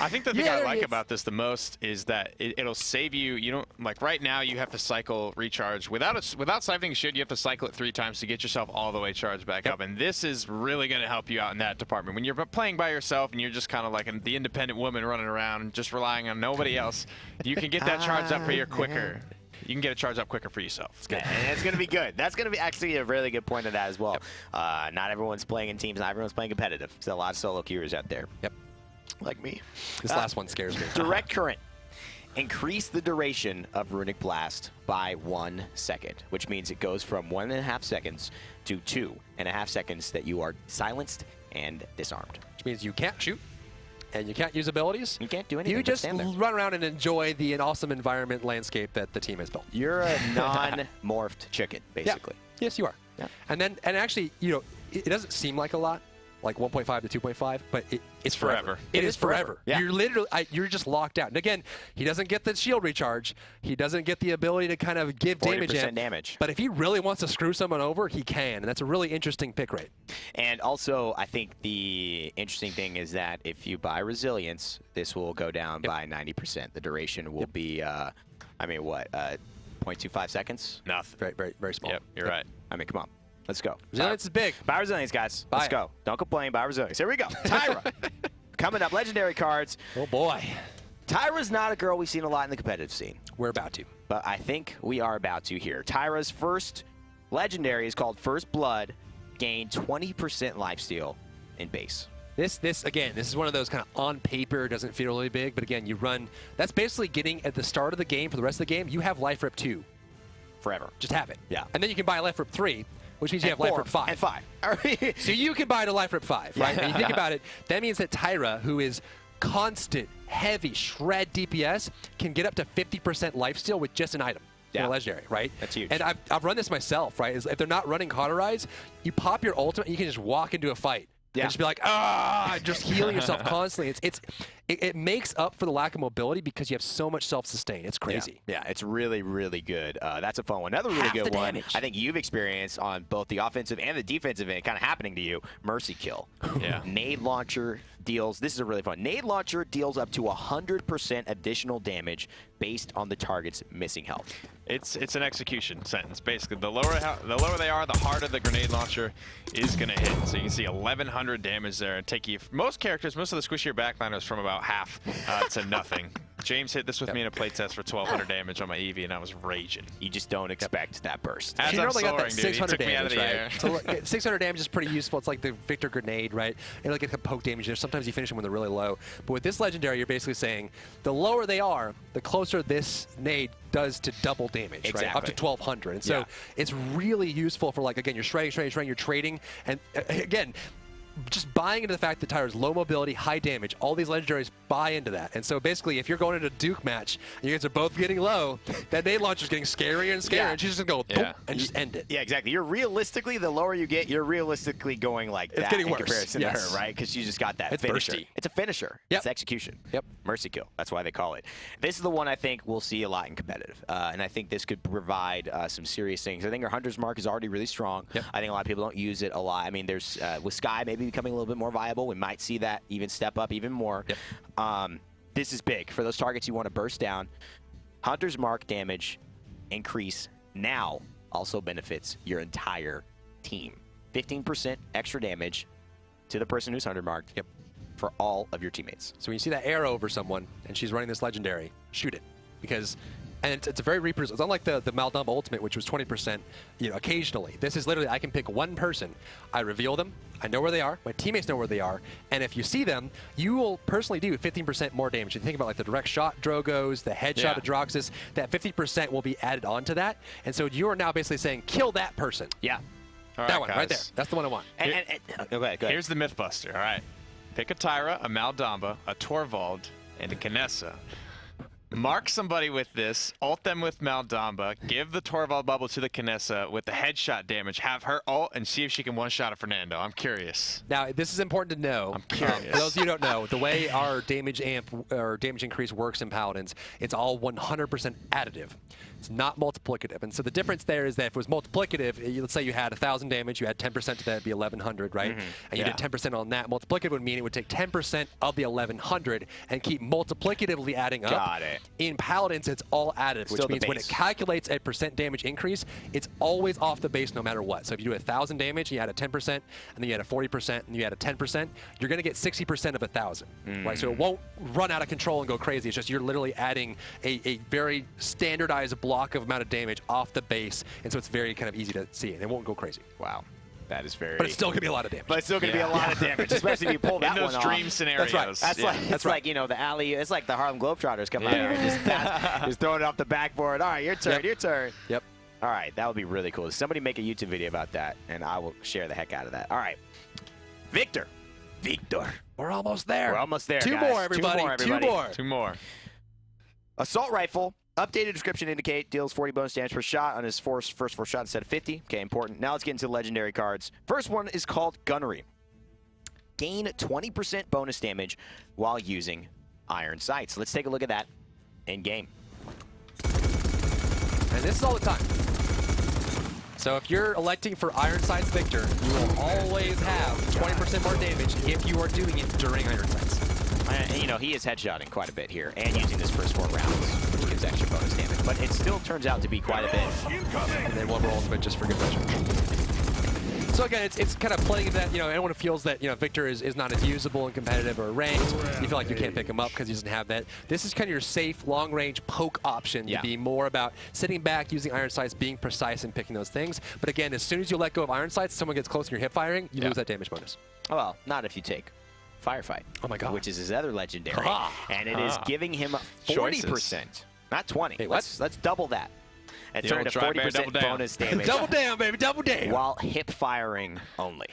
I think the thing I like about this the most is that it'll save you. You don't like right now. You have to cycle recharge without siphoning shield. You have to cycle it 3 times to get yourself all the way charged back up. And this is really going to help you out in that department. When you're playing by yourself and you're just kind of like the independent woman running around, just relying on nobody else, you can get that charge up for you quicker. You can get it charged up quicker for yourself. It's good. And it's going to be good. That's going to be actually a really good point of that as well. Yep. Not everyone's playing in teams. Not everyone's playing competitive. There's a lot of solo queuers out there. Yep. Like me. This last one scares me. Direct current. Increase the duration of Runic Blast by 1 second, which means it goes from 1.5 seconds to 2.5 seconds that you are silenced and disarmed. Which means you can't shoot. And you can't use abilities. You can't do anything. You but just stand there. run around and enjoy the awesome environment landscape that the team has built. You're a non-morphed chicken, basically. Yeah. Yes, you are. Yeah. And actually, you know, it doesn't seem like a lot, like 1.5 to 2.5, but it's forever. It is forever. Yeah. You're literally, you're just locked out. And again, he doesn't get the shield recharge. He doesn't get the ability to kind of give damage in. damage. But if he really wants to screw someone over, he can. And that's a really interesting pick rate. And also, I think the interesting thing is that if you buy Resilience, this will go down by 90%. The duration will be, I mean, what, 0.25 seconds? Nothing. Very, very, very small. Yep, you're right. I mean, come on. Let's go. Resilience is big. Buy Resilience, guys. Let's go. Don't complain. Buy Resilience. Here we go. Tyra. Coming up, legendary cards. Oh, boy. Tyra's not a girl we've seen a lot in the competitive scene. We're about to. But I think we are about to here. Tyra's first legendary is called First Blood. Gain 20% lifesteal in base. This is one of those kind of on paper doesn't feel really big, but again, you run. That's basically getting at the start of the game for the rest of the game. You have Life Rip 2. Forever. Just have it. Yeah. And then you can buy Life Rip 3, which means you have Life Rip 5. And 5. So you can buy to Life Rip 5, right? And you think about it, that means that Tyra, who is constant, heavy, shred DPS, can get up to 50% lifesteal with just an item. In a legendary, right? That's huge. And I've run this myself, right? If they're not running Cauterize, you pop your ultimate, you can just walk into a fight. Yeah. And just be like, just healing yourself constantly. It makes up for the lack of mobility because you have so much self-sustain. It's crazy. Yeah, it's really, really good. That's a fun one. Another really good one I think you've experienced on both the offensive and the defensive end, kind of happening to you, Mercy Kill. Yeah. Nade Launcher deals, this is a really fun, Nade Launcher deals up to 100% additional damage based on the target's missing health. It's an execution sentence. Basically, the lower they are, the harder the grenade launcher is going to hit. So you can see 1,100 damage there and take you, most characters, most of the squishier backliners from about half to nothing. James hit this with me in a playtest for 1,200 damage on my Evie, and I was raging. You just don't expect that burst. As You I'm normally got soaring, that dude, he 600 took me out of damage, the right? air. So 600 damage is pretty useful. It's like the Viktor grenade, right? It'll get the poke damage there. Sometimes you finish them when they're really low. But with this legendary, you're basically saying the lower they are, the closer this nade does to double damage, right? Up to 1,200. And so it's really useful for, like, again, you're shredding, you're trading. And again, just buying into the fact that Tyra's low mobility, high damage, all these legendaries buy into that. And so basically, if you're going into a Duke match, and you guys are both getting low, that nade launcher's getting scarier and scarier, and she's just going to go boom, and just end it. Yeah, exactly. You're realistically, the lower you get, you're realistically going like that getting in worse. comparison to her, right? Because you just got that finisher. bursty. It's a finisher. Yep. It's execution. Yep. Mercy Kill. That's why they call it. This is the one I think we'll see a lot in competitive. And I think this could provide some serious things. I think our Hunter's Mark is already really strong. Yep. I think a lot of people don't use it a lot. I mean, there's with Skye maybe becoming a little bit more viable. We might see that even step up even more. Yep. This is big. For those targets you want to burst down, Hunter's Mark damage increase now also benefits your entire team. 15% extra damage to the person who's 100 marked for all of your teammates. So when you see that arrow over someone, and she's running this legendary, shoot it. Because, and it's a very reproducible. It's unlike the Maldumba Ultimate, which was 20%, occasionally. This is literally, I can pick one person, I reveal them, I know where they are, my teammates know where they are, and if you see them, you will personally do 15% more damage. You think about like the direct shot Drogoz, the headshot Androxus, that 50% will be added onto that. And so you are now basically saying, kill that person. Yeah. All That right, one, guys. right there. That's the one I want. Go ahead. Here's the Mythbuster, all right? Pick a Tyra, a Maldumba, a Torvald, and a Kinessa. Mark somebody with this, ult them with Maldamba, give the Torvald bubble to the Kinessa with the headshot damage, have her ult, and see if she can one-shot a Fernando. I'm curious. Now, this is important to know. I'm curious. For those of you who don't know, the way our damage amp or damage increase works in Paladins, it's all 100% additive. It's not multiplicative. And so the difference there is that if it was multiplicative, let's say you had 1,000 damage, you had 10% to that, it'd be 1,100, right? And you did 10% on that. Multiplicative would mean it would take 10% of the 1,100 and keep multiplicatively adding up. Got it. In Paladins, it's all additive, which means when it calculates a percent damage increase, it's always off the base no matter what. So if you do 1,000 damage, you add a 10%, and then you add a 40%, and you add a 10%, you're going to get 60% of 1,000, right? So it won't run out of control and go crazy. It's just you're literally adding a very standardized block of amount of damage off the base, and so it's very kind of easy to see, and it won't go crazy. Wow. That is very... But it's still going to be a lot of damage. But it's still going to be a lot of damage, especially if you pull that in one those off. dream scenarios. That's right. It's like, you know, the alley. It's like the Harlem Globetrotters come out here and just throwing it off the backboard. All right, your turn, your turn. Yep. All right, that would be really cool. Somebody make a YouTube video about that, and I will share the heck out of that. All right. Viktor. We're almost there. We're almost there, Two guys. more, everybody. Two more. Two more. Assault rifle. Updated description indicate deals 40 bonus damage per shot on his first 4 shots instead of 50. Okay, important. Now let's get into the legendary cards. First one is called Gunnery. Gain 20% bonus damage while using iron sights. Let's take a look at that in game. And this is all the time. So if you're electing for Iron Sights Viktor, you will always have 20% more damage if you are doing it during Iron Sights. And, you know, he is headshotting quite a bit here and using this first 4 rounds, which gives extra bonus damage. But it still turns out to be quite a bit. And then one more ultimate just for good measure. So again, it's kind of playing that, you know, anyone who feels that, you know, Viktor is not as usable and competitive or ranked, you feel like you can't pick him up because he doesn't have that. This is kind of your safe, long-range poke option to be more about sitting back, using iron sights, being precise and picking those things. But again, as soon as you let go of iron sights, someone gets close and you're hip firing, you lose that damage bonus. Well, not if you take Firefight. Oh my God. Which is his other legendary. And it is giving him 40%. Not 20. Wait, what? Let's double that. And turn to 40% bonus damage. Double down, baby, double down. While hip firing only.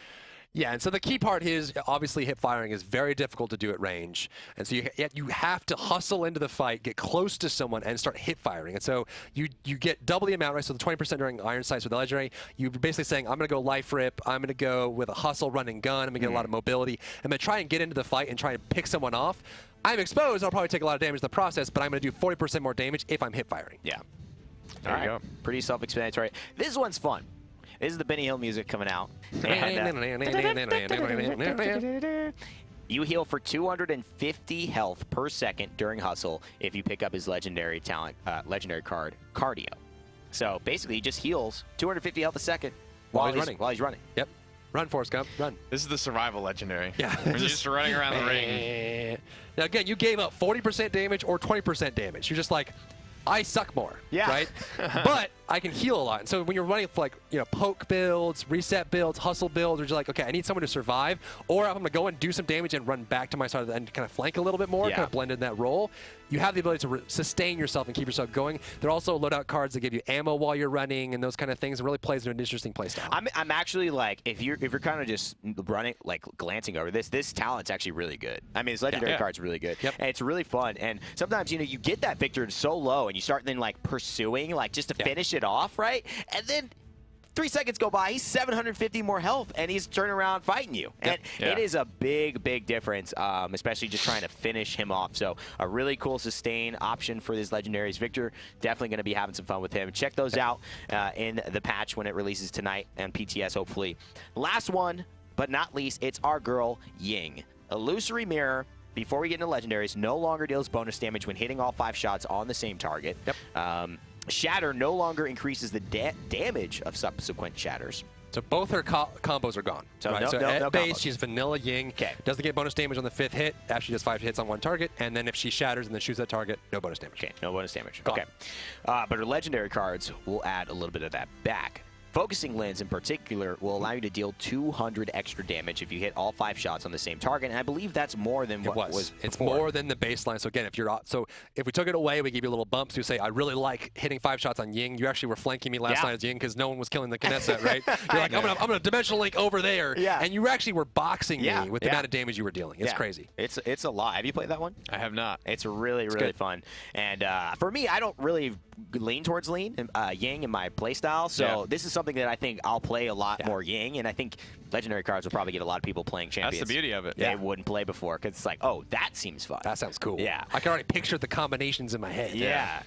Yeah, and so the key part is, obviously, hip firing is very difficult to do at range. And so you have to hustle into the fight, get close to someone, and start hip firing. And so you get double the amount, right? So the 20% during iron sights with the legendary, you're basically saying, I'm going to go life rip, I'm going to go with a hustle, run and gun, I'm going to get a lot of mobility. I'm going to try and get into the fight and try and pick someone off. I'm exposed, I'll probably take a lot of damage in the process, but I'm going to do 40% more damage if I'm hip firing. Yeah. There you go. Pretty self-explanatory. This one's fun. This is the Benny Hill music coming out. And, you heal for 250 health per second during hustle if you pick up his legendary talent, legendary card, Cardio. So basically, he just heals 250 health a second while he's running. Yep. Run, Forrest Gump, run. This is the survival legendary. Yeah. We're just running around the ring. Now, again, you gave up 40% damage or 20% damage. You're just like, I suck more, right? But I can heal a lot. And so when you're running for, like, you know, poke builds, reset builds, hustle builds, where you're like, okay, I need someone to survive, or I'm going to go and do some damage and run back to my side of the end, kind of flank a little bit more, kind of blend in that role. You have the ability to sustain yourself and keep yourself going. There are also loadout cards that give you ammo while you're running and those kind of things. It really plays an interesting play style. I'm actually like, if you're kind of just running, like glancing over this talent's actually really good. I mean, this legendary card's really good. And it's really fun. And sometimes, you know, you get that Viktor so low and you start then like pursuing, like just to finish it off, right? And then 3 seconds go by, he's 750 more health, and he's turning around fighting you. And it is a big, big difference, especially just trying to finish him off. So a really cool sustain option for these legendaries. Viktor, definitely going to be having some fun with him. Check those out in the patch when it releases tonight and PTS, hopefully. Last one, but not least, it's our girl, Ying. Illusory Mirror, before we get into legendaries, no longer deals bonus damage when hitting all 5 shots on the same target. Shatter no longer increases the damage of subsequent shatters. So both her combos are gone. So, no at base, combos. she's vanilla Ying. Doesn't get bonus damage on the 5th hit after she does 5 hits on one target. And then if she shatters and then shoots that target, no bonus damage. Okay, no bonus damage. Gone. Okay. But her legendary cards will add a little bit of that back. Focusing Lens in particular will allow you to deal 200 extra damage if you hit all 5 shots on the same target, and I believe that's more than what was It's before. more than the baseline. So again, if we took it away, we give you a little bump. So you say, I really like hitting 5 shots on Ying. You actually were flanking me last night as Ying because no one was killing the Kinessa, right? You're like, I'm gonna dimensional link over there, and you actually were boxing me with the amount of damage you were dealing. It's crazy. It's a lot. Have you played that one? I have not. It's really fun. And for me, I don't really lean towards Ying in my playstyle, so this is something that I think I'll play a lot more Ying, and I think legendary cards will probably get a lot of people playing champions. That's the beauty of it. They wouldn't play before because it's like, oh, that seems fun. That sounds cool. Yeah. I can already picture the combinations in my head. Yeah.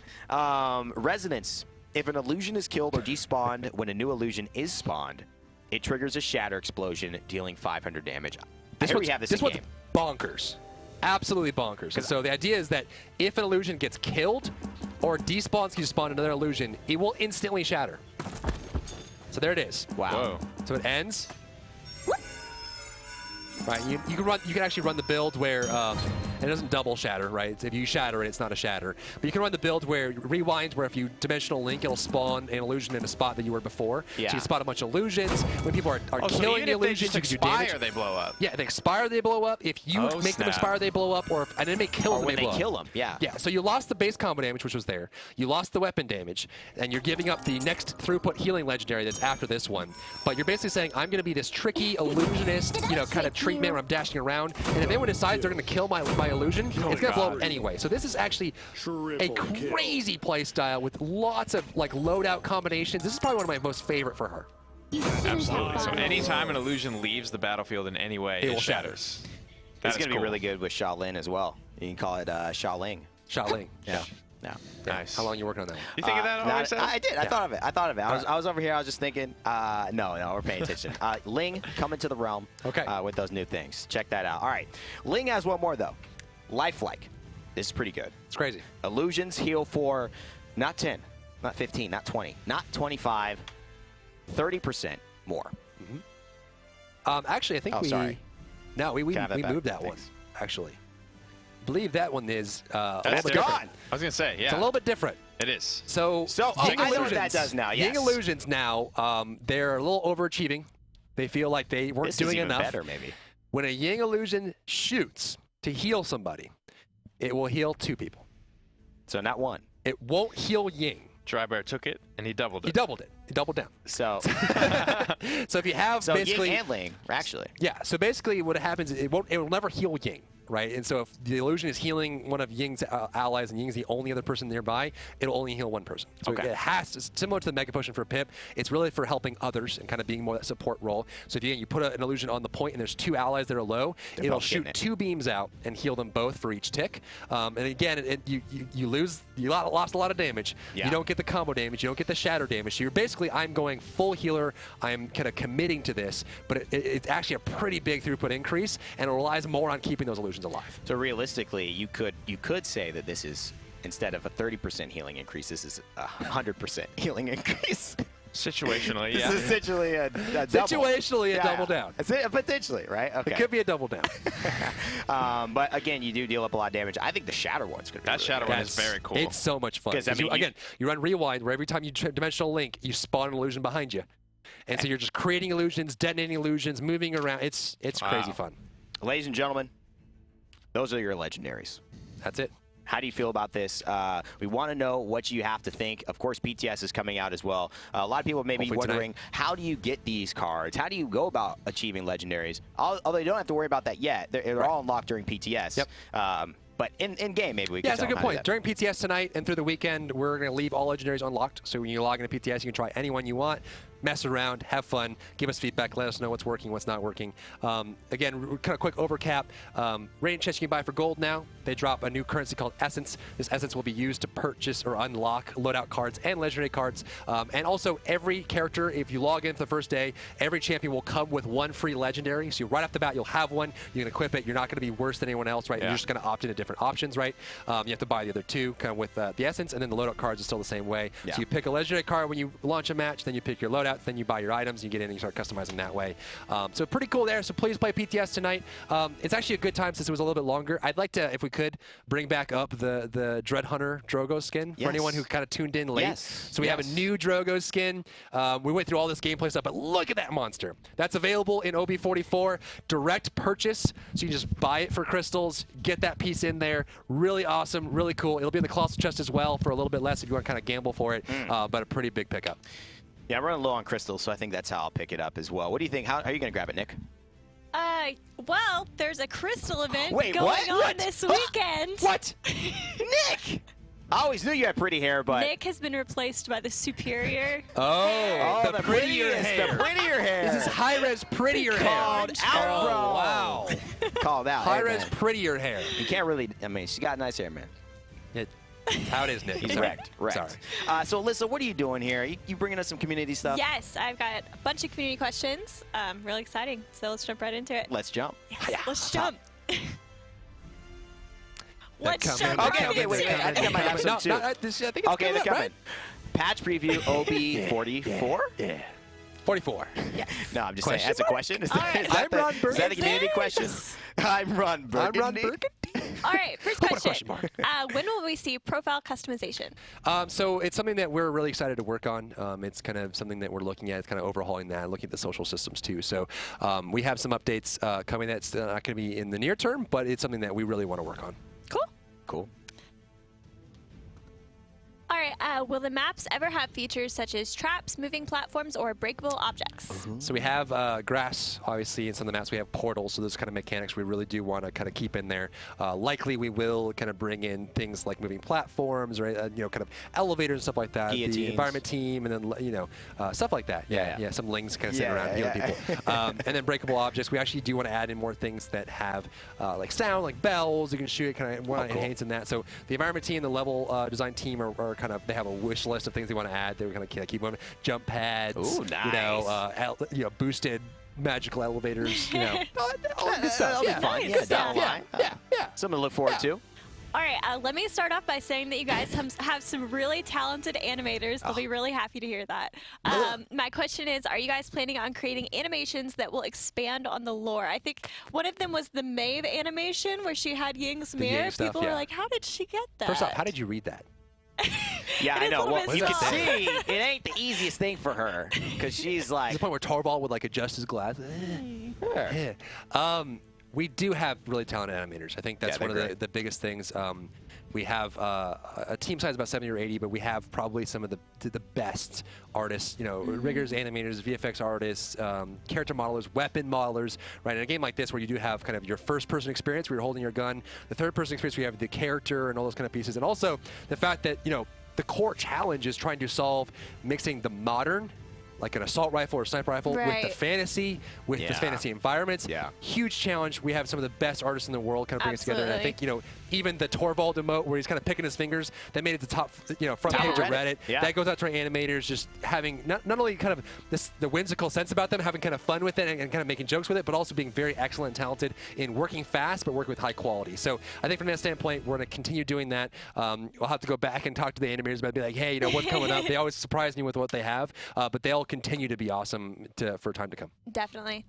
Resonance. If an illusion is killed or despawned when a new illusion is spawned, it triggers a shatter explosion, dealing 500 damage. This we have this in one's game. bonkers. Absolutely bonkers. And so the idea is that if an illusion gets killed or despawns, you spawn another illusion, it will instantly shatter. So there it is. Wow. Whoa. So it ends. Right, you can actually run the build where it doesn't double shatter, right? If you shatter it, it's not a shatter. But you can run the build where rewinds, where if you dimensional link, it'll spawn an illusion in a spot that you were before. Yeah. So you spot a bunch of illusions. When people are So killing even the if they illusions, just you can do damage. expire, they blow up. Yeah, they expire, they blow up. If you make them expire, they blow up. Or if an enemy kills them, when they blow they up. kill them, yeah. Yeah, so you lost the base combo damage, which was there. You lost the weapon damage, and you're giving up the next throughput healing legendary that's after this one. But you're basically saying, I'm going to be this tricky illusionist, kind of treatment where I'm dashing around. And if anyone decides they're going to kill my illusion, it's going to blow up anyway. So this is actually a crazy play style with lots of loadout combinations. This is probably one of my most favorite for her. Absolutely. So anytime an illusion leaves the battlefield in any way, it shatters. It's going to be really good with Sha Lin as well. You can call it Sha Ling. Sha Lin. Yeah. Nice. How long are you working on that one? You think of that always? I did. I thought of it. I was over here. I was just thinking, no, we're paying attention. Ling coming to the realm with those new things. Check that out. All right. Ling has one more, though. Lifelike. This is pretty good. It's crazy. Illusions heal for not 10, not 15, not 20, not 25, 30% more. Actually, I think sorry. No, we moved that one, Thanks. actually. I believe that one is a That's little bit different. different. I was going to say, yeah. It's a little bit different. It is. So I know what that does now, yes. Ying Illusions now, they're a little overachieving. They feel like they weren't This doing is even enough. better, maybe. When a Ying Illusion shoots to heal somebody, it will heal 2 people. So not 1. It won't heal Ying. Drybear took it, and he doubled it. He doubled it. He doubled down. So So if you have basically Ying and Ling, actually. Yeah, so basically what happens is it will never heal Ying, right? And so if the illusion is healing one of Ying's allies and Ying's the only other person nearby, it'll only heal one person. So it has to, similar to the Mega Potion for Pip, it's really for helping others and kind of being more that support role. So if you put an illusion on the point and there's 2 allies that are low, it'll shoot 2 beams out and heal them both for each tick. And again, you lost a lot of damage. Yeah. You don't get the combo damage. You don't get the shatter damage. So you're basically, I'm going full healer. I'm kind of committing to this, but it's actually a pretty big throughput increase, and it relies more on keeping those illusions alive. So realistically, you could say that this is, instead of a 30% healing increase, this is a 100% healing increase. Situationally, yeah. This is essentially a double. Situationally, a double down. Potentially, right? Okay. It could be a double down. But again, you do deal up a lot of damage. I think the Shatter one's going to be That Shatter one is very cool. It's so much fun. 'Cause, I mean, you run Rewind, where every time you dimensional link, you spawn an illusion behind you. And so you're just creating illusions, detonating illusions, moving around. It's crazy fun. Ladies and gentlemen, those are your legendaries. That's it. How do you feel about this? We want to know what you have to think. Of course, PTS is coming out as well. A lot of people may be wondering, how do you get these cards? How do you go about achieving legendaries? Although you don't have to worry about that yet. They're all unlocked during PTS. Yep. But in game, maybe we can Yeah, that's a tell good point. During PTS tonight and through the weekend, we're going to leave all legendaries unlocked. So when you log into PTS, you can try anyone you want, mess around, have fun, give us feedback, let us know what's working, what's not working. Again, kind of quick overcap. Rating chests you can buy for gold now. They drop a new currency called Essence. This Essence will be used to purchase or unlock loadout cards and legendary cards. And also, every character, if you log in for the first day, every champion will come with 1 free legendary. So right off the bat, you'll have one. You can equip it. You're not going to be worse than anyone else, right? Yeah. You're just going to opt into different options, right? You have to buy the other 2 kind of with the Essence, and then the loadout cards are still the same way. Yeah. So you pick a legendary card when you launch a match, then you pick your loadout. that. Then you buy your items, you get in, and you start customizing that way. So pretty cool there. So please play PTS tonight. It's actually a good time since it was a little bit longer. I'd like to, if we could, bring back up the Dread Hunter Drogoz skin for anyone who kind of tuned in late. Yes. So we have a new Drogoz skin. We went through all this gameplay stuff, but look at that monster. That's available in OB44, direct purchase. So you just buy it for crystals, get that piece in there. Really awesome, really cool. It'll be in the Colossal chest as well for a little bit less if you want to kind of gamble for it, but a pretty big pickup. Yeah, I'm running low on crystals, so I think that's how I'll pick it up as well. What do you think? How are you going to grab it, Nick? Well, there's a crystal event Wait, going what? on What? this weekend. What? Nick! I always knew you had pretty hair, but... Nick has been replaced by the superior. Oh, the prettier prettiest, hair. The prettier hair. This is Hi-Rez prettier hair. Called out, bro. Oh, wow. Called out. Hi-Rez Hey, man. prettier hair. You can't really... I mean, she's got nice hair, man. How it is, Nick. He's Sorry. wrecked. Sorry. So, Alyssa, what are you doing here? You bringing us some community stuff? Yes, I've got a bunch of community questions. Really exciting. So let's jump right into it. Let's jump. Yes, let's jump. Let's coming, jump they're right Okay, into wait. it. I think I might have some too. I think it's Okay, they're up, coming. right? Patch preview OB44? Yeah. 44. Yes. No, I'm just Question saying, as a mark? question. Is All that, right. is that, I'm Ron is that the Burgundy. community question? I'm Ron Burgundy. I'm Ron Burgundy. All right, first Put a question. question When will we see profile customization? So it's something that we're really excited to work on. It's kind of something that we're looking at, kind of overhauling that, looking at the social systems too. So we have some updates coming that's not going to be in the near term, but it's something that we really want to work on. Cool. Cool. All right, will the maps ever have features such as traps, moving platforms, or breakable objects? So we have grass, obviously, in some of the maps. We have portals, so those kind of mechanics we really do want to kind of keep in there. Likely, we will kind of bring in things like moving platforms, or kind of elevators and stuff like that. Guillotines. The environment team, and then stuff like that. Yeah. Some lings kind of sitting around healing people. And then breakable objects. We actually do want to add in more things that have like sound, like bells. You can shoot it, kind of want to enhance in that. So the environment team, the level design team are kind of, they have a wish list of things they want to add. They were kind of keep on jump pads. Ooh, nice. Boosted magical elevators. All that good stuff. That'll be fun. Nice. Yeah, down the Yeah. line. Yeah. Something to look forward to. All right, let me start off by saying that you guys have some really talented animators. They'll be really happy to hear that. My question is, are you guys planning on creating animations that will expand on the lore? I think one of them was the Maeve animation where she had Ying's mirror. stuff, People were yeah. like, how did she get that? First off, how did you read that? Yeah, I It is a know. little Well, bit you can soft. see it ain't the easiest thing for her because she's There's like... a point where Torvald would like adjust his glasses. We do have really talented animators. I think that's Yeah, one they're of the biggest things. We have a team size about 70 or 80, but we have probably some of the best artists, riggers, animators, VFX artists, character modelers, weapon modelers, right? In a game like this where you do have kind of your first-person experience where you're holding your gun, the third-person experience where you have the character and all those kind of pieces, and also the fact that, the core challenge is trying to solve mixing the modern, like an assault rifle or sniper rifle, with the Right. fantasy, with the fantasy environments. Yeah. Huge challenge. We have some of the best artists in the world kind of bring us together. And I think, even the Torvald emote where he's kind of picking his fingers, that made it to top, front page of Reddit. Yeah. That goes out to our animators, just having not only kind of the whimsical sense about them, having kind of fun with it and kind of making jokes with it, but also being very excellent and talented in working fast, but working with high quality. So I think from that standpoint, we're going to continue doing that. We'll have to go back and talk to the animators about, be like, hey, what's coming up? They always surprise me with what they have, but they'll continue to be awesome for time to come. Definitely.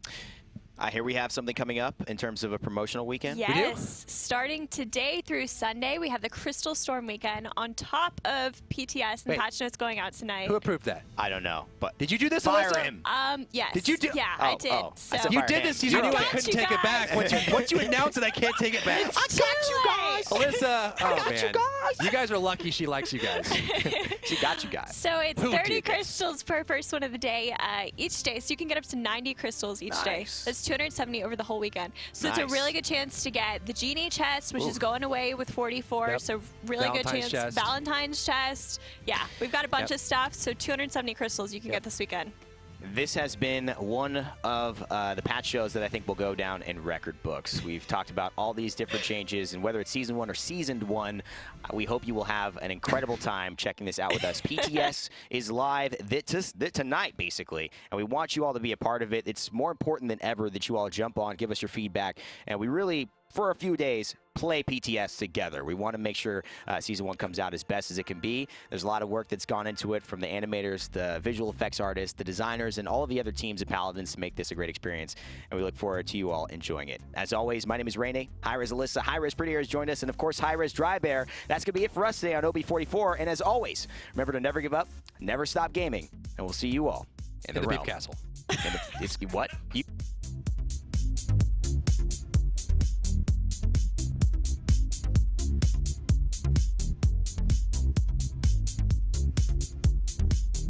I hear we have something coming up in terms of a promotional weekend. Yes. Starting today through Sunday, we have the Crystal Storm weekend on top of PTS and Wait. patch notes going out tonight. Who approved that? I don't know, but... Did you do this, Fire Alyssa? him. Yes. Did you do- Yeah, I Oh, did. oh. So I said You fire did him. this, you You're knew I okay. couldn't you take it back. guys. Once you announce it, I can't take it back. I got you guys. Alyssa, oh got man. you guys. You guys are lucky she likes you guys. She got you guys. So it's Who 30 did this? crystals per first one of the day each day. So you can get up to 90 crystals each day. Nice. That's 270 over the whole weekend. So it's a Nice. really good chance to get the Genie chest, which is going away with 44. Yep. So really good Valentine's chance. chest. Valentine's chest. Yeah, we've got a bunch Yep. of stuff. So 270 crystals you can get this weekend. This has been one of the patch shows that I think will go down in record books. We've talked about all these different changes, and whether it's Season 1 or Seasoned 1, we hope you will have an incredible time checking this out with us. PTS is live tonight, basically, and we want you all to be a part of it. It's more important than ever that you all jump on, give us your feedback, and we really, for a few days, play PTS together. We want to make sure Season 1 comes out as best as it can be. There's a lot of work that's gone into it from the animators, the visual effects artists, the designers, and all of the other teams at Paladins to make this a great experience. And we look forward to you all enjoying it. As always, my name is Rene. Hi-Rez Alyssa. Hi-Rez Prettier has joined us. And of course, Hi-Rez Dry Bear. That's going to be it for us today on OB44. And as always, remember to never give up, never stop gaming. And we'll see you all in the Beef realm. Castle. What?